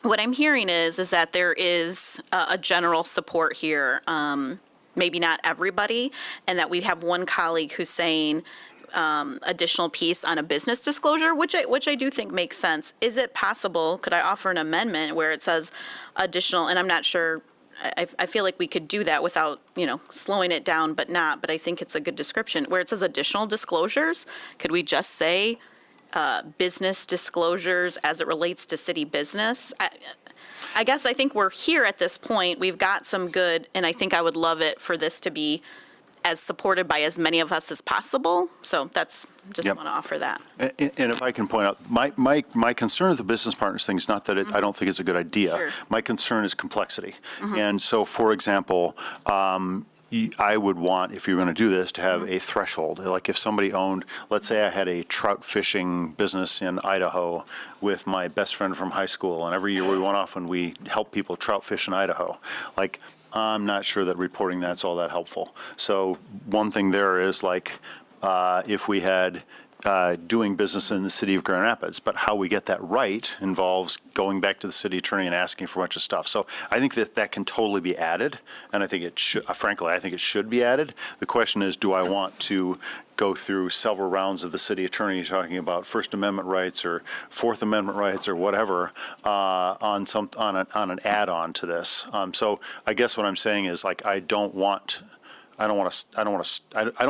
what I'm hearing is that there is a general support here, maybe not everybody, and that we have one colleague who's saying, additional piece on a business disclosure, which I do think makes sense. Is it possible, could I offer an amendment where it says additional, and I'm not sure I feel like we could do that without, slowing it down, but I think it's a good description. Where it says additional disclosures, could we just say business disclosures as it relates to city business? I guess I think we're here at this point. We've got some good, and I think I would love it for this to be as supported by as many of us as possible. So that's, just Yep. want to offer that. And if I can point out, my concern with the business partners thing is not that I don't think it's a good idea. Sure. My concern is complexity. And so, for example, I would want, if you're going to do this, to have a threshold. Like if somebody owned, let's say I had a trout fishing business in Idaho with my best friend from high school, and every year we went off and we helped people trout fish in Idaho. Like, I'm not sure that reporting that's all that helpful. So one thing there is like, if we had doing business in the city of Grand Rapids, but how we get that right involves going back to the city attorney and asking for a bunch of stuff. So I think that can totally be added, and I think it should, frankly, I think it should be added. The question is, do I want to go through several rounds of the city attorney talking about First Amendment rights or Fourth Amendment rights or whatever on an add-on to this? So I guess what I'm saying is like I don't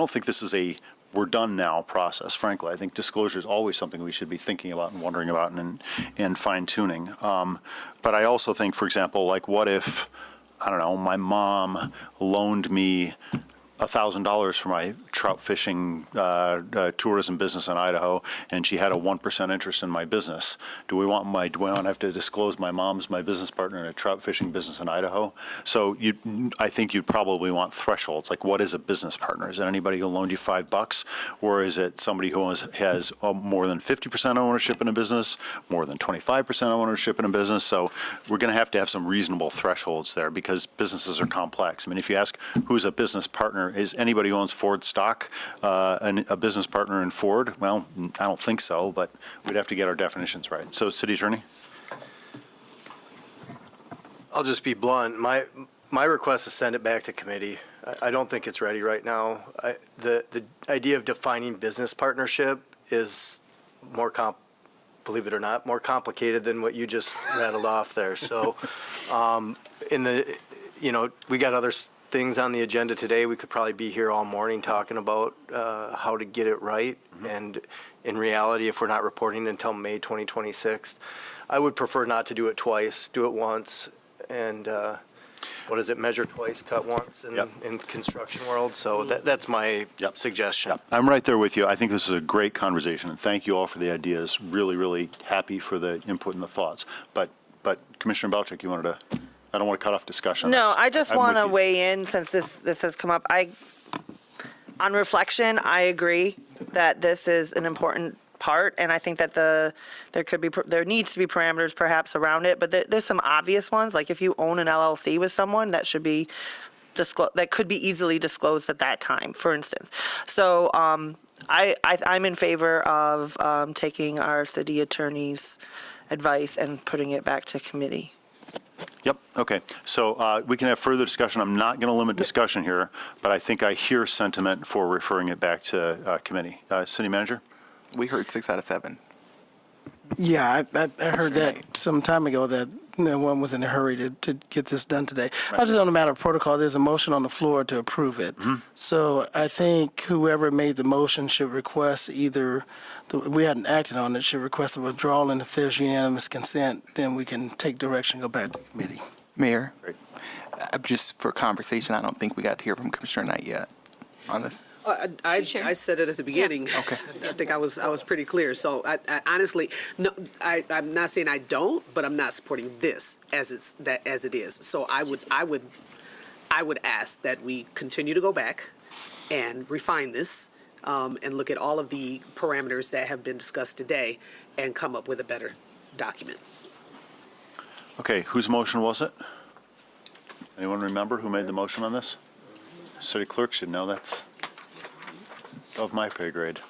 think this is a we're done now process, frankly. I think disclosure is always something we should be thinking about and wondering about and fine-tuning. But I also think, for example, like what if, I don't know, my mom loaned me $1,000 for my trout fishing tourism business in Idaho, and she had a 1% interest in my business. Do I want to have to disclose my mom's my business partner in a trout fishing business in Idaho? So I think you'd probably want thresholds. Like, what is a business partner? Is it anybody who loaned you $5, or is it somebody who has more than 50% ownership in a business, more than 25% ownership in a business? So we're going to have some reasonable thresholds there because businesses are complex. I mean, if you ask who's a business partner, is anybody who owns Ford stock a business partner in Ford? Well, I don't think so, but we'd have to get our definitions right. So, City Attorney? I'll just be blunt. My request is send it back to committee. I don't think it's ready right now. The idea of defining business partnership is believe it or not, more complicated than what you just rattled off there. So, we got other things on the agenda today. We could probably be here all morning talking about how to get it right. And in reality, if we're not reporting until May 2026, I would prefer not to do it twice, do it once. And what is it, measure twice, cut once in construction world? So that's my suggestion. I'm right there with you. I think this is a great conversation, and thank you all for the ideas. Really, really happy for the input and the thoughts. But Commissioner Belchick, you wanted to... I don't want to cut off discussion. No, I just I'm want to with you. weigh in since this has come up. On reflection, I agree that this is an important part, and I think that there needs to be parameters perhaps around it, but there's some obvious ones, like if you own an LLC with someone, that should be that could be easily disclosed at that time, for instance. So I'm in favor of taking our city attorney's advice and putting it back to committee. Yep, okay. So we can have further discussion. I'm not going to limit discussion here, but I think I hear sentiment for referring it back to committee. City Manager? We heard 6 out of 7. Yeah, I heard that some time ago that no one was in a hurry to get this done today. Right. I just on a matter of protocol, there's a motion on the floor to approve it. So I think whoever made the motion should request we hadn't acted on it, should request a withdrawal, and if there's unanimous consent, then we can take direction, go back to committee. Mayor, just for conversation, I don't think we got to hear from Commissioner Knight yet on this. I said it at the beginning. Okay. I think I was pretty clear. So I honestly, no, I'm not saying I don't, but I'm not supporting this as it is. So I would ask that we continue to go back and refine this and look at all of the parameters that have been discussed today and come up with a better document. Okay, whose motion was it? Anyone remember who made the motion on this? City clerk should know. That's of my pay grade.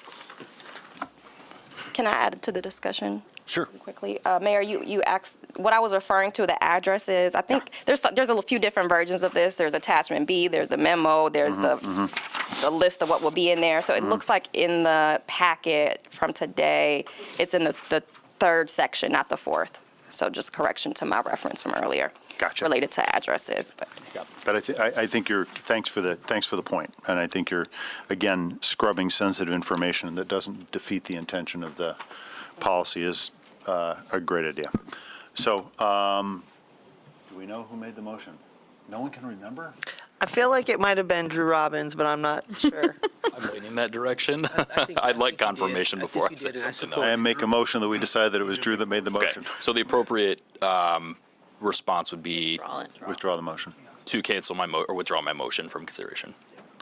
Can I add to the discussion? Sure. Quickly, Mayor, you asked what I was referring to. The addresses. I think there's a few different versions of this. There's attachment B. There's the memo. There's the list of what will be in there. So it looks like in the packet from today, it's in the third section, not the fourth. So just correction to my reference from earlier. Gotcha. Related to addresses, but. But I think thanks for the point. And I think you're, again, scrubbing sensitive information that doesn't defeat the intention of the policy is a great idea. So, do we know who made the motion? No one can remember? I feel like it might have been Drew Robbins, but I'm not sure. I'm leaning in that direction. I'd like confirmation before I say something, though. I make a motion that we decide that it was Drew that made the motion. Okay, so the appropriate response would be Withdraw the motion. to cancel my or withdraw my motion from consideration.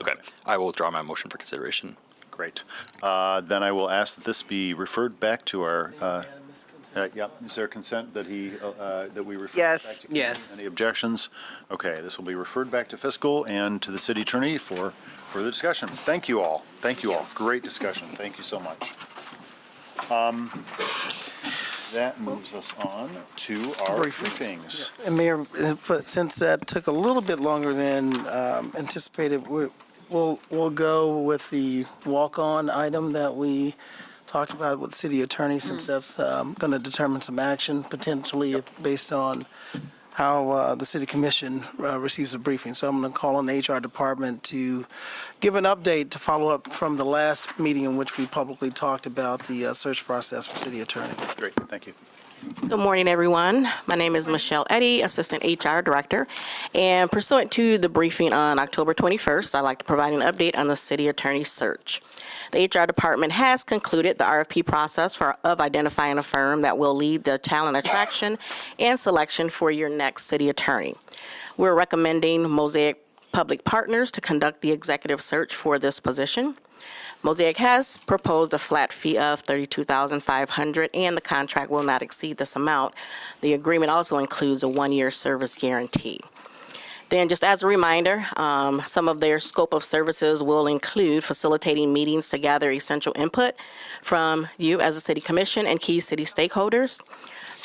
Okay, I will withdraw my motion for consideration. Great. Then I will ask that this be referred back to our, is there consent that that we refer Yes. back to? committee? Yes. Any objections? Okay, this will be referred back to fiscal and to the city attorney for further discussion. Thank you all. Thank you all. Great discussion. Thank you so much. That moves us on to our briefings. And Mayor, since that took a little bit longer than anticipated, we'll go with the walk-on item that we talked about with the city attorney, since that's going to determine some action potentially based on how the city commission receives a briefing. So I'm going to call on the HR department to give an update to follow up from the last meeting in which we publicly talked about the search process for city attorney. Great, thank you. Good morning, everyone. My name is Michelle Eddy, Assistant HR Director. And pursuant to the briefing on October 21st, I'd like to provide an update on the city attorney search. The HR department has concluded the RFP process of identifying a firm that will lead the talent attraction and selection for your next city attorney. We're recommending Mosaic Public Partners to conduct the executive search for this position. Mosaic has proposed a flat fee of $32,500, and the contract will not exceed this amount. The agreement also includes a one-year service guarantee. Then, just as a reminder, some of their scope of services will include facilitating meetings to gather essential input from you as a city commission and key city stakeholders,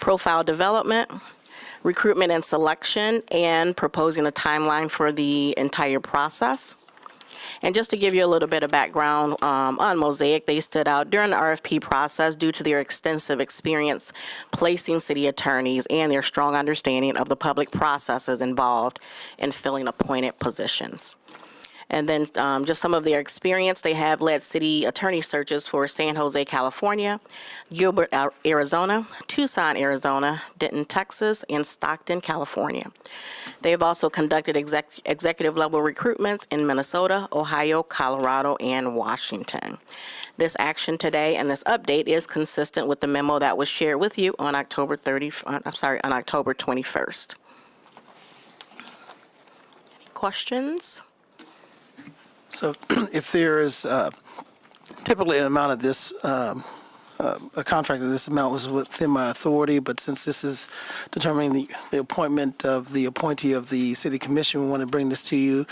profile development, recruitment and selection, and proposing a timeline for the entire process. And just to give you a little bit of background on Mosaic, they stood out during the RFP process due to their extensive experience placing city attorneys and their strong understanding of the public processes involved in filling appointed positions. And then just some of their experience, they have led city attorney searches for San Jose, California, Gilbert, Arizona, Tucson, Arizona, Denton, Texas, and Stockton, California. They have also conducted executive level recruitments in Minnesota, Ohio, Colorado, and Washington. This action today and this update is consistent with the memo that was shared with you on October 21st. Any questions? So if there is typically an amount of this, a contract of this amount was within my authority, but since this is determining the appointment of the appointee of the city commission, we want to bring this to you.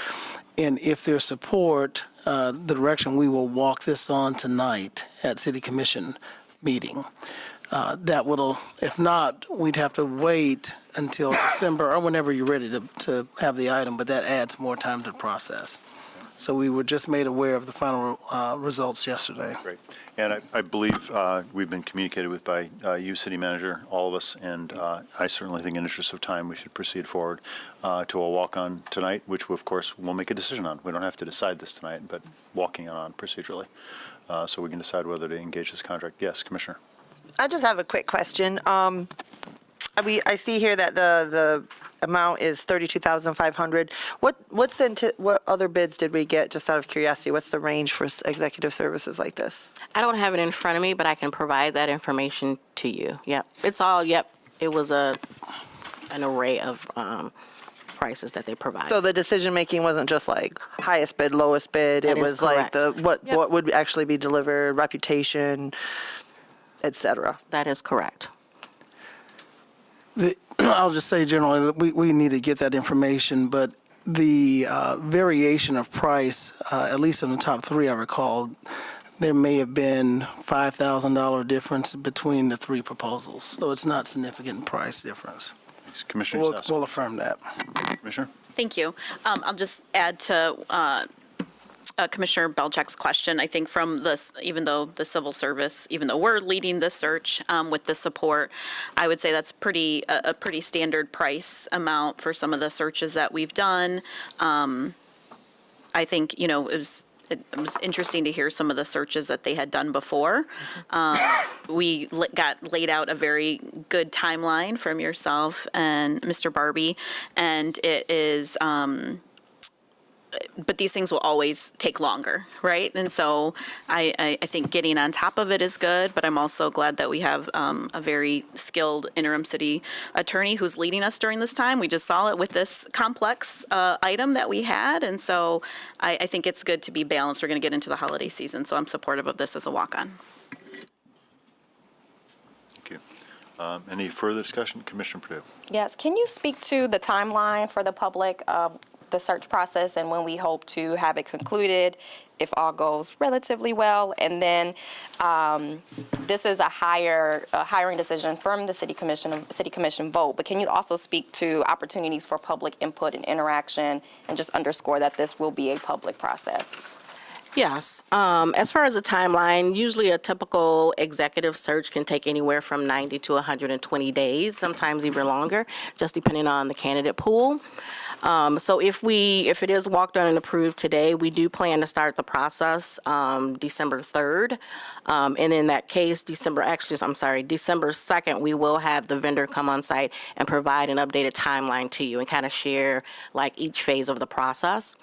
And if there's support, the direction, we will walk this on tonight at city commission meeting. That will, if not, we'd have to wait until December or whenever you're ready to have the item, but that adds more time to the process. So we were just made aware of the final results yesterday. Great. And I believe we've been communicated with by you, city manager, all of us, and I certainly think in the interest of time, we should proceed forward to a walk-on tonight, which of course we'll make a decision on. We don't have to decide this tonight, but walking on procedurally. So we can decide whether to engage this contract. Yes, Commissioner. I just have a quick question. I see here that the amount is $32,500. What other bids did we get, just out of curiosity? What's the range for executive services like this? I don't have it in front of me, but I can provide that information to you. Yep. It's all, yep. It was an array of prices that they provided. So the decision-making wasn't just like highest bid, lowest bid. That It is was like correct. what would actually be delivered, reputation, et cetera. That is correct. I'll just say generally, we need to get that information, but the variation of price, at least in the top three I recall, there may have been $5,000 difference between the three proposals. So it's not significant price difference. Commissioner We'll affirm that. Commissioner? Thank you. I'll just add to Commissioner Belcheck's question, I think from this, even though the civil service, even though we're leading the search with the support, I would say that's a pretty standard price amount for some of the searches that we've done. I think, it was interesting to hear some of the searches that they had done before. We got laid out a very good timeline from yourself and Mr. Barbie, and it is, but these things will always take longer, right? And so I think getting on top of it is good, but I'm also glad that we have a very skilled interim city attorney who's leading us during this time. We just saw it with this complex item that we had, and so I think it's good to be balanced. We're going to get into the holiday season, so I'm supportive of this as a walk-on. Thank you. Any further discussion? Commissioner Purdue. Yes, can you speak to the timeline for the public the search process and when we hope to have it concluded, if all goes relatively well? And then this is a hiring decision from the city commission vote, but can you also speak to opportunities for public input and interaction and just underscore that this will be a public process? Yes. As far as the timeline, usually a typical executive search can take anywhere from 90 to 120 days, sometimes even longer, just depending on the candidate pool. So if it is walked on and approved today, we do plan to start the process December 3rd. And in that case, December 2nd, we will have the vendor come on site and provide an updated timeline to you and kind of share like each phase of the process.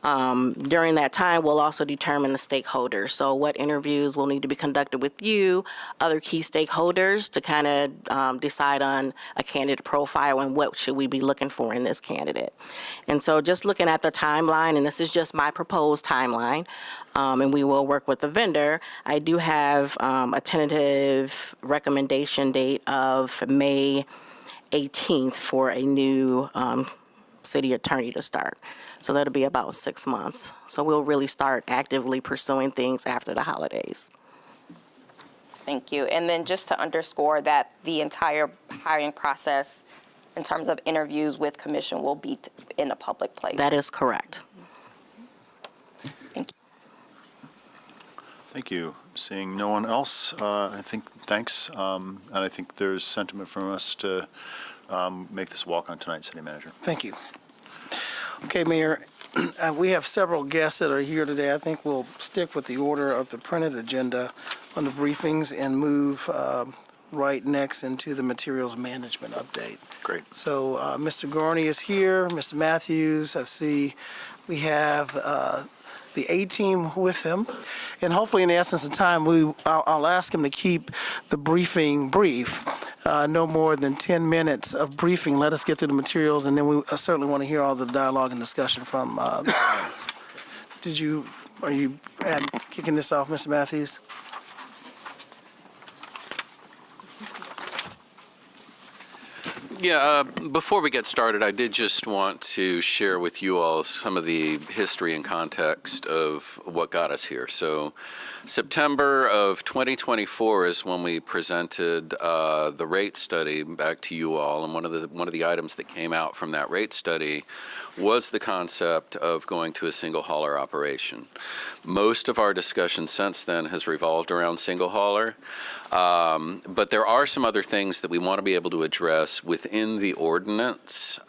During that time, we'll also determine the stakeholders. So what interviews will need to be conducted with you, other key stakeholders to kind of decide on a candidate profile and what should we be looking for in this candidate. And so just looking at the timeline, and this is just my proposed timeline, and we will work with the vendor. I do have a tentative recommendation date of May 18th for a new city attorney to start. So that'll be about 6 months. So we'll really start actively pursuing things after the holidays. Thank you. And then just to underscore that the entire hiring process in terms of interviews with commission will be in a public place. That is correct. Thank you. Thank you. Seeing no one else, I think, thanks. And I think there's sentiment from us to make this walk on tonight, City Manager. Thank you. Okay, Mayor, we have several guests that are here today. I think we'll stick with the order of the printed agenda on the briefings and move right next into the materials management update. Great. So Mr. Gorney is here, Mr. Matthews, I see we have the A-team with him. And hopefully in the essence of time, I'll ask him to keep the briefing brief. No more than 10 minutes of briefing. Let us get through the materials, and then we certainly want to hear all the dialogue and discussion from the audience. Are you kicking this off, Mr. Matthews? Yeah, before we get started, I did just want to share with you all some of the history and context of what got us here. So September of 2024 is when we presented the rate study back to you all, and one of the items that came out from that rate study was the concept of going to a single hauler operation. Most of our discussion since then has revolved around single hauler, but there are some other things that we want to be able to address within the ordinance.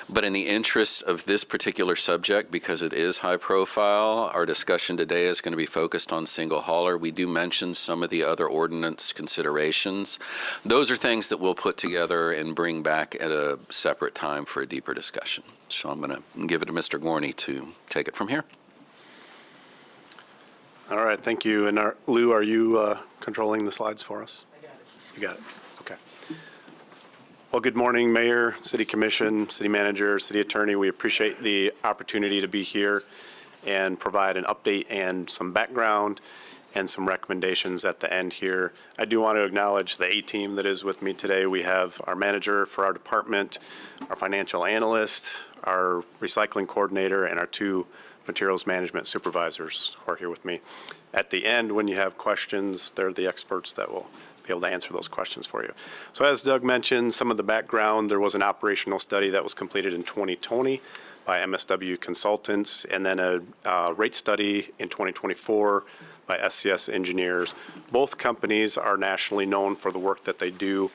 But in the interest of this particular subject, because it is high profile, our discussion today is going to be focused on single hauler. We do mention some of the other ordinance considerations. Those are things that we'll put together and bring back at a separate time for a deeper discussion. So I'm going to give it to Mr. Gorney to take it from here. All right, thank you. And Lou, are you controlling the slides for us? I got it. You got it. Okay. Well, good morning, Mayor, City Commission, City Manager, City Attorney. We appreciate the opportunity to be here and provide an update and some background and some recommendations at the end here. I do want to acknowledge the A-team that is with me today. We have our manager for our department, our financial analyst, our recycling coordinator, and our two materials management supervisors who are here with me. At the end, when you have questions, they're the experts that will be able to answer those questions for you. So as Doug mentioned, some of the background, there was an operational study that was completed in 2020 by MSW Consultants, and then a rate study in 2024 by SCS Engineers. Both companies are nationally known for the work that they do.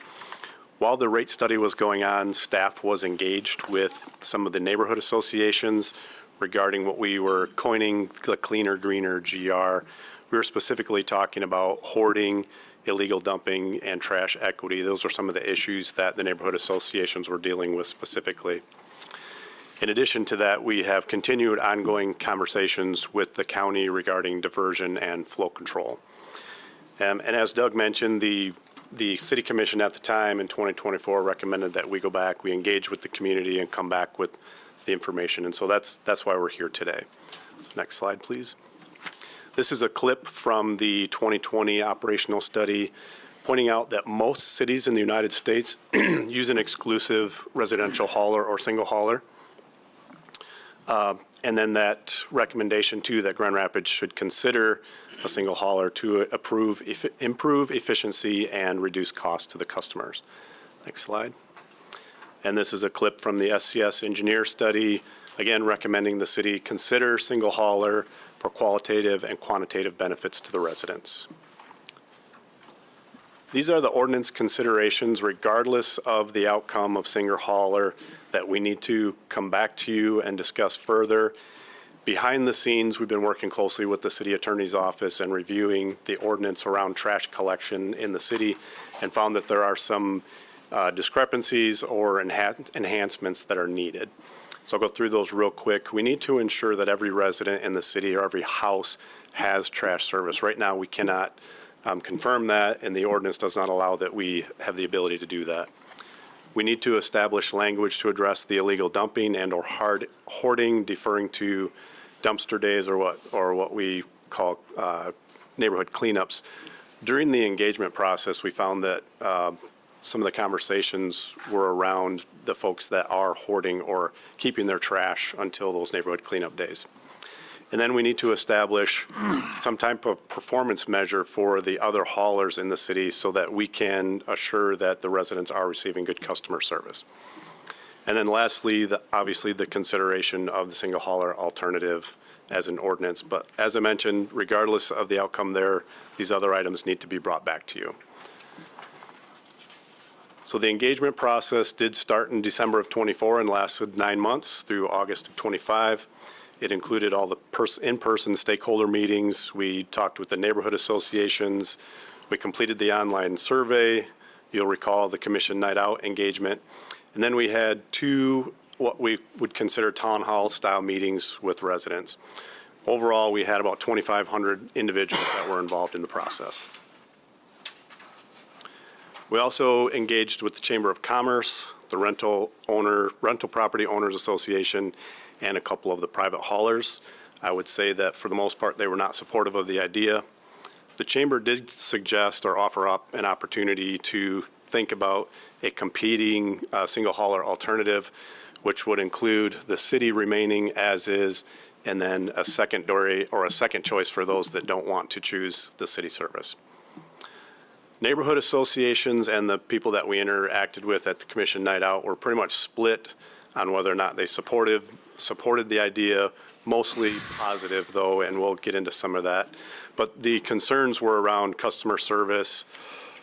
While the rate study was going on, staff was engaged with some of the neighborhood associations regarding what we were coining the Cleaner, Greener GR. We were specifically talking about hoarding, illegal dumping, and trash equity. Those are some of the issues that the neighborhood associations were dealing with specifically. In addition to that, we have continued ongoing conversations with the county regarding diversion and flow control. And as Doug mentioned, the City Commission at the time in 2024 recommended that we go back, we engage with the community and come back with the information. And so that's why we're here today. Next slide, please. This is a clip from the 2020 operational study pointing out that most cities in the United States use an exclusive residential hauler or single hauler. And then that recommendation too that Grand Rapids should consider a single hauler to improve efficiency and reduce costs to the customers. Next slide. And this is a clip from the SCS engineer study, again recommending the city consider single hauler for qualitative and quantitative benefits to the residents. These are the ordinance considerations regardless of the outcome of single hauler that we need to come back to you and discuss further. Behind the scenes, we've been working closely with the city attorney's office and reviewing the ordinance around trash collection in the city and found that there are some discrepancies or enhancements that are needed. So I'll go through those real quick. We need to ensure that every resident in the city or every house has trash service. Right now, we cannot confirm that, and the ordinance does not allow that we have the ability to do that. We need to establish language to address the illegal dumping and or hoarding, deferring to dumpster days or what we call neighborhood cleanups. During the engagement process, we found that some of the conversations were around the folks that are hoarding or keeping their trash until those neighborhood cleanup days. And then we need to establish some type of performance measure for the other haulers in the city so that we can assure that the residents are receiving good customer service. And then lastly, obviously the consideration of the single hauler alternative as an ordinance. But as I mentioned, regardless of the outcome there, these other items need to be brought back to you. So the engagement process did start in December of 24 and lasted 9 months through August of 25. It included all the in-person stakeholder meetings. We talked with the neighborhood associations. We completed the online survey. You'll recall the commission night out engagement. And then we had 2 what we would consider town hall style meetings with residents. Overall, we had about 2,500 individuals that were involved in the process. We also engaged with the Chamber of Commerce, the Rental Property Owners Association, and a couple of the private haulers. I would say that for the most part, they were not supportive of the idea. The Chamber did suggest or offer up an opportunity to think about a competing single hauler alternative, which would include the city remaining as is, and then a secondary or a second choice for those that don't want to choose the city service. Neighborhood associations and the people that we interacted with at the commission night out were pretty much split on whether or not they supported the idea, mostly positive though, and we'll get into some of that. But the concerns were around customer service,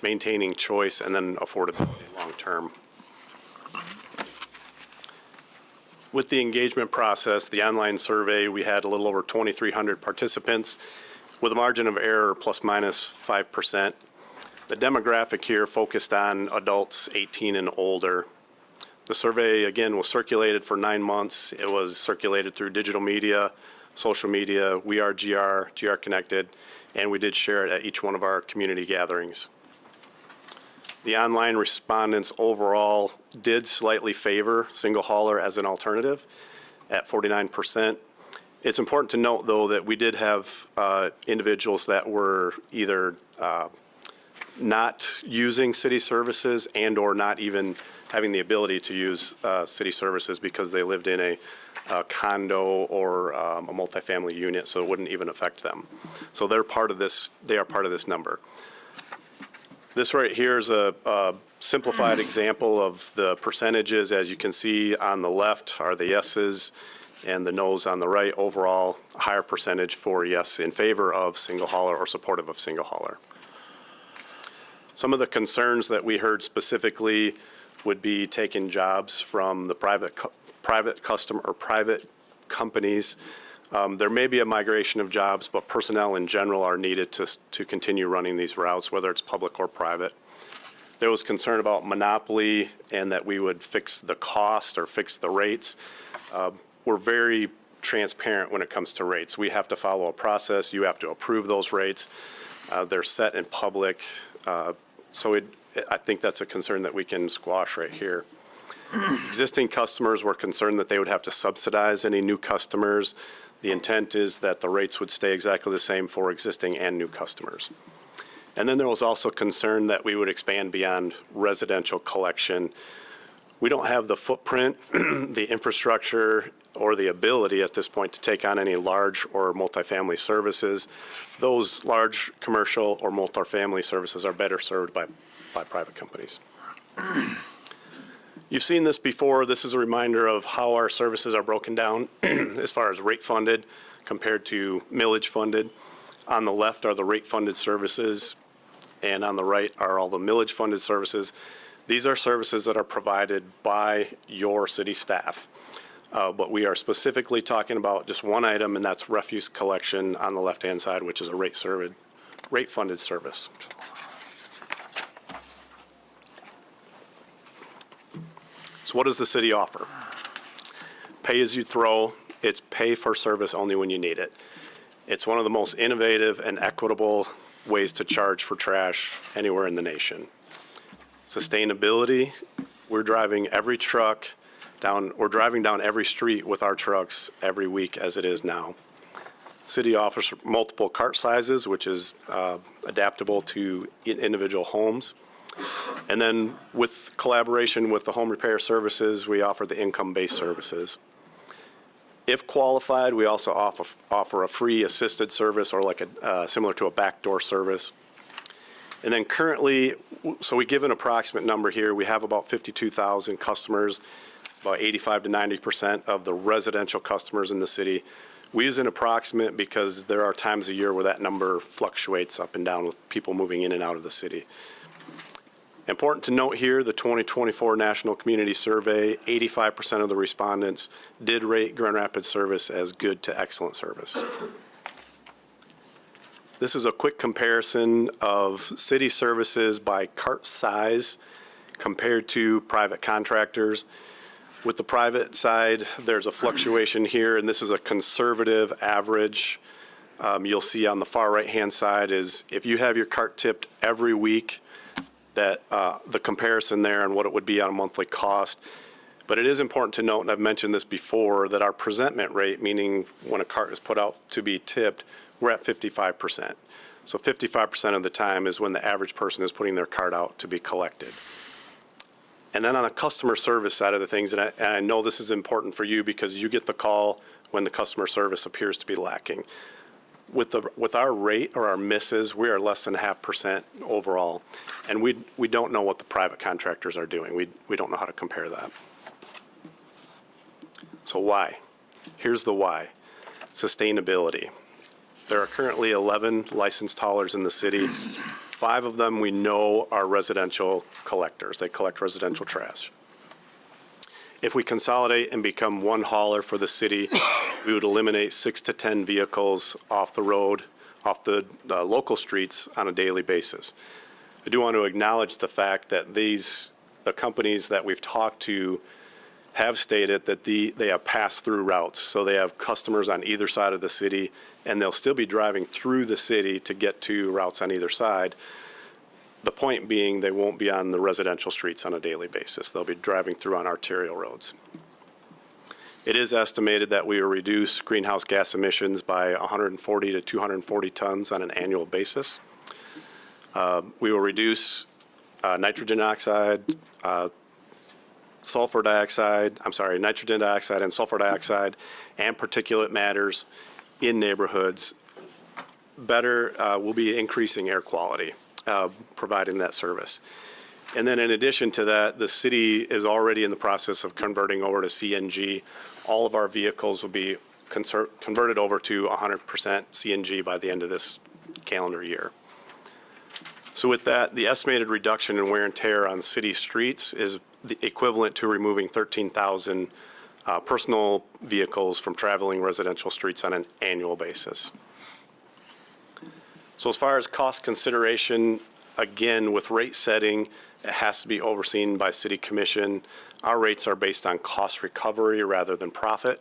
maintaining choice, and then affordability long term. With the engagement process, the online survey, we had a little over 2,300 participants with a margin of error plus minus 5%. The demographic here focused on adults 18 and older. The survey, again, was circulated for 9 months. It was circulated through digital media, social media, We Are GR, GR Connected, and we did share it at each one of our community gatherings. The online respondents overall did slightly favor single hauler as an alternative at 49%. It's important to note, though, that we did have individuals that were either not using city services and or not even having the ability to use city services because they lived in a condo or a multifamily unit, so it wouldn't even affect them. So they're part of this, they are part of this number. This right here is a simplified example of the percentages. As you can see on the left are the yeses and the noes on the right. Overall, a higher percentage for yes in favor of single hauler or supportive of single hauler. Some of the concerns that we heard specifically would be taking jobs from the private customer or private companies. There may be a migration of jobs, but personnel in general are needed to continue running these routes, whether it's public or private. There was concern about monopoly and that we would fix the cost or fix the rates. We're very transparent when it comes to rates. We have to follow a process. You have to approve those rates. They're set in public. I think that's a concern that we can squash right here. Existing customers were concerned that they would have to subsidize any new customers. The intent is that the rates would stay exactly the same for existing and new customers. And then there was also concern that we would expand beyond residential collection. We don't have the footprint, the infrastructure, or the ability at this point to take on any large or multifamily services. Those large commercial or multifamily services are better served by private companies. You've seen this before. This is a reminder of how our services are broken down as far as rate funded compared to millage funded. On the left are the rate funded services, and on the right are all the millage funded services. These are services that are provided by your city staff. But we are specifically talking about just one item, and that's refuse collection on the left-hand side, which is a rate funded service. So what does the city offer? Pay as you throw. It's pay for service only when you need it. It's one of the most innovative and equitable ways to charge for trash anywhere in the nation. Sustainability, we're driving every truck down, we're driving down every street with our trucks every week as it is now. City offers multiple cart sizes, which is adaptable to individual homes. And then with collaboration with the home repair services, we offer the income-based services. If qualified, we also offer a free assisted service or like similar to a backdoor service. And then currently, so we give an approximate number here, we have about 52,000 customers, about 85 to 90% of the residential customers in the city. We use an approximate because there are times a year where that number fluctuates up and down with people moving in and out of the city. Important to note here, the 2024 National Community Survey, 85% of the respondents did rate Grand Rapids service as good to excellent service. This is a quick comparison of city services by cart size compared to private contractors. With the private side, there's a fluctuation here, and this is a conservative average. You'll see on the far right-hand side is if you have your cart tipped every week, that the comparison there and what it would be on a monthly cost. But it is important to note, and I've mentioned this before, that our presentment rate, meaning when a cart is put out to be tipped, we're at 55%. So 55% of the time is when the average person is putting their cart out to be collected. And then on the customer service side of the things, and I know this is important for you because you get the call when the customer service appears to be lacking. With our rate or our misses, we are less than 0.5% overall. And we don't know what the private contractors are doing. We don't know how to compare that. So why? Here's the why. Sustainability. There are currently 11 licensed haulers in the city. 5 of them we know are residential collectors. They collect residential trash. If we consolidate and become one hauler for the city, we would eliminate 6 to 10 vehicles off the road, off the local streets on a daily basis. I do want to acknowledge the fact that the companies that we've talked to have stated that they have pass-through routes. So they have customers on either side of the city, and they'll still be driving through the city to get to routes on either side. The point being, they won't be on the residential streets on a daily basis. They'll be driving through on arterial roads. It is estimated that we will reduce greenhouse gas emissions by 140 to 240 tons on an annual basis. We will reduce nitrogen dioxide and sulfur dioxide and particulate matters in neighborhoods. We'll be increasing air quality. providing that service. And then in addition to that, the city is already in the process of converting over to CNG. All of our vehicles will be converted over to 100% CNG by the end of this calendar year. So with that, the estimated reduction in wear and tear on city streets is the equivalent to removing 13,000 personal vehicles from traveling residential streets on an annual basis. So as far as cost consideration, again, with rate setting, it has to be overseen by City Commission. Our rates are based on cost recovery rather than profit.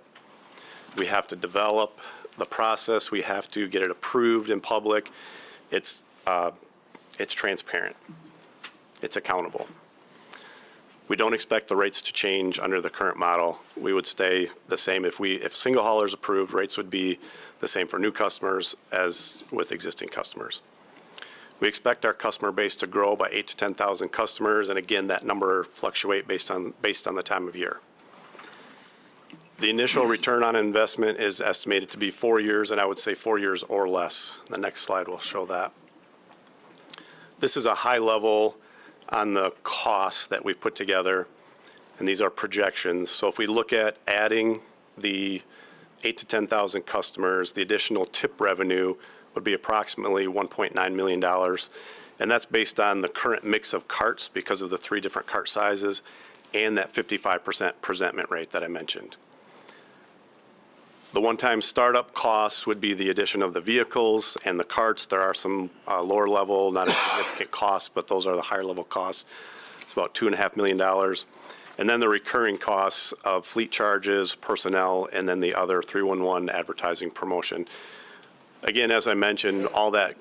We have to develop the process. We have to get it approved in public. It's transparent. It's accountable. We don't expect the rates to change under the current model. We would stay the same. If single hauler is approved, rates would be the same for new customers as with existing customers. We expect our customer base to grow by 8,000 to 10,000 customers, and again, that number fluctuate based on the time of year. The initial return on investment is estimated to be 4 years, and I would say 4 years or less. The next slide will show that. This is a high level on the costs that we've put together, and these are projections. So if we look at adding the 8,000 to 10,000 customers, the additional tip revenue would be approximately $1.9 million. And that's based on the current mix of carts because of the 3 different cart sizes and that 55% presentment rate that I mentioned. The one-time startup costs would be the addition of the vehicles and the carts. There are some lower level, not as significant costs, but those are the higher level costs. It's about $2.5 million. And then the recurring costs of fleet charges, personnel, and then the other 311 advertising promotion. Again, as I mentioned, all that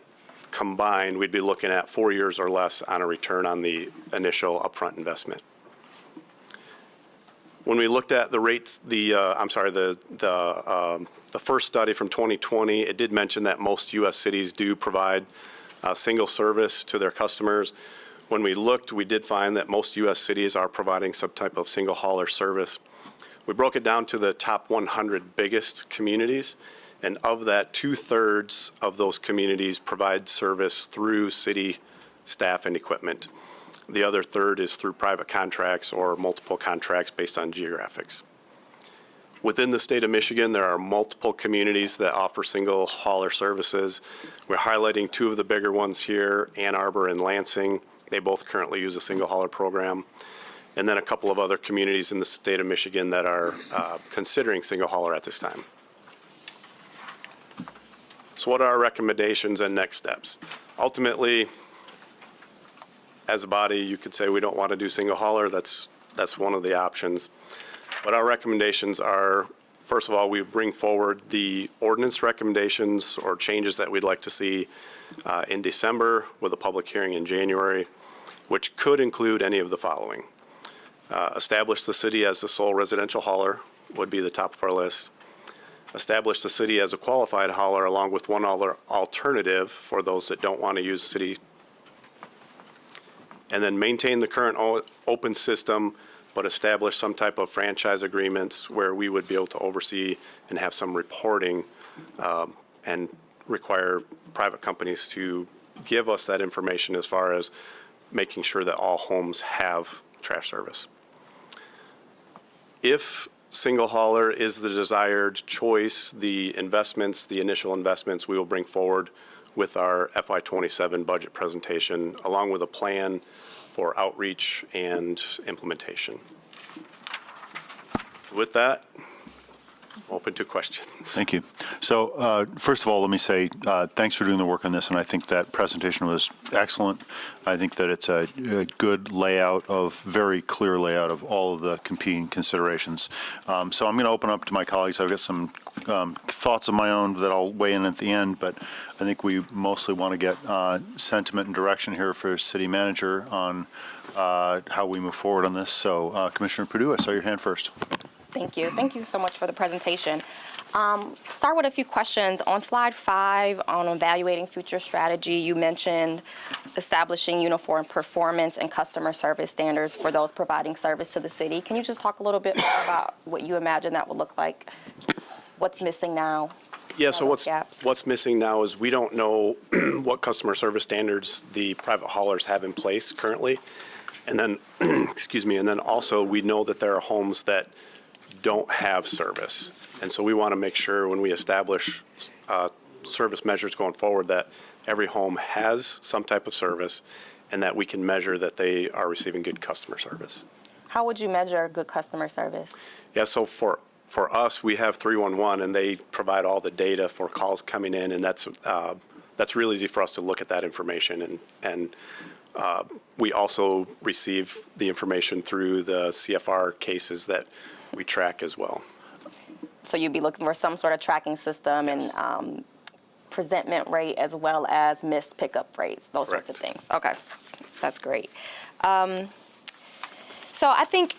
combined, we'd be looking at 4 years or less on a return on the initial upfront investment. When we looked at the rates, the first study from 2020, it did mention that most U.S. cities do provide single service to their customers. When we looked, we did find that most U.S. cities are providing some type of single hauler service. We broke it down to the top 100 biggest communities, and of that, 2/3 of those communities provide service through city staff and equipment. The other third is through private contracts or multiple contracts based on geographics. Within the state of Michigan, there are multiple communities that offer single hauler services. We're highlighting 2 of the bigger ones here, Ann Arbor and Lansing. They both currently use a single hauler program. And then a couple of other communities in the state of Michigan that are considering single hauler at this time. So what are our recommendations and next steps? Ultimately, as a body, you could say we don't want to do single hauler. That's one of the options. But our recommendations are, first of all, we bring forward the ordinance recommendations or changes that we'd like to see in December with a public hearing in January, which could include any of the following. Establish the city as the sole residential hauler would be the top of our list. Establish the city as a qualified hauler along with one other alternative for those that don't want to use city. And then maintain the current open system, but establish some type of franchise agreements where we would be able to oversee and have some reporting and require private companies to give us that information as far as making sure that all homes have trash service. If single hauler is the desired choice, the investments, the initial investments, we will bring forward with our FY27 budget presentation, along with a plan for outreach and implementation. With that, open to questions. Thank you. So first of all, let me say thanks for doing the work on this, and I think that presentation was excellent. I think that it's a good layout very clear layout of all of the competing considerations. So I'm going to open up to my colleagues. I've got some thoughts of my own that I'll weigh in at the end, but I think we mostly want to get sentiment and direction here for City Manager on how we move forward on this. So Commissioner Perdue, I saw your hand first. Thank you. Thank you so much for the presentation. Start with a few questions. On slide 5, on evaluating future strategy, you mentioned establishing uniform performance and customer service standards for those providing service to the city. Can you just talk a little bit more about what you imagine that would look like? What's missing now? Yeah, so those gaps? what's missing now is we don't know what customer service standards the private haulers have in place currently. And then, excuse me, and then also we know that there are homes that don't have service. And so we want to make sure when we establish service measures going forward that every home has some type of service and that we can measure that they are receiving good customer service. How would you measure good customer service? Yeah, so for us, we have 311, and they provide all the data for calls coming in, and that's real easy for us to look at that information. And we also receive the information through the CFR cases that we track as well. So you'd be looking for some sort of tracking system and presentment rate as well as missed pickup rates, those sorts of things. Okay, that's great. So I think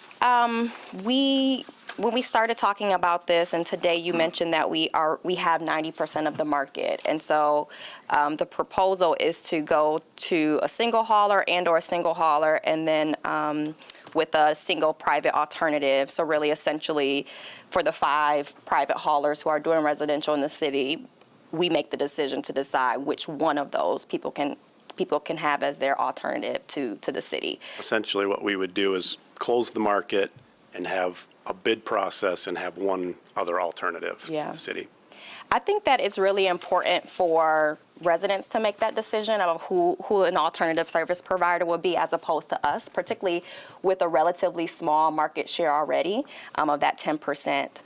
when we started talking about this, and today you mentioned that we have 90% of the market, and so the proposal is to go to a single hauler and/or a single hauler, and then with a single private alternative. So really, essentially, for the 5 private haulers who are doing residential in the city, we make the decision to decide which one of those people can have as their alternative to the city. Essentially, what we would do is close the market and have a bid process and have one other alternative to the city. I think that it's really important for residents to make that decision of who an alternative service provider would be as opposed to us, particularly with a relatively small market share already of that 10%.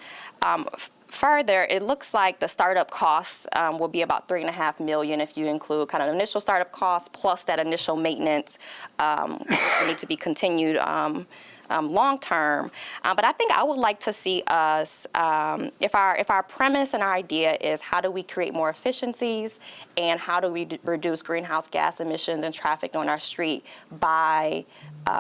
Further, it looks like the startup costs will be about $3.5 million if you include kind of initial startup costs plus that initial maintenance which need to be continued long term. But I think I would like to see us, if our premise and our idea is how do we create more efficiencies and how do we reduce greenhouse gas emissions and traffic on our street by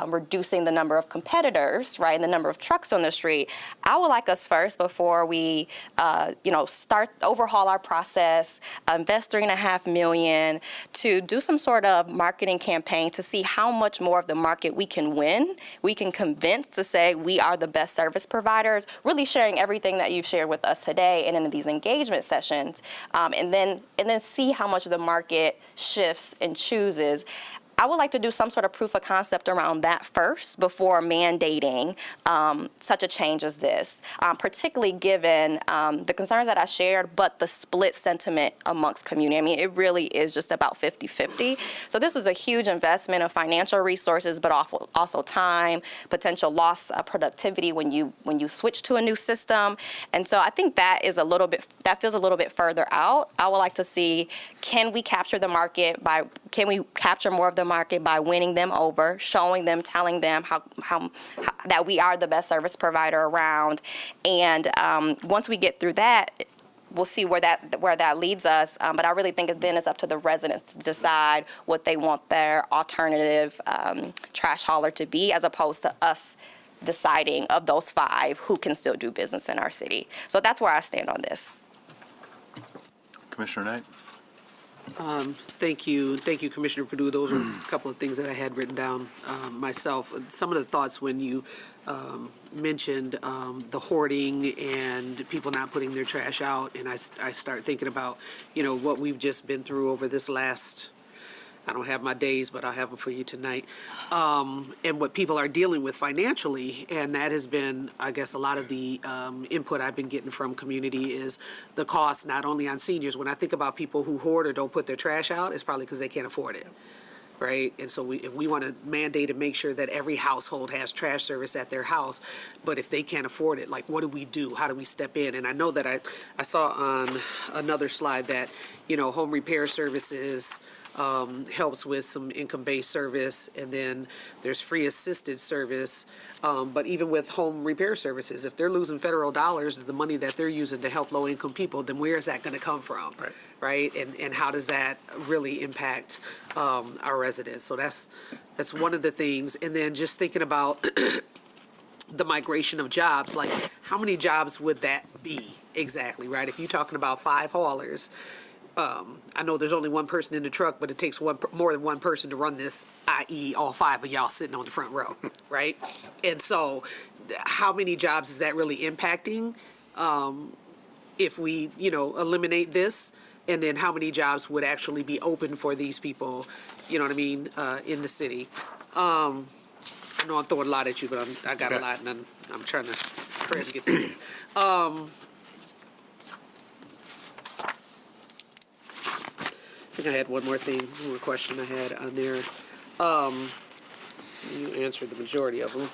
reducing the number of competitors, right, and the number of trucks on the street. I would like us first, before we, overhaul our process, invest $3.5 million to do some sort of marketing campaign to see how much more of the market we can win, we can convince to say we are the best service providers, really sharing everything that you've shared with us today and in these engagement sessions, and then see how much of the market shifts and chooses. I would like to do some sort of proof of concept around that first before mandating such a change as this, particularly given the concerns that I shared, but the split sentiment amongst community. I mean, it really is just about 50-50. So this is a huge investment of financial resources, but also time, potential loss of productivity when you switch to a new system. And so I think that feels a little bit further out. I would like to see, can we capture more of the market by winning them over, showing them, telling them how that we are the best service provider around, and once we get through that, we'll see where that leads us. But I really think then it's up to the residents to decide what they want their alternative trash hauler to be, as opposed to us deciding of those 5 who can still do business in our city. So that's where I stand on this. Commissioner Knight? Thank you, Commissioner Perdue. Those are a couple of things that I had written down myself. Some of the thoughts when you mentioned the hoarding and people not putting their trash out, and I start thinking about, what we've just been through over this last, I don't have my days, but I'll have them for you tonight, and what people are dealing with financially. And that has been, I guess, a lot of the input I've been getting from community is the cost, not only on seniors. When I think about people who hoard or don't put their trash out, it's probably because they can't afford it, right? And so if we want to mandate and make sure that every household has trash service at their house, but if they can't afford it, like, what do we do? How do we step in? And I know that I saw on another slide that, home repair services helps with some income-based service, and then there's free assisted service. But even with home repair services, if they're losing federal dollars, the money that they're using to help low-income people, then where is that going to come from? Right? And how does that really impact our residents? So that's one of the things. And then just thinking about the migration of jobs, like how many jobs would that be exactly, right? If you're talking about 5 haulers, I know there's only one person in the truck, but it takes more than one person to run this, i.e. all 5 of y'all sitting on the front row, right? And so how many jobs is that really impacting? if we, eliminate this, and then how many jobs would actually be open for these people, you know what I mean, in the city. I know I'm throwing a lot at you, but I got a lot, and I'm trying to pray to get through this. I think I had one more question I had on there. You answered the majority of them.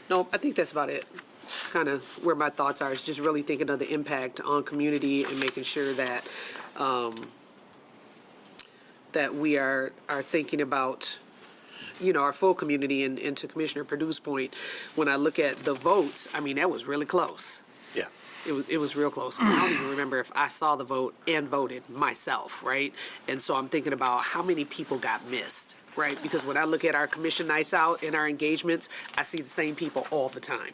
No, I think that's about it. It's kind of where my thoughts are. It's just really thinking of the impact on community and making sure that that we are thinking about, our full community. And to Commissioner Perdue's point, when I look at the votes, I mean, that was really close. Yeah. It was real close. I don't even remember if I saw the vote and voted myself, right? And so I'm thinking about how many people got missed, right? Because when I look at our commission nights out and our engagements, I see the same people all the time,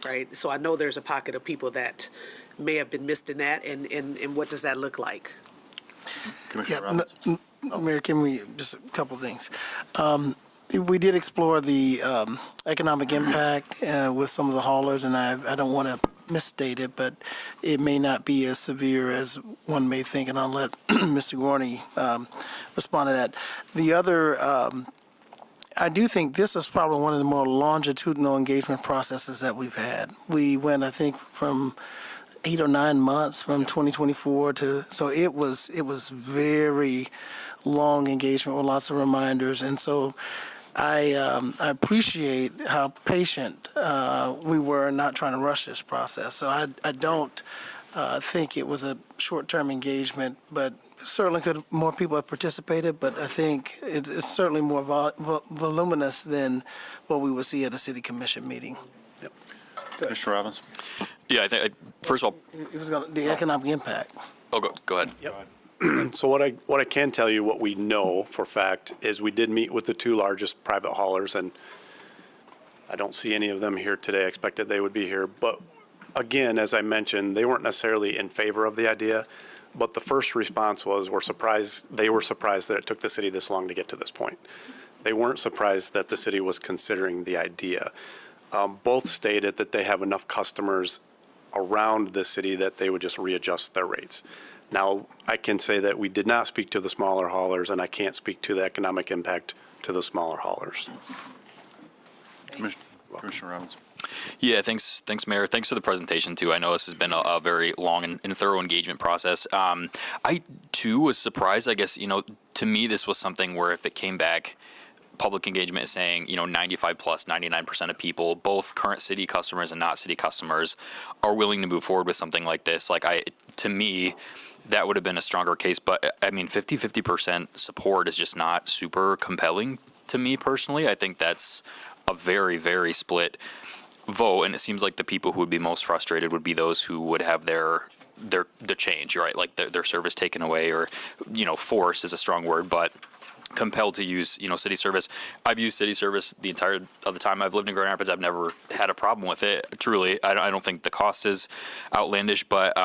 right? So I know there's a pocket of people that may have been missed in that, and what does that look like? Commissioner Robbins. Mayor, can we, just a couple of things. We did explore the economic impact with some of the haulers, and I don't want to misstate it, but it may not be as severe as one may think, and I'll let Mr. Gorney respond to that. The other, I do think this is probably one of the more longitudinal engagement processes that we've had. We went, I think, from 8 or 9 months from 2024 to, so it was very long engagement with lots of reminders, and so I appreciate how patient we were not trying to rush this process. So I don't think it was a short-term engagement, but certainly could more people have participated, but I think it's certainly more voluminous than what we would see at a city commission meeting. Yep. Commissioner Robbins. Yeah, I think, first of all, It was the economic impact. oh, go ahead. Yep. So what I can tell you, what we know for fact, is we did meet with the two largest private haulers, and I don't see any of them here today. I expected they would be here. But again, as I mentioned, they weren't necessarily in favor of the idea, but the first response was, they were surprised that it took the city this long to get to this point. They weren't surprised that the city was considering the idea. Both stated that they have enough customers around the city that they would just readjust their rates. Now, I can say that we did not speak to the smaller haulers, and I can't speak to the economic impact to the smaller haulers. Commissioner Robbins. Yeah, thanks, Mayor. Thanks for the presentation, too. I know this has been a very long and thorough engagement process. I, too, was surprised. I guess, to me, this was something where if it came back, public engagement is saying, 95 plus 99% of people, both current city customers and not city customers, are willing to move forward with something like this. To me, that would have been a stronger case. But I mean, 50% support is just not super compelling to me personally. I think that's a very, very split vote. And it seems like the people who would be most frustrated would be those who would have the change, right? Like their service taken away, or, forced is a strong word, but compelled to use, city service. I've used city service the entire of the time I've lived in Grand Rapids. I've never had a problem with it. Truly, I don't think the cost is outlandish. But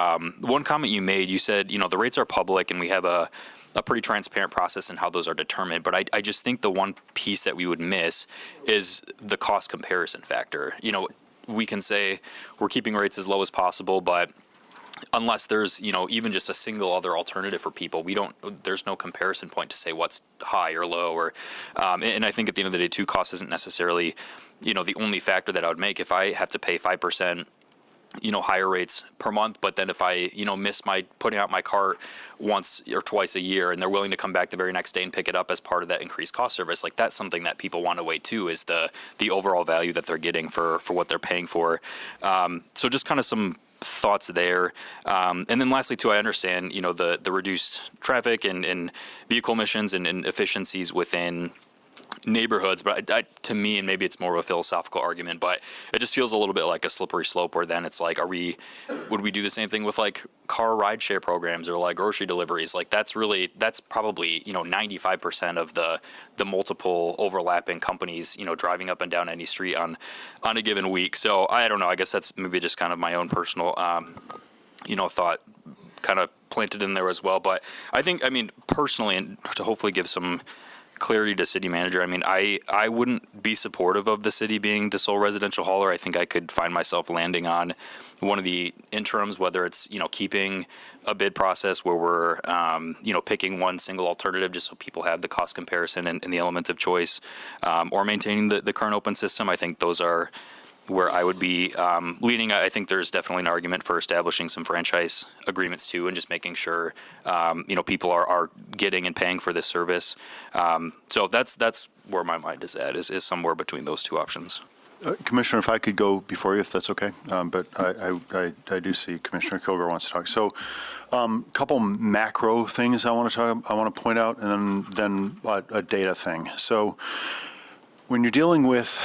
one comment you made, you said, the rates are public and we have a pretty transparent process in how those are determined. But I just think the one piece that we would miss is the cost comparison factor. We can say we're keeping rates as low as possible, but unless there's, even just a single other alternative for people, there's no comparison point to say what's high or low, or, and I think at the end of the day, too, cost isn't necessarily, the only factor that I would make. If I have to pay 5%, higher rates per month, but then if I, miss my putting out my cart once or twice a year, and they're willing to come back the very next day and pick it up as part of that increased cost service, like that's something that people want to weigh too, is the overall value that they're getting for what they're paying for. So just kind of some thoughts there. And then lastly, too, I understand, the reduced traffic and vehicle emissions and efficiencies within neighborhoods, but to me, and maybe it's more of a philosophical argument, but it just feels a little bit like a slippery slope, where then it's like, would we do the same thing with like car rideshare programs or like grocery deliveries? Like that's probably, 95% of the multiple overlapping companies, driving up and down any street on a given week. So I don't know, I guess that's maybe just kind of my own personal, thought kind of planted in there as well. But I think, personally, and to hopefully give some clarity to city manager, I mean, I wouldn't be supportive of the city being the sole residential hauler. I think I could find myself landing on one of the interims, whether it's, keeping a bid process where we're, picking one single alternative just so people have the cost comparison and the element of choice, or maintaining the current open system. I think those are where I would be leaning. I think there's definitely an argument for establishing some franchise agreements too, and just making sure, people are getting and paying for this service. So that's where my mind is at, is somewhere between those two options. Commissioner, if I could go before you, if that's okay, but I do see Commissioner Kilgore wants to talk. So, couple macro things I want to point out, and then a data thing. So, when you're dealing with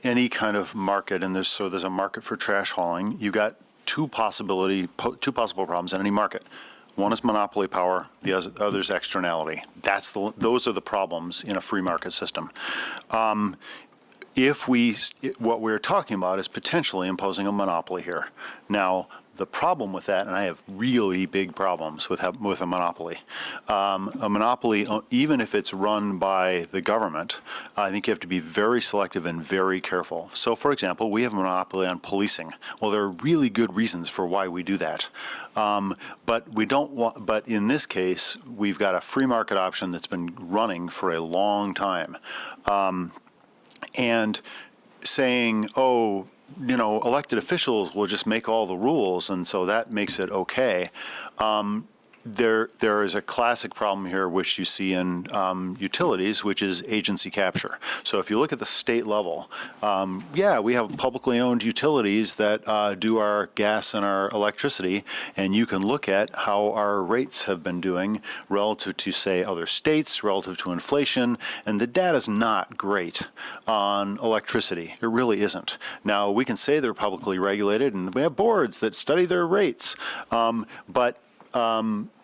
any kind of market, and there's a market for trash hauling, you got two possible problems in any market. One is monopoly power, the other is externality. Those are the problems in a free market system. What we're talking about is potentially imposing a monopoly here. Now, the problem with that, and I have really big problems with a monopoly. A monopoly, even if it's run by the government, I think you have to be very selective and very careful. So, for example, we have a monopoly on policing. Well, there are really good reasons for why we do that. But we don't want. But in this case, we've got a free market option that's been running for a long time, and saying, elected officials will just make all the rules, and so that makes it okay. There is a classic problem here, which you see in utilities, which is agency capture. So if you look at the state level, we have publicly owned utilities that do our gas and our electricity, and you can look at how our rates have been doing relative to, say, other states, relative to inflation, and the data's not great on electricity. It really isn't. Now, we can say they're publicly regulated, and we have boards that study their rates, but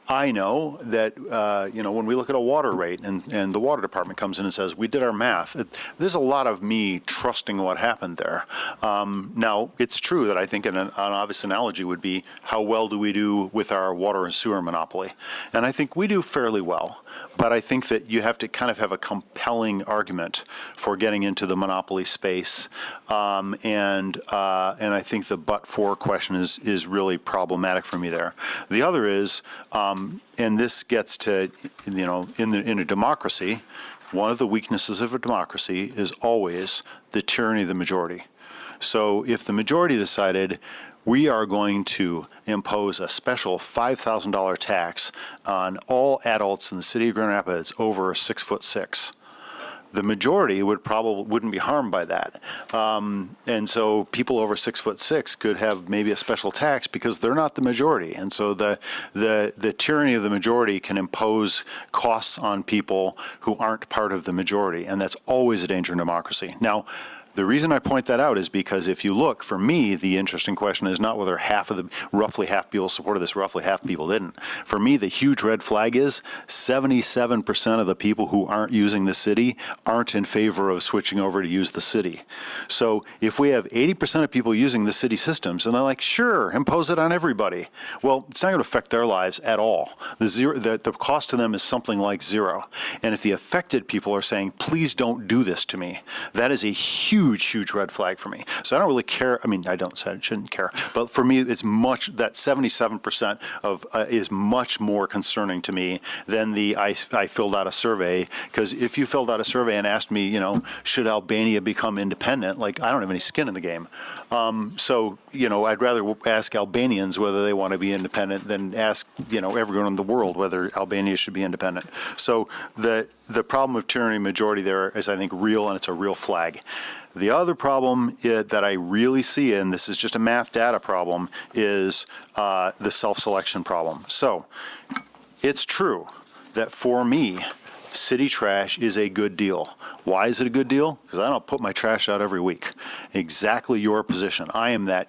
I know that, when we look at a water rate and the water department comes in and says, we did our math, there's a lot of me trusting what happened there. Now, it's true that I think an obvious analogy would be, how well do we do with our water and sewer monopoly? And I think we do fairly well. But I think that you have to kind of have a compelling argument for getting into the monopoly space. And I think the but-for question is really problematic for me there. The other is, and this gets to, in a democracy, one of the weaknesses of a democracy is always the tyranny of the majority. So if the majority decided, we are going to impose a special $5,000 tax on all adults in the city of Grand Rapids over 6'6", the majority wouldn't be harmed by that. And so people over 6'6" could have maybe a special tax because they're not the majority. And so the tyranny of the majority can impose costs on people who aren't part of the majority. And that's always a danger in democracy. Now, the reason I point that out is because if you look, for me, the interesting question is not whether roughly half people supported this, roughly half people didn't. For me, the huge red flag is 77% of the people who aren't using the city aren't in favor of switching over to use the city. So if we have 80% of people using the city systems, and they're like, sure, impose it on everybody. Well, it's not going to affect their lives at all. The cost to them is something like zero. And if the affected people are saying, please don't do this to me, that is a huge red flag for me. So I don't really care. I mean, I don't say I shouldn't care, but for me, it's that 77% is much more concerning to me than I filled out a survey. Because if you filled out a survey and asked me, should Albania become independent? Like, I don't have any skin in the game. So, I'd rather ask Albanians whether they want to be independent than ask, everyone in the world whether Albania should be independent. So the problem of tyranny majority there is, I think, real, and it's a real flag. The other problem that I really see, and this is just a math data problem, is the self-selection problem. So it's true that for me, city trash is a good deal. Why is it a good deal? Because I don't put my trash out every week. Exactly your position. I am that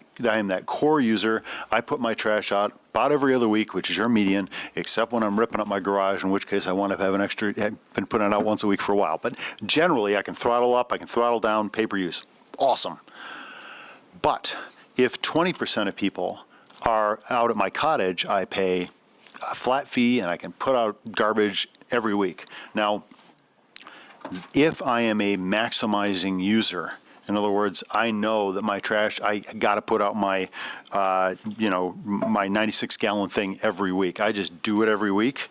core user. I put my trash out about every other week, which is your median, except when I'm ripping up my garage, in which case I want to have been putting it out once a week for a while. But generally, I can throttle up, I can throttle down, pay-per use. Awesome. But if 20% of people are out at my cottage, I pay a flat fee and I can put out garbage every week. Now, if I am a maximizing user, in other words, I know that my trash, I got to put out my, my 96-gallon thing every week. I just do it every week.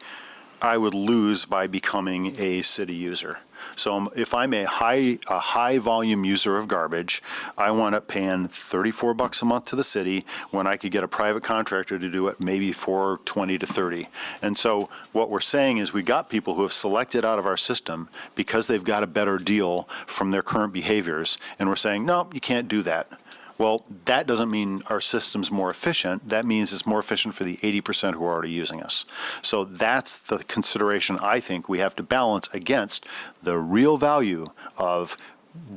I would lose by becoming a city user. So if I'm a high volume user of garbage, I wind up paying $34 a month to the city when I could get a private contractor to do it maybe for $20 to $30. And so what we're saying is we got people who have selected out of our system because they've got a better deal from their current behaviors, and we're saying, no, you can't do that. Well, that doesn't mean our system's more efficient. That means it's more efficient for the 80% who are already using us. So that's the consideration I think we have to balance against the real value of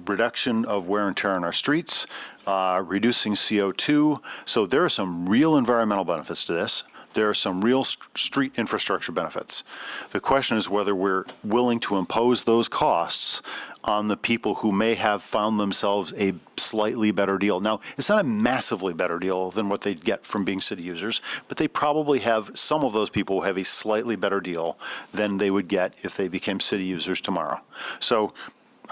reduction of wear and tear on our streets, reducing CO2. So there are some real environmental benefits to this. There are some real street infrastructure benefits. The question is whether we're willing to impose those costs on the people who may have found themselves a slightly better deal. Now, it's not a massively better deal than what they'd get from being city users, but they probably have, some of those people have a slightly better deal than they would get if they became city users tomorrow. So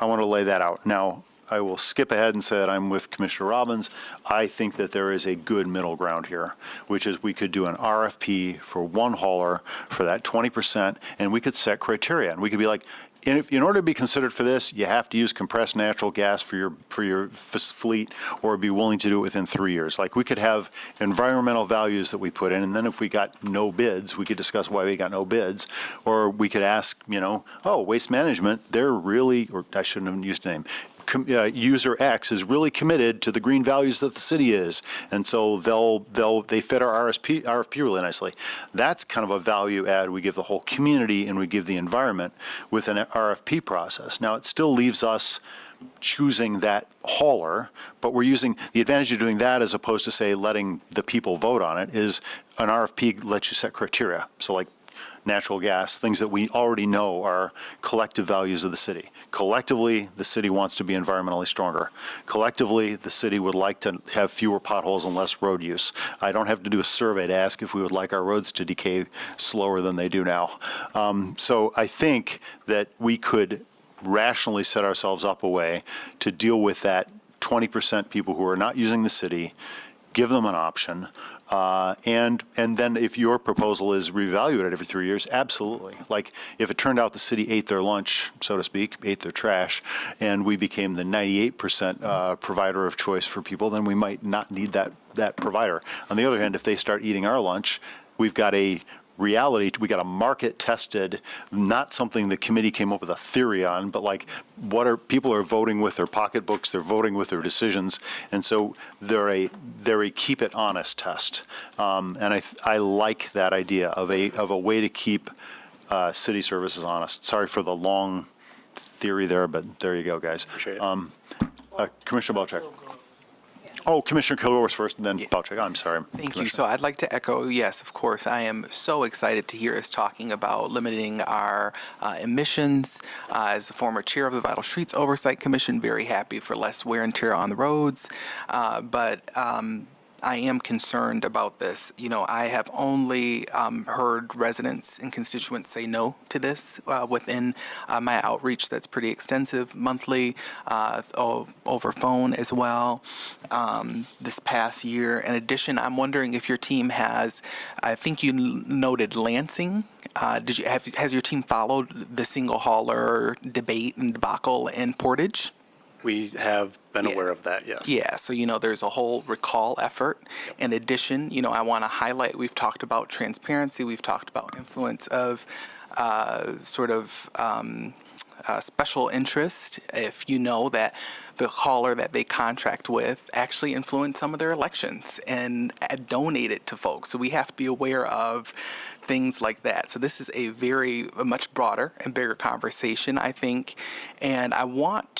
I want to lay that out. Now, I will skip ahead and say that I'm with Commissioner Robbins. I think that there is a good middle ground here, which is we could do an RFP for one hauler for that 20%, and we could set criteria. And we could be like, in order to be considered for this, you have to use compressed natural gas for your fleet, or be willing to do it within 3 years. Like, we could have environmental values that we put in, and then if we got no bids, we could discuss why we got no bids. Or we could ask, Waste Management, they're really, or I shouldn't have used the name, user X is really committed to the green values that the city is, and so they fit our RFP really nicely. That's kind of a value add we give the whole community and we give the environment with an RFP process. Now, it still leaves us choosing that hauler, but we're using the advantage of doing that as opposed to, say, letting the people vote on it is an RFP lets you set criteria. So like natural gas, things that we already know are collective values of the city. Collectively, the city wants to be environmentally stronger. Collectively, the city would like to have fewer potholes and less road use. I don't have to do a survey to ask if we would like our roads to decay slower than they do now. So I think that we could rationally set ourselves up a way to deal with that 20% people who are not using the city, give them an option. And then if your proposal is reevaluated every 3 years, absolutely. Like, if it turned out the city ate their lunch, so to speak, ate their trash, and we became the 98% provider of choice for people, then we might not need that provider. On the other hand, if they start eating our lunch, we've got a reality, we got a market tested, not something the committee came up with a theory on, but like people are voting with their pocketbooks, they're voting with their decisions, and so they're a keep it honest test. And I like that idea of a way to keep city services honest. Sorry for the long theory there, but there you go, guys. Appreciate it. Commissioner Belcheck. Oh, Commissioner Kilgore's first, and then Belcheck. I'm sorry. Thank you. So I'd like to echo, yes, of course, I am so excited to hear us talking about limiting our emissions. As the former chair of the Vital Streets Oversight Commission, very happy for less wear and tear on the roads. But I am concerned about this. I have only heard residents and constituents say no to this within my outreach that's pretty extensive monthly, over phone as well, this past year. In addition, I'm wondering if your team has, I think you noted Lansing. Has your team followed the single hauler debate and debacle in Portage? We have been aware of that, yes. Yeah, so there's a whole recall effort. In addition, I want to highlight, we've talked about transparency, we've talked about influence of special interest. If you know that the hauler that they contract with actually influence some of their elections and donate it to folks. So we have to be aware of things like that. So this is a much broader and bigger conversation, I think. And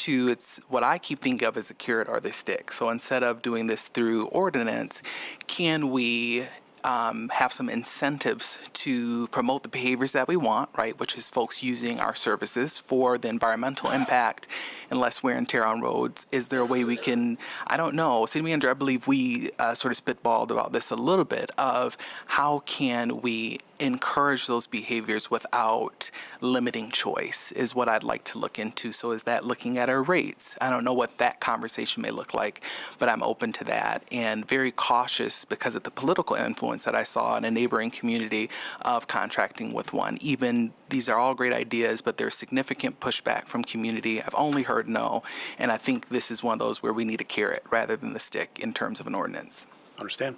it's what I keep thinking of as a carrot or the stick. So instead of doing this through ordinance, can we have some incentives to promote the behaviors that we want, right, which is folks using our services for the environmental impact and less wear and tear on roads. Is there a way we can, I don't know, City Manager, I believe we sort of spitballed about this a little bit of how can we encourage those behaviors without limiting choice is what I'd like to look into. So is that looking at our rates? I don't know what that conversation may look like, but I'm open to that and very cautious because of the political influence that I saw in a neighboring community of contracting with one. Even these are all great ideas, but there's significant pushback from community. I've only heard no, and I think this is one of those where we need a carrot rather than the stick in terms of an ordinance. Understand.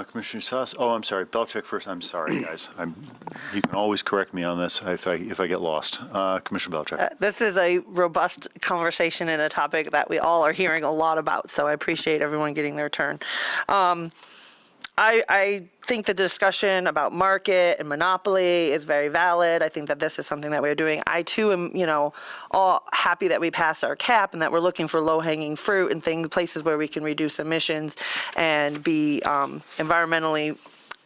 Commissioner Sass, I'm sorry, Belcheck first. I'm sorry, guys. You can always correct me on this if I get lost. Commissioner Belcheck. This is a robust conversation and a topic that we all are hearing a lot about, so I appreciate everyone getting their turn. I think the discussion about market and monopoly is very valid. I think that this is something that we're doing. I too am, all happy that we passed our cap and that we're looking for low-hanging fruit and places where we can reduce emissions and be environmentally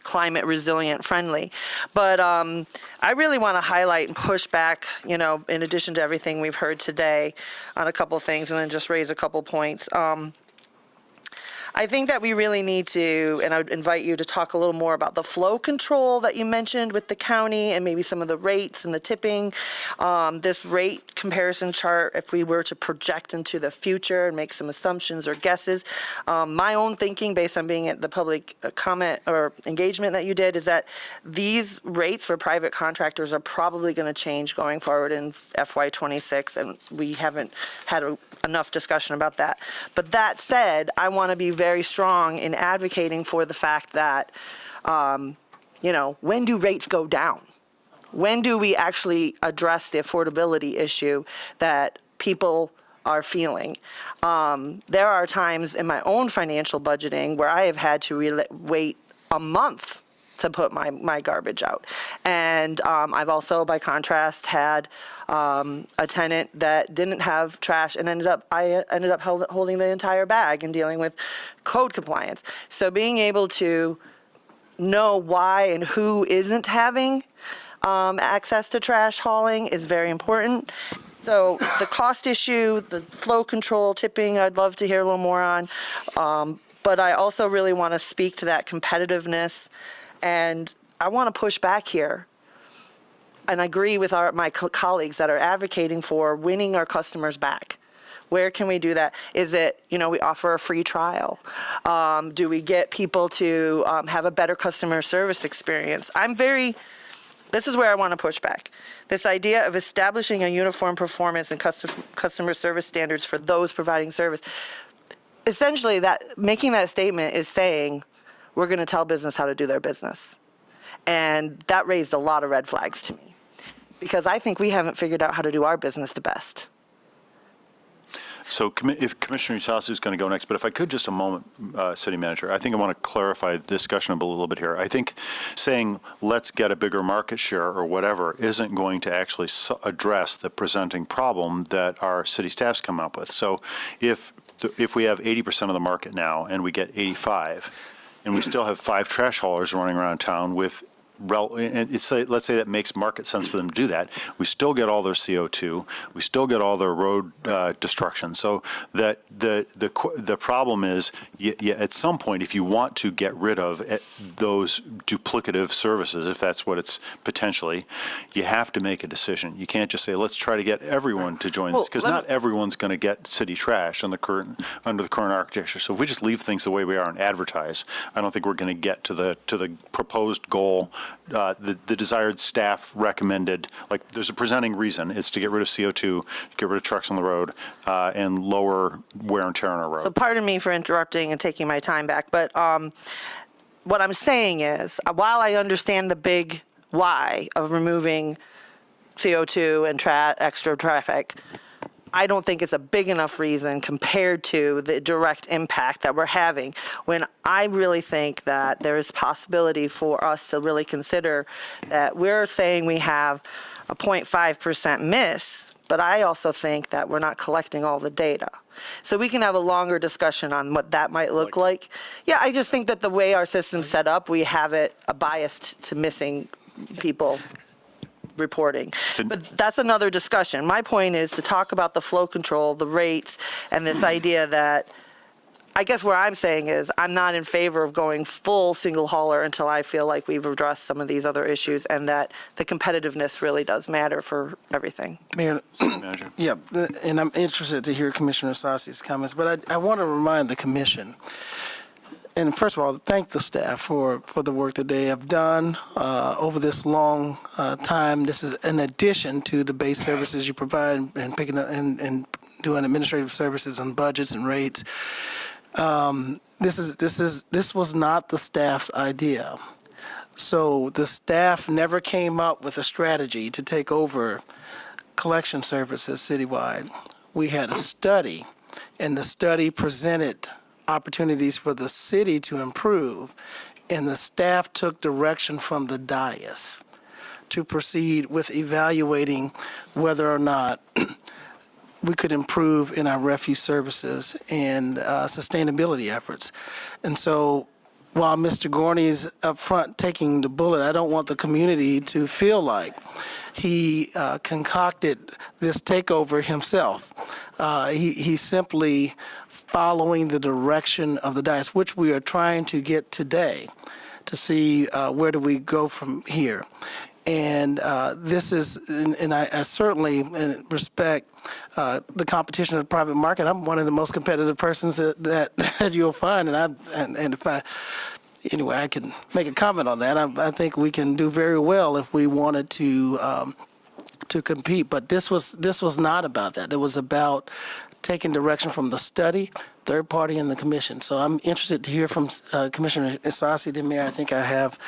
climate resilient friendly. But I really want to highlight and push back, in addition to everything we've heard today on a couple things and then just raise a couple points. I think that we really need to, and I would invite you to talk a little more about the flow control that you mentioned with the county and maybe some of the rates and the tipping. This rate comparison chart, if we were to project into the future and make some assumptions or guesses, my own thinking based on being at the public comment or engagement that you did is that these rates for private contractors are probably going to change going forward in FY26, and we haven't had enough discussion about that. But that said, I want to be very strong in advocating for the fact that, when do rates go down? When do we actually address the affordability issue that people are feeling? There are times in my own financial budgeting where I have had to wait a month to put my garbage out. And I've also, by contrast, had a tenant that didn't have trash and I ended up holding the entire bag and dealing with code compliance. So being able to know why and who isn't having access to trash hauling is very important. So the cost issue, the flow control, tipping, I'd love to hear a little more on. But I also really want to speak to that competitiveness. And I want to push back here and agree with my colleagues that are advocating for winning our customers back. Where can we do that? Is it, we offer a free trial? Do we get people to have a better customer service experience? This is where I want to push back. This idea of establishing a uniform performance and customer service standards for those providing service. Essentially, making that statement is saying, we're going to tell business how to do their business. And that raised a lot of red flags to me because I think we haven't figured out how to do our business the best. So if Commissioner Utasu is going to go next, but if I could just a moment, City Manager, I think I want to clarify the discussion a little bit here. I think saying let's get a bigger market share or whatever isn't going to actually address the presenting problem that our city staff's come up with. So if we have 80% of the market now and we get 85%, and we still have 5 trash haulers running around town with, and let's say that makes market sense for them to do that. We still get all their CO2. We still get all their road destruction. So that the problem is, at some point, if you want to get rid of those duplicative services, if that's what it's potentially, you have to make a decision. You can't just say, let's try to get everyone to join this, because not everyone's going to get city trash under the current architecture. So if we just leave things the way we are and advertise, I don't think we're going to get to the proposed goal. The desired staff recommended, like there's a presenting reason, it's to get rid of CO2, get rid of trucks on the road, and lower wear and tear on our road. So pardon me for interrupting and taking my time back, but what I'm saying is, while I understand the big why of removing CO2 and extra traffic, I don't think it's a big enough reason compared to the direct impact that we're having, when I really think that there is possibility for us to really consider that we're saying we have a 0.5% miss, but I also think that we're not collecting all the data. So we can have a longer discussion on what that might look like. Yeah, I just think that the way our system's set up, we have it biased to missing people reporting. But that's another discussion. My point is to talk about the flow control, the rates, and this idea that, I guess where I'm saying is I'm not in favor of going full single hauler until I feel like we've addressed some of these other issues and that the competitiveness really does matter for everything. Mayor, yeah, and I'm interested to hear Commissioner Sasi's comments, but I want to remind the commission, and first of all, thank the staff for the work that they have done over this long time. This is in addition to the base services you provide and picking up and doing administrative services and budgets and rates. This was not the staff's idea. So the staff never came up with a strategy to take over collection services citywide. We had a study, and the study presented opportunities for the city to improve, and the staff took direction from the dais to proceed with evaluating whether or not we could improve in our refuse services and sustainability efforts. And so while Mr. Gorney is up front taking the bullet, I don't want the community to feel like he concocted this takeover himself. He's simply following the direction of the dais, which we are trying to get today to see where do we go from here. And this is, and I certainly respect the competition of the private market. I'm one of the most competitive persons that you'll find, and if I, anyway, I can make a comment on that. I think we can do very well if we wanted to compete. But this was not about that. It was about taking direction from the study, third party, and the commission. So I'm interested to hear from Commissioner Sasi. Then, Mayor, I think I have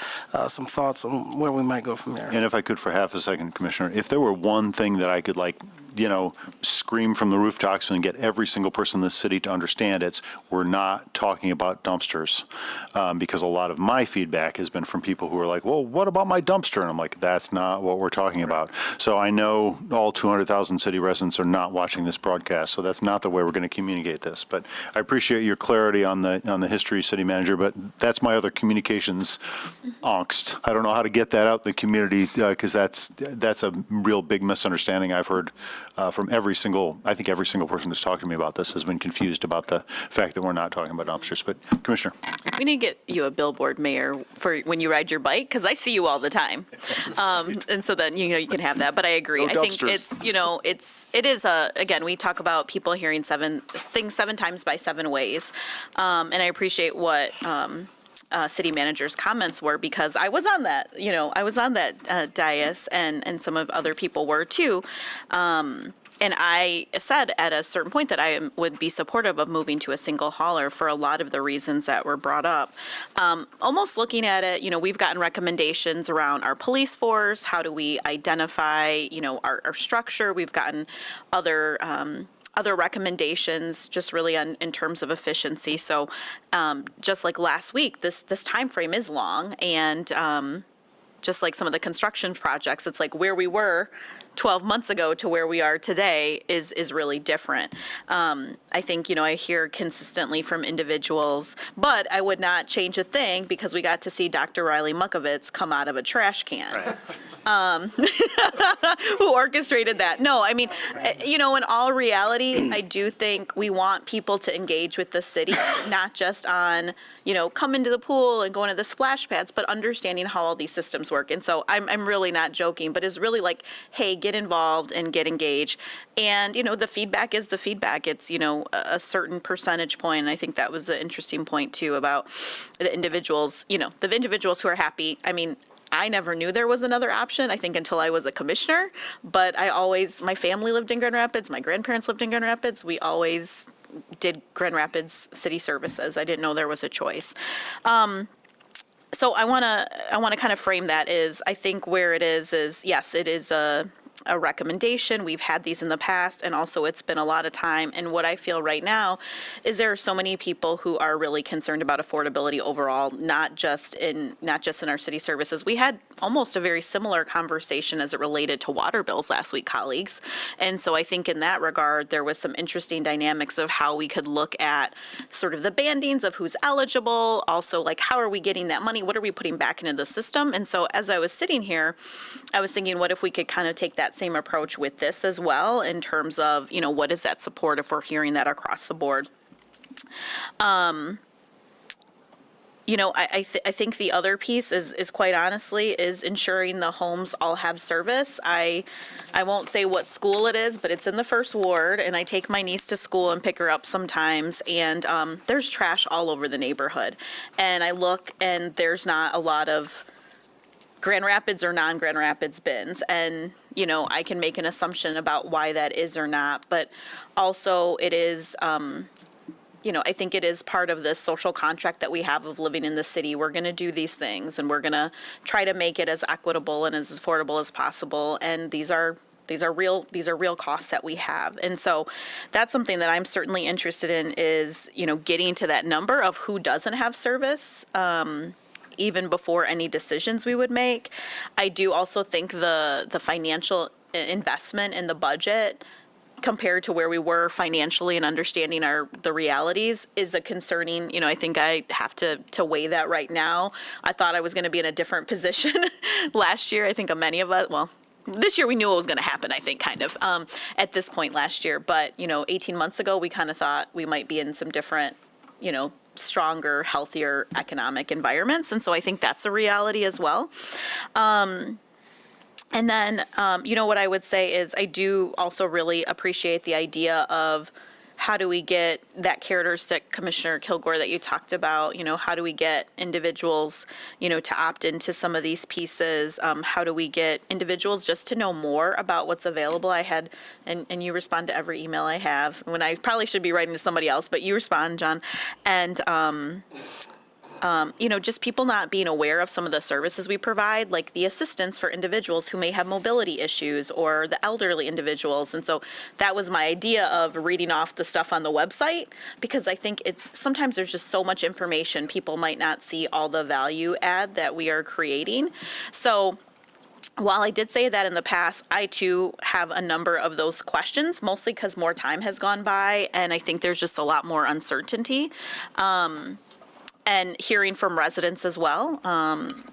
some thoughts on where we might go from there. And if I could for half a second, Commissioner, if there were one thing that I could scream from the rooftops and get every single person in this city to understand, it's we're not talking about dumpsters. Because a lot of my feedback has been from people who are like, well, what about my dumpster? And I'm like, that's not what we're talking about. So I know all 200,000 city residents are not watching this broadcast, so that's not the way we're going to communicate this. But I appreciate your clarity on the history, City Manager, but that's my other communications angst. I don't know how to get that out in the community because that's a real big misunderstanding I've heard from every single person who's talked to me about this has been confused about the fact that we're not talking about dumpsters. But Commissioner. We need to get you a billboard, Mayor, for when you ride your bike, because I see you all the time. And so then, you can have that. But I agree. No I think dumpsters. it is again, we talk about people hearing things 7 times by 7 ways. And I appreciate what city manager's comments were, because I was on that, I was on that dais, and some of other people were too. And I said at a certain point that I would be supportive of moving to a single hauler for a lot of the reasons that were brought up. Almost looking at it, we've gotten recommendations around our police force. How do we identify, our structure? We've gotten other recommendations just really in terms of efficiency. So just like last week, this time frame is long, and just like some of the construction projects, it's like where we were 12 months ago to where we are today is really different. I think, I hear consistently from individuals, but I would not change a thing because we got to see Dr. Riley Muckovitz come out of a trash can. Right. Who orchestrated that. No, I mean, in all reality, I do think we want people to engage with the city, not just on, come into the pool and go into the splash pads, but understanding how all these systems work. And so I'm really not joking, but it's really like, hey, get involved and get engaged. And, the feedback is the feedback. It's, a certain percentage point. And I think that was an interesting point too about the individuals, the individuals who are happy. I mean, I never knew there was another option, I think, until I was a commissioner. But my family lived in Grand Rapids. My grandparents lived in Grand Rapids. We always did Grand Rapids city services. I didn't know there was a choice. So I want to kind of frame that I think where it is yes, it is a recommendation. We've had these in the past, and also it's been a lot of time. And what I feel right now is there are so many people who are really concerned about affordability overall, not just in our city services. We had almost a very similar conversation as it related to water bills last week, colleagues. And so I think in that regard, there was some interesting dynamics of how we could look at sort of the bandings of who's eligible, also like how are we getting that money? What are we putting back into the system? And so as I was sitting here, I was thinking, what if we could kind of take that same approach with this as well in terms of, you know, what is that support if we're hearing that across the board? You know, I think the other piece is quite honestly is ensuring the homes all have service. I won't say what school it is, but it's in the First Ward, and I take my niece to school and pick her up sometimes, and there's trash all over the neighborhood. And I look, and there's not a lot of Grand Rapids or non-Grand Rapids bins, and, you know, I can make an assumption about why that is or not, but also it is, you know, I think it is part of this social contract that we have of living in the city. We're going to do these things, and we're going to try to make it as equitable and as affordable as possible. And these are real costs that we have. And so that's something that I'm certainly interested in is, you know, getting to that number of who doesn't have service, even before any decisions we would make. I do also think the financial investment in the budget compared to where we were financially and understanding the realities is a concerning, you know, I think I have to weigh that right now. I thought I was going to be in a different position last year. I think many of us, well, this year we knew what was going to happen, I think, kind of, at this point last year. But, you know, 18 months ago, we kind of thought we might be in some different, you know, stronger, healthier economic environments. And so I think that's a reality as well. And then, you know, what I would say is I do also really appreciate the idea of how do we get that characteristic, Commissioner Kilgore, that you talked about, you know, how do we get individuals, you know, to opt into some of these pieces? How do we get individuals just to know more about what's available? I had, and you respond to every email I have, when I probably should be writing to somebody else, but you respond, John. And, you know, just people not being aware of some of the services we provide, like the assistance for individuals who may have mobility issues or the elderly individuals. And so that was my idea of reading off the stuff on the website, because I think sometimes there's just so much information, people might not see all the value add that we are creating. So while I did say that in the past, I too have a number of those questions, mostly because more time has gone by, and I think there's just a lot more uncertainty. And hearing from residents as well,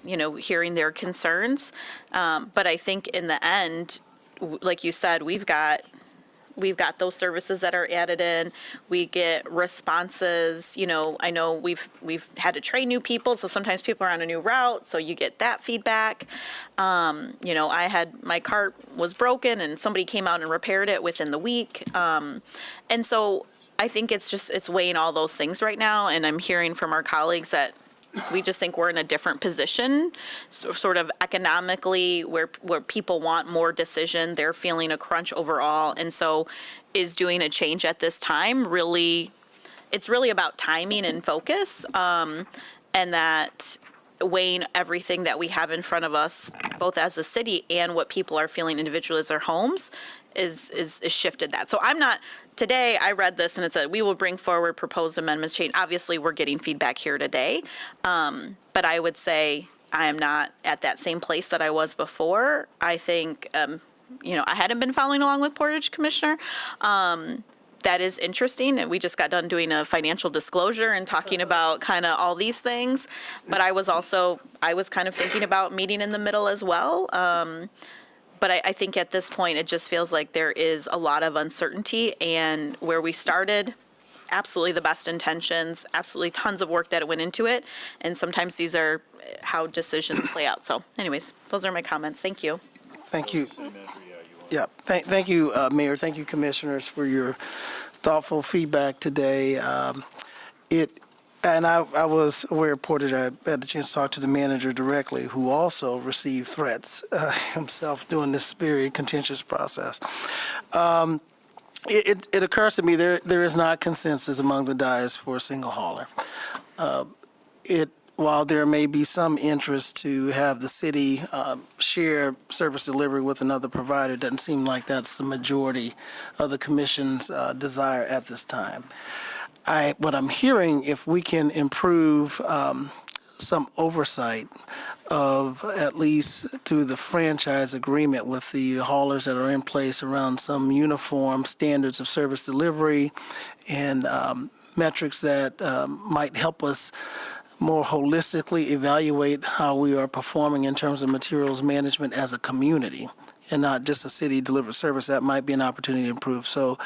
you know, hearing their concerns. But I think in the end, like you said, we've got those services that are added in. We get responses. You know, I know we've had to train new people, so sometimes people are on a new route, so you get that feedback. You know, my cart was broken, and somebody came out and repaired it within the week. And so I think it's weighing all those things right now, and I'm hearing from our colleagues that we just think we're in a different position, sort of economically, where people want more decision. They're feeling a crunch overall, and so is doing a change at this time really, it's really about timing and focus, and that weighing everything that we have in front of us, both as a city and what people are feeling individually as their homes, is shifted that. So I'm not. Today, I read this and it said, we will bring forward proposed amendments change. Obviously, we're getting feedback here today. But I would say I am not at that same place that I was before. I think, you know, I hadn't been following along with Portage, Commissioner. That is interesting. And we just got done doing a financial disclosure and talking about kind of all these things. But I was kind of thinking about meeting in the middle as well. But I think at this point, it just feels like there is a lot of uncertainty, and where we started, absolutely the best intentions, absolutely tons of work that went into it, and sometimes these are how decisions play out. So anyways, those are my comments. Thank you. Thank you. Yeah, thank you, Mayor. Thank you, Commissioners, for your thoughtful feedback today. And I was aware of Portage. I had the chance to talk to the manager directly, who also received threats himself during this very contentious process. It occurs to me there is not consensus among the dais for a single hauler. While there may be some interest to have the city share service delivery with another provider, it doesn't seem like that's the majority of the commission's desire at this time. What I'm hearing, if we can improve some oversight of, at least through the franchise agreement with the haulers that are in place, around some uniform standards of service delivery and metrics that might help us more holistically evaluate how we are performing in terms of materials management as a community, and not just a city delivered service. That might be an opportunity to improve. So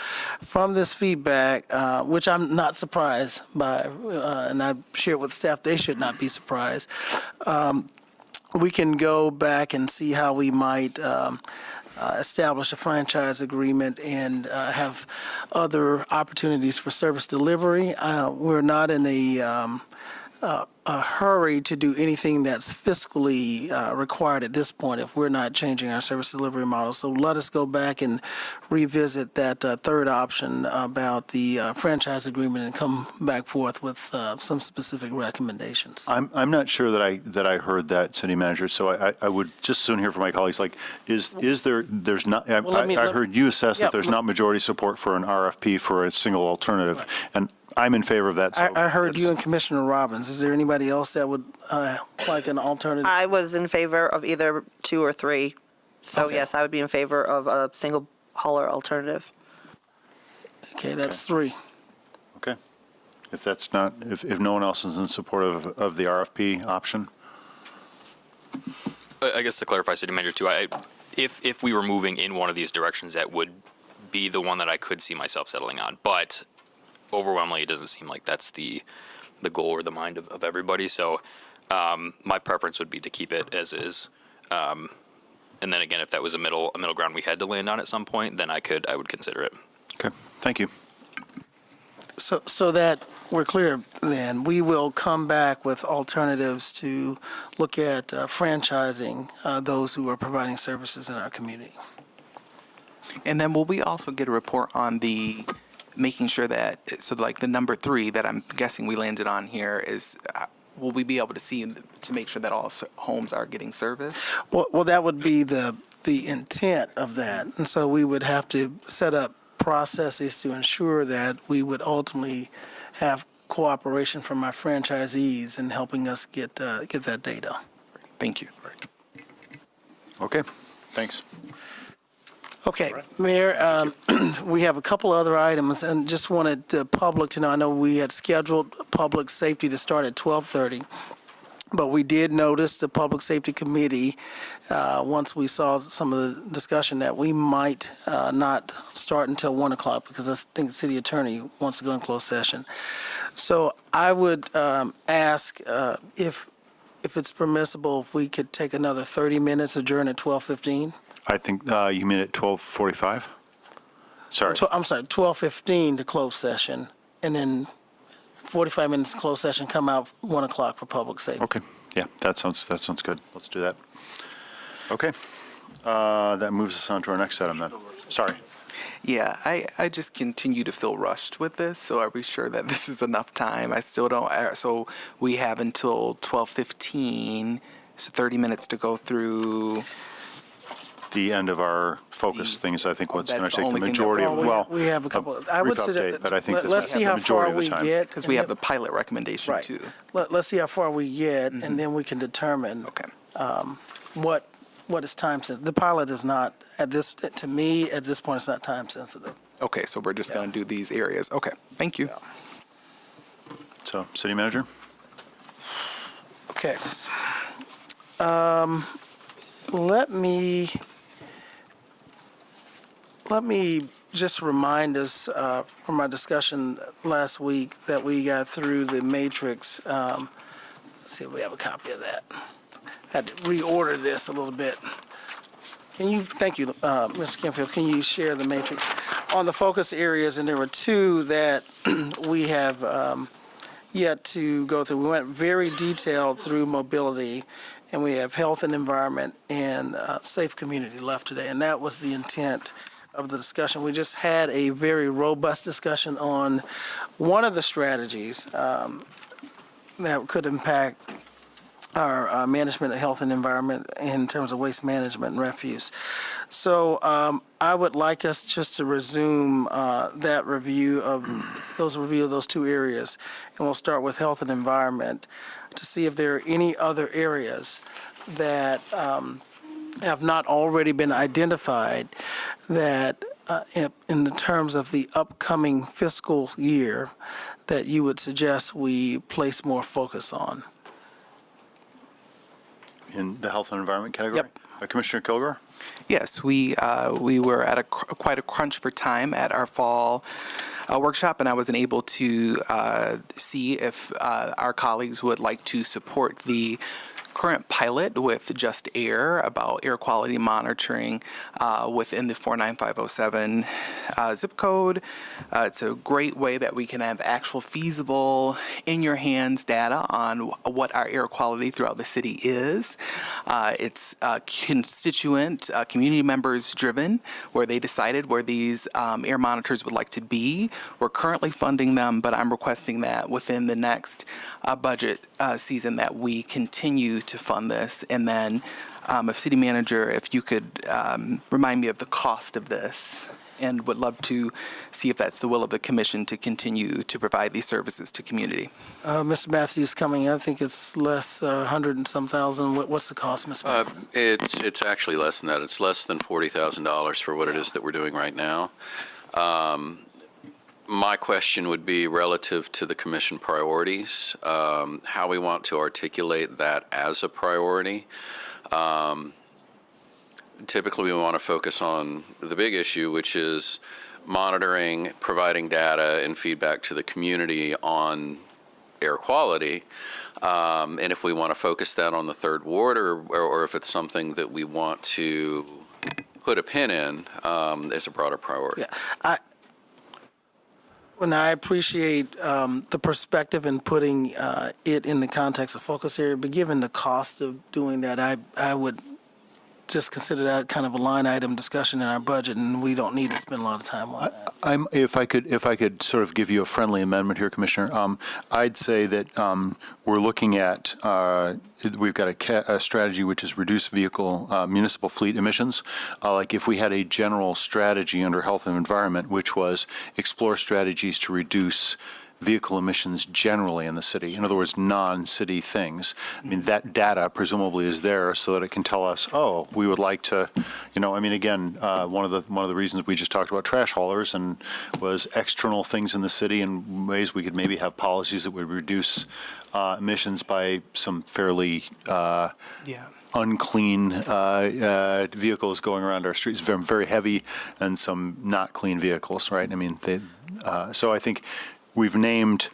from this feedback, which I'm not surprised by, and I share with staff, they should not be surprised, we can go back and see how we might establish a franchise agreement and have other opportunities for service delivery. We're not in a hurry to do anything that's fiscally required at this point if we're not changing our service delivery model. So let us go back and revisit that third option about the franchise agreement and come back forth with some specific recommendations. I'm not sure that I heard that, City Manager, so I would just soon hear from my colleagues, like, there's not, I heard you assess that there's not majority support for an RFP for a single alternative, and I'm in favor of that. So I heard you and Commissioner Robbins. Is there anybody else that would like an alternative? I was in favor of either 2 or 3. So Okay. yes, I would be in favor of a single hauler alternative. Okay, that's 3. Okay. If that's not, if no one else is in support of the RFP option? I guess to clarify, City Manager, too, if we were moving in one of these directions, that would be the one that I could see myself settling on. But overwhelmingly, it doesn't seem like that's the goal or the mind of everybody. So my preference would be to keep it as is. And then again, if that was a middle ground we had to land on at some point, then I would consider it. Okay, thank you. So that we're clear, then, we will come back with alternatives to look at franchising those who are providing services in our community. And then will we also get a report on the making sure that, so like the number 3 that I'm guessing we landed on here is, will we be able to see to make sure that all homes are getting service? Well, that would be the intent of that. And so we would have to set up processes to ensure that we would ultimately have cooperation from our franchisees in helping us get that data. Thank you. Okay, thanks. Okay, Mayor, we have a couple other items, and just wanted the public to know, I know we had scheduled public safety to start at 12:30, but we did notice the Public Safety Committee, once we saw some of the discussion, that we might not start until 1 o'clock, because I think the city attorney wants to go in closed session. So I would ask if it's permissible, if we could take another 30 minutes, adjourn at 12:15. I think you mean at 12:45? Sorry. I'm sorry, 12:15 to close session, and then 45 minutes closed session, come out 1 o'clock for public safety. Okay, yeah, that sounds good. Let's do that. Okay, that moves us on to our next item then. Sorry. Yeah, I just continue to feel rushed with this, so are we sure that this is enough time? I still don't, so we have until 12:15, so 30 minutes to go through. The end of our focus things, I think, what's going to that's the take the only thing that- majority of, well, We have a couple, I brief would suggest, update, but I think this let's might see have how the majority far of the we time. get. Because we have the pilot recommendation Right. too. Let's see how far we get, and then we can determine Okay. what is time sensitive. The pilot is not, to me, at this point, it's not time sensitive. Okay, so we're just going to do these areas. Okay, thank you. So, City Manager? Okay. Let me just remind us from our discussion last week that we got through the matrix. Let's see if we have a copy of that. Had to reorder this a little bit. Thank you, Mr. Kenfield, can you share the matrix? On the focus areas, and there were 2 that we have yet to go through. We went very detailed through mobility, and we have health and environment and safe community left today, and that was the intent of the discussion. We just had a very robust discussion on one of the strategies that could impact our management of health and environment in terms of waste management and refuse. So I would like us just to resume that review of those two areas, and we'll start with health and environment to see if there are any other areas that have not already been identified that in the terms of the upcoming fiscal year that you would suggest we place more focus on. In the health and environment category? Yep. Commissioner Kilgore? Yes, we were at quite a crunch for time at our fall workshop, and I wasn't able to see if our colleagues would like to support the current pilot with Just Air about air quality monitoring within the 49507 zip code. It's a great way that we can have actual feasible in your hands data on what our air quality throughout the city is. It's constituent, community members driven, where they decided where these air monitors would like to be. We're currently funding them, but I'm requesting that within the next budget season that we continue to fund this. And then if City Manager, if you could remind me of the cost of this, and would love to see if that's the will of the commission to continue to provide these services to community. Mr. Matthews coming, I think it's less, 100 and some thousand. What's the cost, Mr. Matthews? It's actually less than that. It's less than $40,000 for what it is that we're doing right now. My question would be relative to the commission priorities, how we want to articulate that as a priority. Typically, we want to focus on the big issue, which is monitoring, providing data and feedback to the community on air quality. And if we want to focus that on the third ward, or if it's something that we want to put a pin in as a broader priority. Yeah, I appreciate the perspective and putting it in the context of focus area, but given the cost of doing that, I would just consider that kind of a line item discussion in our budget, and we don't need to spend a lot of time on that. If I could sort of give you a friendly amendment here, Commissioner, I'd say that we're looking at we've got a strategy which is reduce vehicle municipal fleet emissions. Like if we had a general strategy under health and environment, which was explore strategies to reduce vehicle emissions generally in the city. In other words, non-city things. I mean, that data presumably is there so that it can tell us, oh, we would like to, again, one of the reasons we just talked about trash haulers and was external things in the city and ways we could maybe have policies that would reduce emissions by some fairly unclean vehicles going around our streets, very, very heavy, and some not clean vehicles, right? I mean, so I think we've named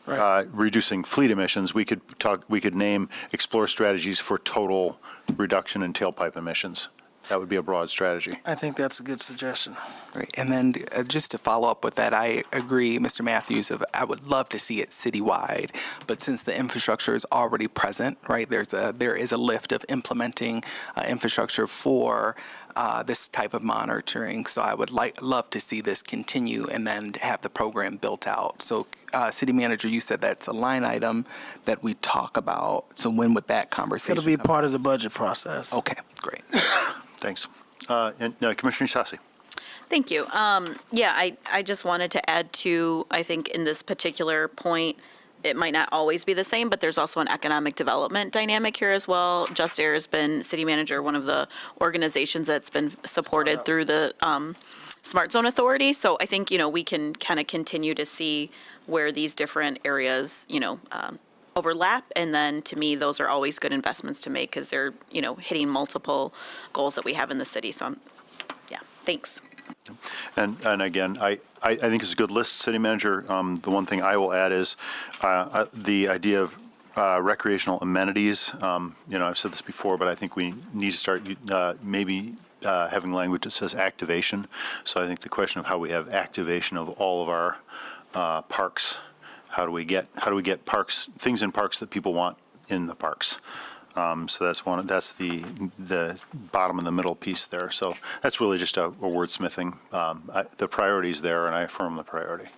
reducing fleet emissions. We could name explore strategies for total reduction in tailpipe emissions. That would be a broad strategy. I think that's a good suggestion. Right. And then just to follow up with that, I agree, Mr. Matthews, I would love to see it citywide, but since the infrastructure is already present, right, there is a lift of implementing infrastructure for this type of monitoring. So I would love to see this continue and then have the program built out. So City Manager, you said that's a line item that we talk about. So when would that conversation It'll be part of the budget process. Okay, great. Thanks. And Commissioner Sassi. Thank you. I just wanted to add to, I think in this particular point, it might not always be the same, but there's also an economic development dynamic here as well. Just Air has been, City Manager, one of the organizations that's been supported through the Smart Zone Authority. So I think, we can kind of continue to see where these different areas, overlap. And then to me, those are always good investments to make because they're, hitting multiple goals that we have in the city. So, thanks. And again, I think it's a good list, City Manager. The one thing I will add is the idea of recreational amenities. I've said this before, but I think we need to start maybe having language that says activation. So I think the question of how we have activation of all of our parks. How do we get parks, things in parks that people want in the parks? So that's the bottom and the middle piece there. So that's really just a wordsmithing. The priority is there, and I affirm the priority.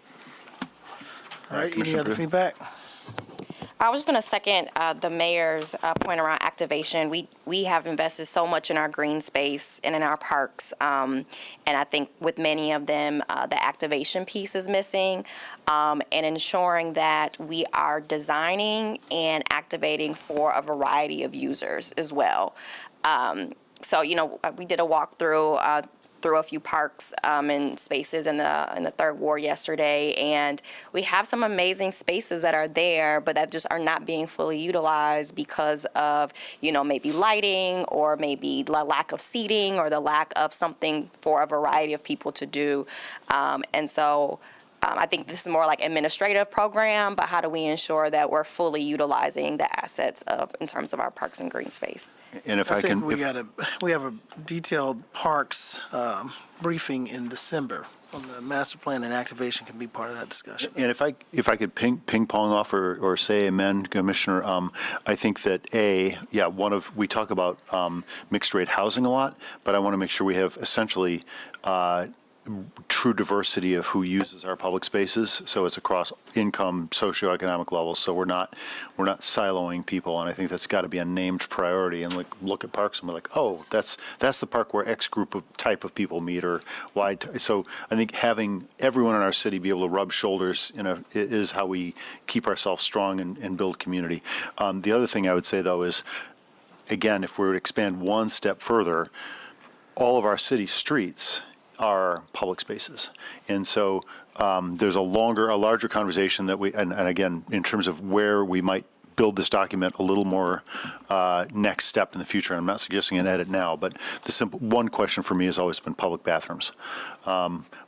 All right, any other feedback? I was just going to second the mayor's point around activation. We have invested so much in our green space and in our parks, and I think with many of them, the activation piece is missing, and ensuring that we are designing and activating for a variety of users as well. So, we did a walkthrough through a few parks and spaces in the Third Ward yesterday, and we have some amazing spaces that are there, but that just are not being fully utilized because of maybe lighting or maybe the lack of seating or the lack of something for a variety of people to do, and so. I think this is more like administrative program, but how do we ensure that we're fully utilizing the assets in terms of our parks and green space? And if I think can, we have a detailed parks briefing in December on the master plan, and activation can be part of that discussion. And if I could ping pong off or say amen, Commissioner, I think that we talk about mixed rate housing a lot, but I want to make sure we have essentially true diversity of who uses our public spaces, so it's across income, socioeconomic levels, so we're not siloing people, and I think that's got to be a named priority. And look at parks and we're like, oh, that's the park where X group of type of people meet, or Y. So I think having everyone in our city be able to rub shoulders is how we keep ourselves strong and build community. The other thing I would say though is, again, if we were to expand one step further, all of our city streets are public spaces. And so there's a larger conversation that and again, in terms of where we might build this document a little more next step in the future. And I'm not suggesting an edit now, but the simple one question for me has always been public bathrooms.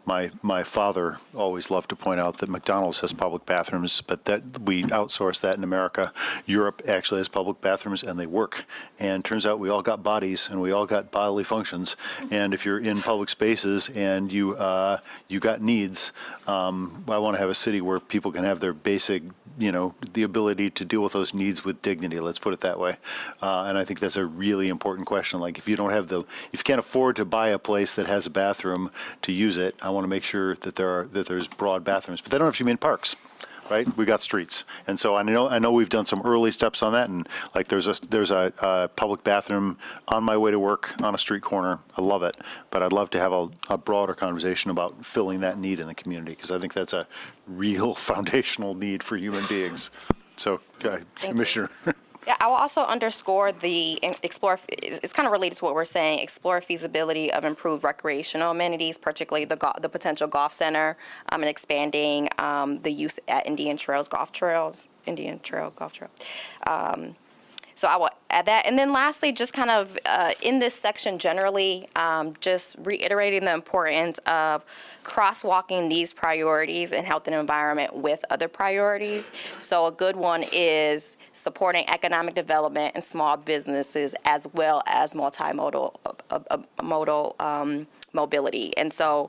My father always loved to point out that McDonald's has public bathrooms, but that we outsource that in America. Europe actually has public bathrooms and they work. And turns out we all got bodies and we all got bodily functions. And if you're in public spaces and you got needs, I want to have a city where people can have their basic, the ability to deal with those needs with dignity. Let's put it that way. And I think that's a really important question. Like if you can't afford to buy a place that has a bathroom to use it, I want to make sure that there's broad bathrooms, but they don't have to be in parks, right? We got streets. And so I know we've done some early steps on that, and like there's a public bathroom on my way to work on a street corner. I love it, but I'd love to have a broader conversation about filling that need in the community, because I think that's a real foundational need for human beings. So, Commissioner. Yeah, I will also underscore it's kind of related to what we're saying, explore feasibility of improved recreational amenities, particularly the potential golf center, and expanding the use at Indian Trail Golf Trail. So I will add that. And then lastly, just kind of in this section generally, just reiterating the importance of crosswalking these priorities in health and environment with other priorities. So a good one is supporting economic development and small businesses, as well as multimodal mobility. And so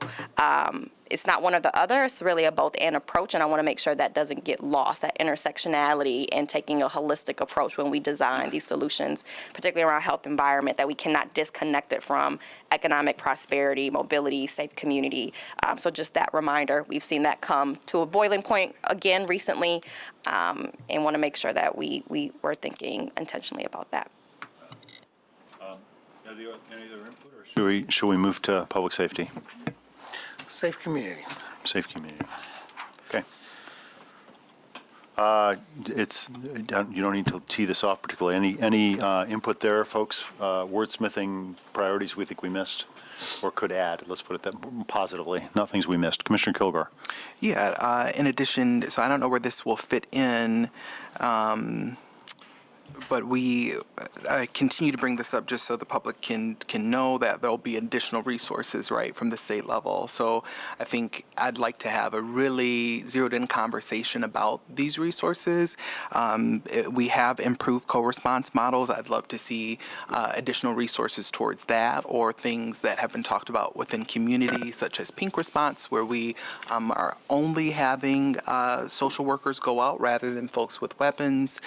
it's not one or the other, it's really a both and approach, and I want to make sure that doesn't get lost, that intersectionality and taking a holistic approach when we design these solutions, particularly around health environment, that we cannot disconnect it from economic prosperity, mobility, safe community. So just that reminder, we've seen that come to a boiling point again recently, and want to make sure that we were thinking intentionally about that. Any other input, or should we move to public safety? Safe community. Safe community. Okay. You don't need to tee this off particularly. Any input there, folks? Wordsmithing priorities we think we missed or could add. Let's put it that positively. Not things we missed. Commissioner Kilgore. Yeah. In addition, so I don't know where this will fit in. But we continue to bring this up just so the public can know that there'll be additional resources, right, from the state level. So I think I'd like to have a really zeroed-in conversation about these resources. We have improved co-response models. I'd love to see additional resources towards that, or things that have been talked about within community, such as Pink Response, where we are only having social workers go out rather than folks with weapons.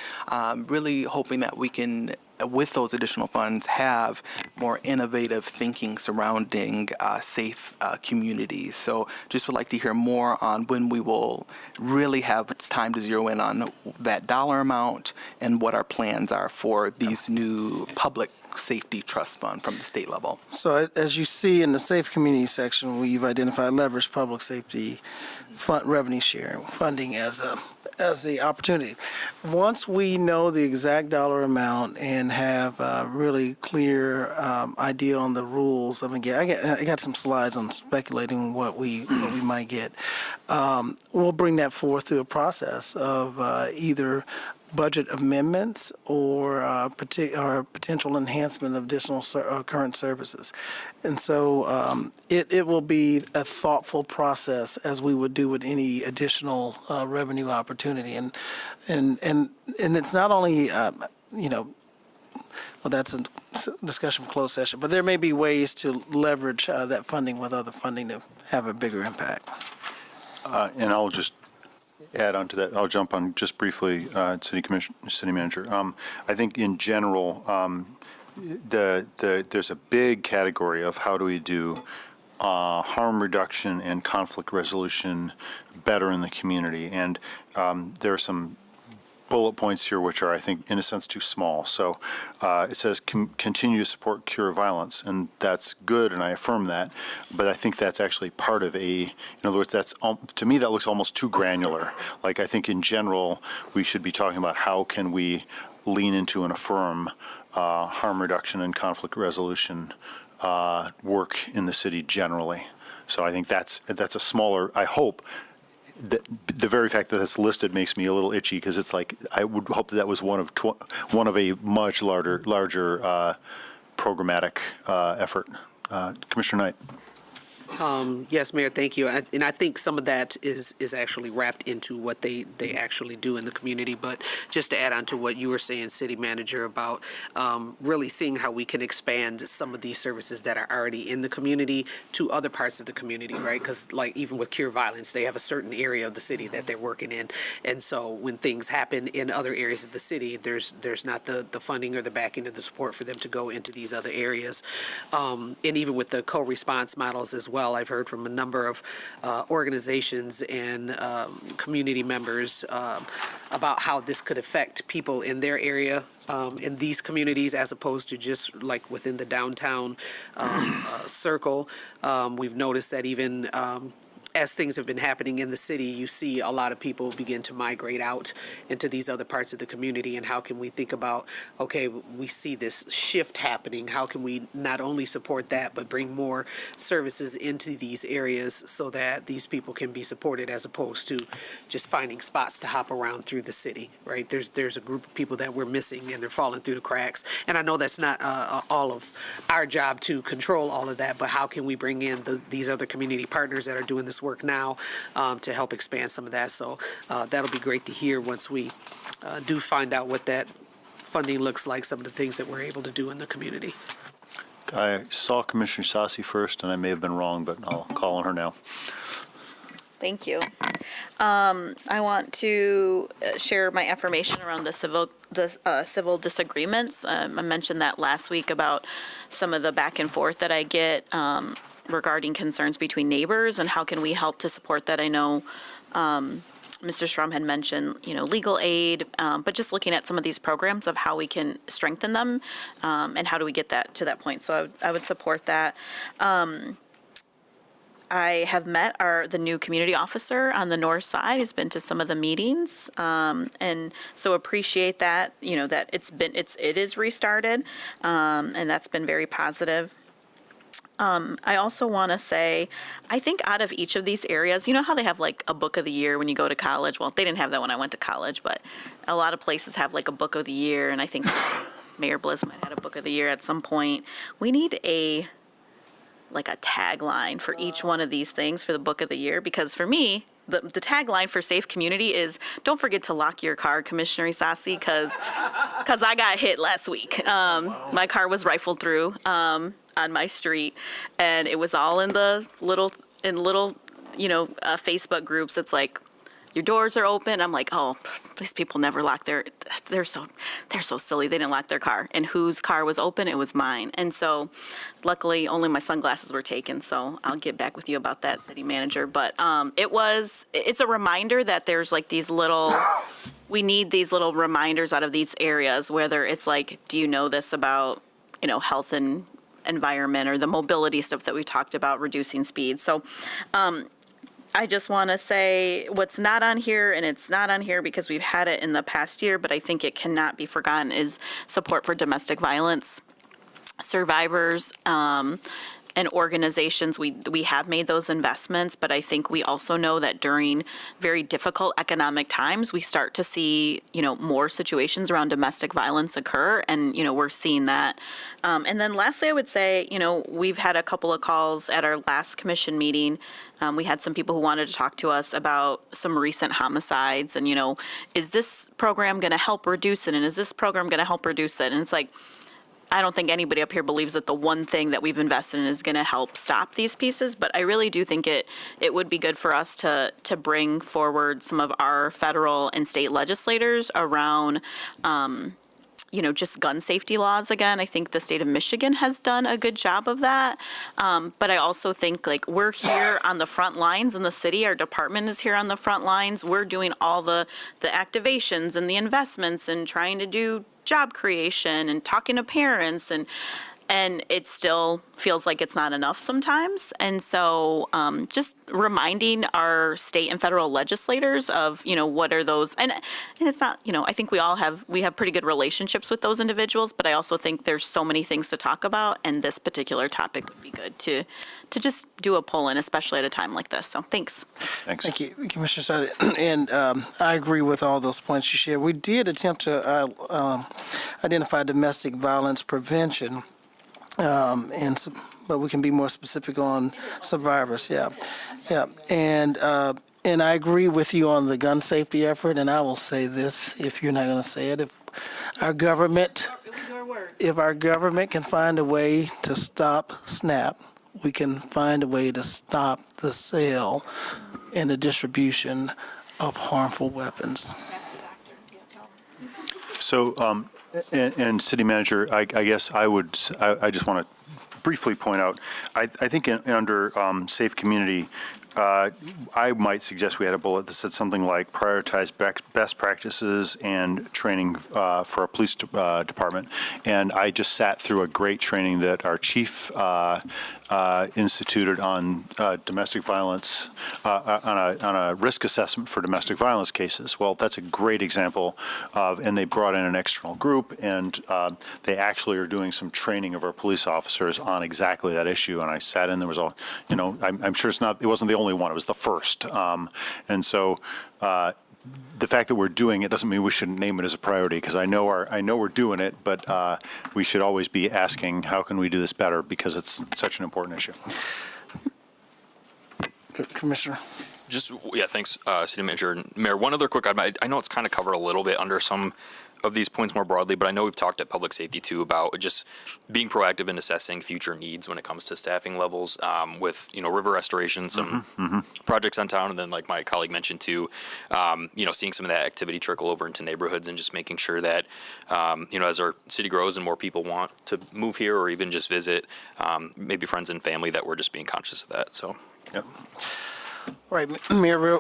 Really hoping that we can, with those additional funds, have more innovative thinking surrounding safe communities. So just would like to hear more on when we will really have it's time to zero in on that dollar amount and what our plans are for these new public safety trust fund from the state level. So as you see in the safe community section, we've identified leverage public safety fund revenue share funding as the opportunity. Once we know the exact dollar amount and have a really clear idea on the rules, I got some slides on speculating what we might get. We'll bring that forth through a process of either budget amendments or potential enhancement of additional current services. And so it will be a thoughtful process as we would do with any additional revenue opportunity. And it's not only, well, that's a discussion for closed session, but there may be ways to leverage that funding with other funding to have a bigger impact. And I'll just add on to that. I'll jump on just briefly, City Manager. I think in general, there's a big category of how do we do harm reduction and conflict resolution better in the community. And there are some bullet points here which are, I think, in a sense, too small. So it says continue to support cure violence, and that's good, and I affirm that. But I think that's actually part of in other words, that's to me that looks almost too granular. Like I think in general we should be talking about how can we lean into and affirm harm reduction and conflict resolution work in the city generally. So I think that's a smaller. I hope. The very fact that it's listed makes me a little itchy because it's like I would hope that was one of a much larger programmatic effort. Commissioner Knight. Yes, Mayor, thank you. And I think some of that is actually wrapped into what they actually do in the community. But just to add on to what you were saying, City Manager, about really seeing how we can expand some of these services that are already in the community to other parts of the community, right? Because like even with Cure Violence, they have a certain area of the city that they're working in. And so when things happen in other areas of the city, there's not the funding or the backing or the support for them to go into these other areas. And even with the co-response models as well, I've heard from a number of organizations and community members about how this could affect people in their area, in these communities, as opposed to just like within the downtown circle. We've noticed that even as things have been happening in the city, you see a lot of people begin to migrate out into these other parts of the community. And how can we think about, okay, we see this shift happening. How can we not only support that, but bring more services into these areas so that these people can be supported as opposed to just finding spots to hop around through the city, right? There's a group of people that we're missing and they're falling through the cracks. And I know that's not all of our job to control all of that, but how can we bring in these other community partners that are doing this work now to help expand some of that. So that'll be great to hear once we do find out what that funding looks like, some of the things that we're able to do in the community. I saw Commissioner Sassi first, and I may have been wrong, but I'll call on her now. Thank you. I want to share my affirmation around the civil disagreements. I mentioned that last week about some of the back and forth that I get regarding concerns between neighbors and how can we help to support that. I know Mr. Strom had mentioned, legal aid, but just looking at some of these programs of how we can strengthen them and how do we get that to that point. So I would support that. I have met the new community officer on the north side. He's been to some of the meetings, and so appreciate that. That it is restarted, and that's been very positive. I also want to say, I think out of each of these areas, you know how they have like a book of the year when you go to college? Well, they didn't have that when I went to college, but a lot of places have like a book of the year, and I think Mayor Blisman had a book of the year at some point. We need a tagline for each one of these things for the book of the year, because for me, the tagline for Safe Community is, don't forget to lock your car, Commissioner Isasi, because I got hit last week. My car was rifled through on my street, and it was all in little Facebook groups. It's like, your doors are open. I'm like, oh, these people never lock they're so silly. They didn't lock their car. And whose car was open? It was mine. And so luckily only my sunglasses were taken. So I'll get back with you about that, city manager. But it's a reminder that there's like these we need these little reminders out of these areas, whether it's like, do you know this about, health and environment, or the mobility stuff that we talked about, reducing speed. So I just want to say what's not on here, and it's not on here because we've had it in the past year, but I think it cannot be forgotten, is support for domestic violence survivors and organizations. We have made those investments, but I think we also know that during very difficult economic times, we start to see, more situations around domestic violence occur, and, we're seeing that. And then lastly, I would say, we've had a couple of calls at our last commission meeting. We had some people who wanted to talk to us about some recent homicides and, is this program going to help reduce it? And is this program going to help reduce it? And it's like, I don't think anybody up here believes that the one thing that we've invested in is going to help stop these pieces, but I really do think it would be good for us to bring forward some of our federal and state legislators around just gun safety laws again. I think the state of Michigan has done a good job of that. But I also think like we're here on the front lines in the city. Our department is here on the front lines. We're doing all the activations and the investments and trying to do job creation and talking to parents, and it still feels like it's not enough sometimes. And so just reminding our state and federal legislators of, what are those, and it's not, I think we have pretty good relationships with those individuals, but I also think there's so many things to talk about, and this particular topic would be good to just do a pull-in, especially at a time like this. So thanks. Thanks. Thank you, Commissioner Sutton. And I agree with all those points you shared. We did attempt to identify domestic violence prevention, but we can be more specific on survivors. Yeah. And I agree with you on the gun safety effort. And I will say this, if you're not going to say it, if our government can find a way to stop SNAP, we can find a way to stop the sale and the distribution of harmful weapons. So, and City Manager, I guess I just want to briefly point out, I think under Safe Community, I might suggest we had a bullet that said something like prioritize best practices and training for our police department. And I just sat through a great training that our chief instituted on domestic violence, on a risk assessment for domestic violence cases. Well, that's a great example of, and they brought in an external group, and they actually are doing some training of our police officers on exactly that issue. And I sat in, there was a, I'm sure it wasn't the only one, it was the first. And so the fact that we're doing it doesn't mean we shouldn't name it as a priority, because I know we're doing it, but we should always be asking, how can we do this better, because it's such an important issue. Commissioner. Thanks, City Manager and Mayor. One other quick item. I know it's kind of covered a little bit under some of these points more broadly, but I know we've talked at Public Safety too about just being proactive in assessing future needs when it comes to staffing levels with, river restoration, some projects on town, and then like my colleague mentioned too, seeing some of that activity trickle over into neighborhoods and just making sure that, as our city grows and more people want to move here or even just visit, maybe friends and family, that we're just being conscious of that. So. Yep. All right, Mayor,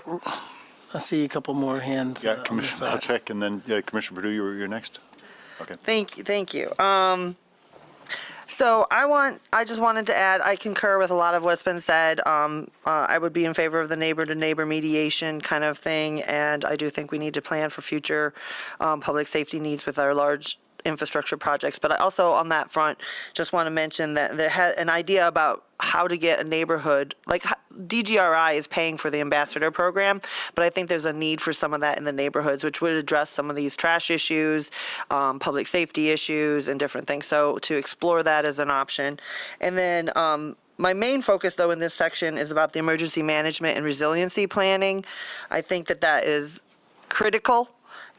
I see a couple more hands. Yeah, Commissioner Hudspeth, and then Commissioner Perdue, you're next. Okay. Thank you. So I just wanted to add, I concur with a lot of what's been said. I would be in favor of the neighbor-to-neighbor mediation kind of thing, and I do think we need to plan for future public safety needs with our large infrastructure projects. But I also, on that front, just want to mention that there had an idea about how to get a neighborhood, like DGRI is paying for the ambassador program, but I think there's a need for some of that in the neighborhoods, which would address some of these trash issues, public safety issues, and different things. So to explore that as an option. And then my main focus, though, in this section is about the emergency management and resiliency planning. I think that is critical.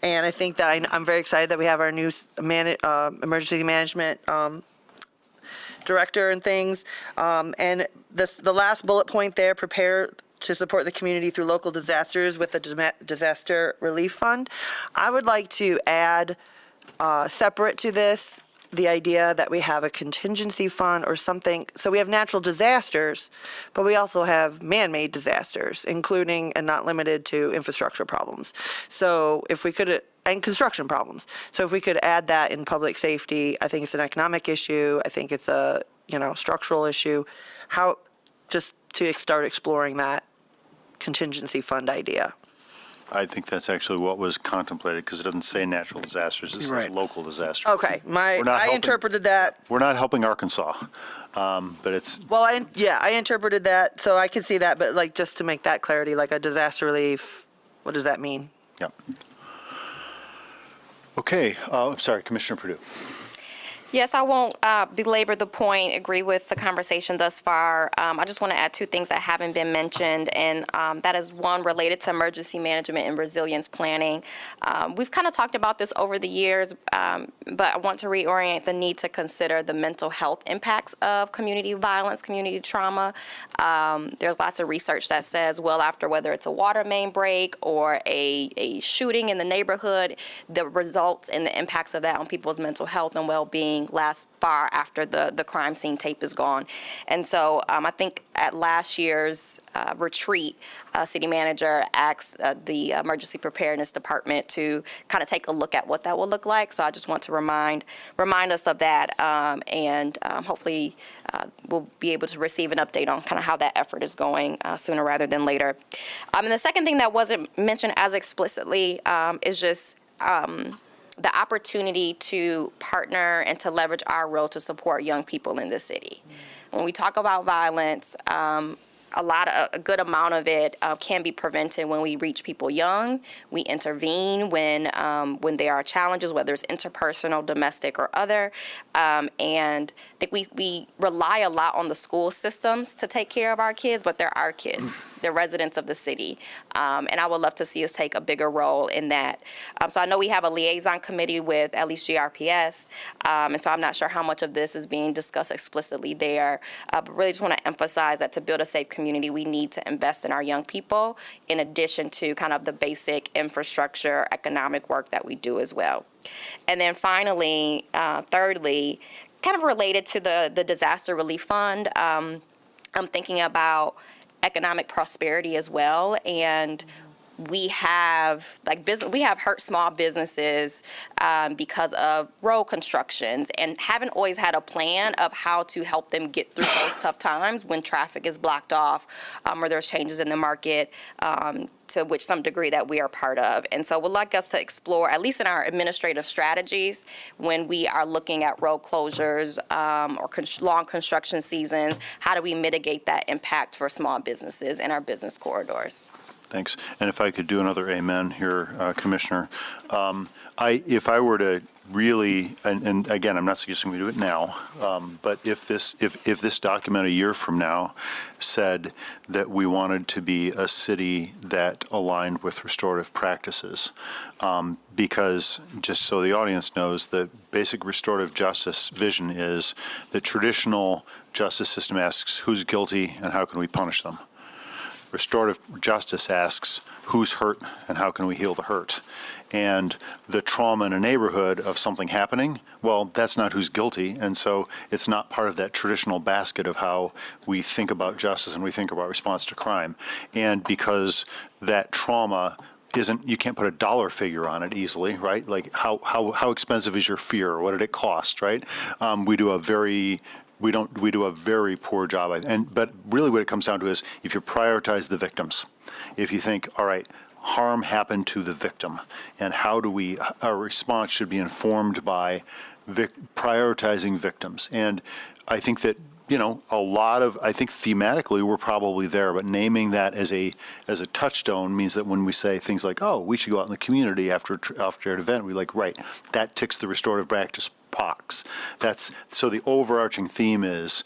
And I think that I'm very excited that we have our new emergency management director and things. And the last bullet point there, prepare to support the community through local disasters with the disaster relief fund. I would like to add, separate to this, the idea that we have a contingency fund or something. So we have natural disasters, but we also have man-made disasters, including and not limited to infrastructure problems. So if we could, and construction problems. So if we could add that in public safety, I think it's an economic issue. I think it's a, structural issue. How, just to start exploring that contingency fund idea. I think that's actually what was contemplated, because it doesn't say natural disasters, it says Right. local disasters. Okay, We're not I helping- interpreted that. We're not helping Arkansas, but it's, Well, I interpreted that, so I can see that, but like, just to make that clarity, like a disaster relief, what does that mean? yeah. Okay, sorry, Commissioner Purdue. Yes, I won't belabor the point, agree with the conversation thus far. I just want to add two things that haven't been mentioned, and that is one related to emergency management and resilience planning. We've kind of talked about this over the years, but I want to reorient the need to consider the mental health impacts of community violence, community trauma. There's lots of research that says well after whether it's a water main break or a shooting in the neighborhood, the results and the impacts of that on people's mental health and well-being last far after the crime scene tape is gone. And so I think at last year's retreat, city manager asked the emergency preparedness department to kind of take a look at what that will look like. So I just want to remind us of that, and hopefully we'll be able to receive an update on kind of how that effort is going sooner rather than later. And the second thing that wasn't mentioned as explicitly is just the opportunity to partner and to leverage our role to support young people in the city. When we talk about violence, a good amount of it can be prevented when we reach people young. We intervene when there are challenges, whether it's interpersonal, domestic, or other. And I think we rely a lot on the school systems to take care of our kids, but they're our kids. They're residents of the city. And I would love to see us take a bigger role in that. So I know we have a liaison committee with at least GRPS, and so I'm not sure how much of this is being discussed explicitly there, but really just want to emphasize that to build a safe community, we need to invest in our young people in addition to kind of the basic infrastructure, economic work that we do as well. And then finally, thirdly, kind of related to the disaster relief fund, I'm thinking about economic prosperity as well. And we have hurt small businesses because of road constructions and haven't always had a plan of how to help them get through those tough times when traffic is blocked off or there's changes in the market to which some degree that we are part of. And so we'd like us to explore, at least in our administrative strategies, when we are looking at road closures or long construction seasons, how do we mitigate that impact for small businesses in our business corridors? Thanks. And if I could do another amen here, Commissioner, if I were to really, and again, I'm not suggesting we do it now, but if this document a year from now said that we wanted to be a city that aligned with restorative practices, because just so the audience knows, the basic restorative justice vision is the traditional justice system asks who's guilty and how can we punish them. Restorative justice asks who's hurt and how can we heal the hurt. And the trauma in a neighborhood of something happening, well, that's not who's guilty. And so it's not part of that traditional basket of how we think about justice and we think about response to crime. And because that trauma you can't put a dollar figure on it easily, right? Like how expensive is your fear? What did it cost, right? We do a very poor job. But really what it comes down to is if you prioritize the victims, if you think, all right, harm happened to the victim, and our response should be informed by prioritizing victims. And I think that, I think thematically we're probably there, but naming that as a touchstone means that when we say things like, oh, we should go out in the community after an event, we're like, right, that ticks the restorative practice box. So the overarching theme is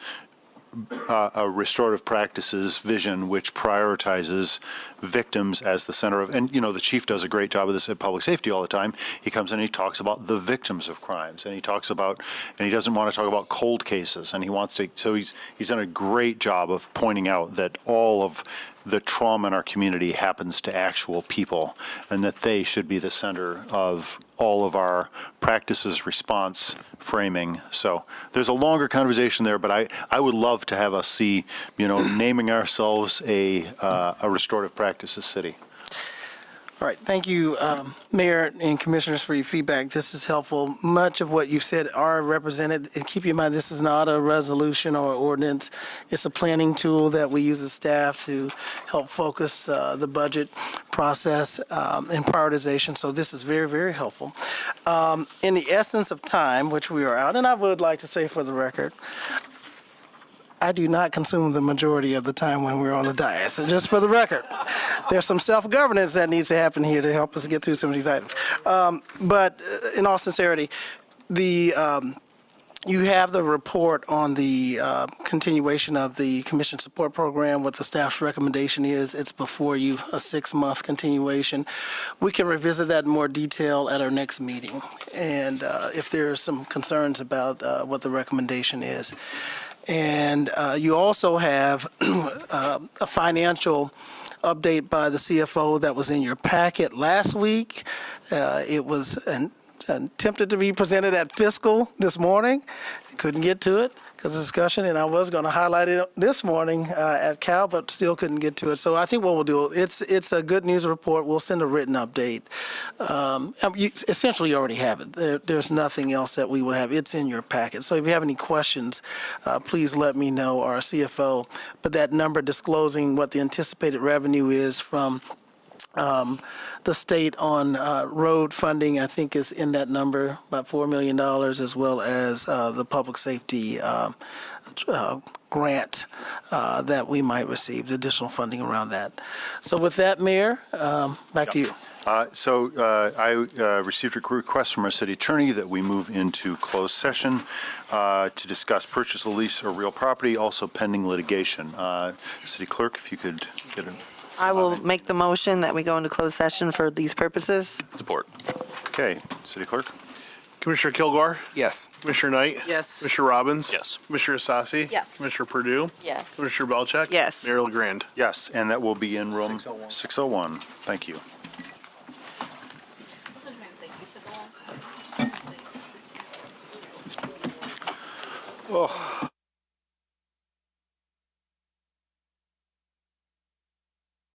a restorative practices vision which prioritizes victims as the center of, and the chief does a great job of this at public safety all the time. He comes in and he talks about the victims of crimes, and he doesn't want to talk about cold cases, and he wants to, so he's done a great job of pointing out that all of the trauma in our community happens to actual people, and that they should be the center of all of our practices, response, framing. So there's a longer conversation there, but I would love to have us see, naming ourselves a restorative practices city. All right, thank you, Mayor and Commissioners, for your feedback. This is helpful. Much of what you've said are represented, and keep in mind, this is not a resolution or ordinance. It's a planning tool that we use as staff to help focus the budget process and prioritization, so this is very, very helpful. In the essence of time, which we are out, and I would like to say for the record, I do not consume the majority of the time when we're on the dais. So just for the record, there's some self-governance that needs to happen here to help us get through some of these items. But in all sincerity, you have the report on the continuation of the commission support program. What the staff's recommendation is, it's before you, a 6-month continuation. We can revisit that in more detail at our next meeting, and if there are some concerns about what the recommendation is. And you also have a financial update by the CFO that was in your packet last week. It was attempted to be presented at fiscal this morning. Couldn't get to it because of discussion, and I was going to highlight it this morning at Cal, but still couldn't get to it. So I think what we'll do, it's a good news report. We'll send a written update. You essentially already have it. There's nothing else that we will have. It's in your packet. So if you have any questions, please let me know, our CFO. But that number disclosing what the anticipated revenue is from the state on road funding, I think, is in that number, about $4 million, as well as the public safety grant that we might receive, the additional funding around that. So with that, Mayor, back to you. I received a request from our city attorney that we move into closed session to discuss purchase, a lease, or real property, also pending litigation. City Clerk, if you could get it. I will make the motion that we go into closed session for these purposes. Support. Okay, City Clerk? Commissioner Kilgore? Yes. Commissioner Knight? Yes. Commissioner Robbins? Yes. Commissioner Asasi? Yes. Commissioner Purdue? Yes. Commissioner Belcheck? Yes. Mayor LaGrand? Yes, and that will be in room 601. Thank you. Oh.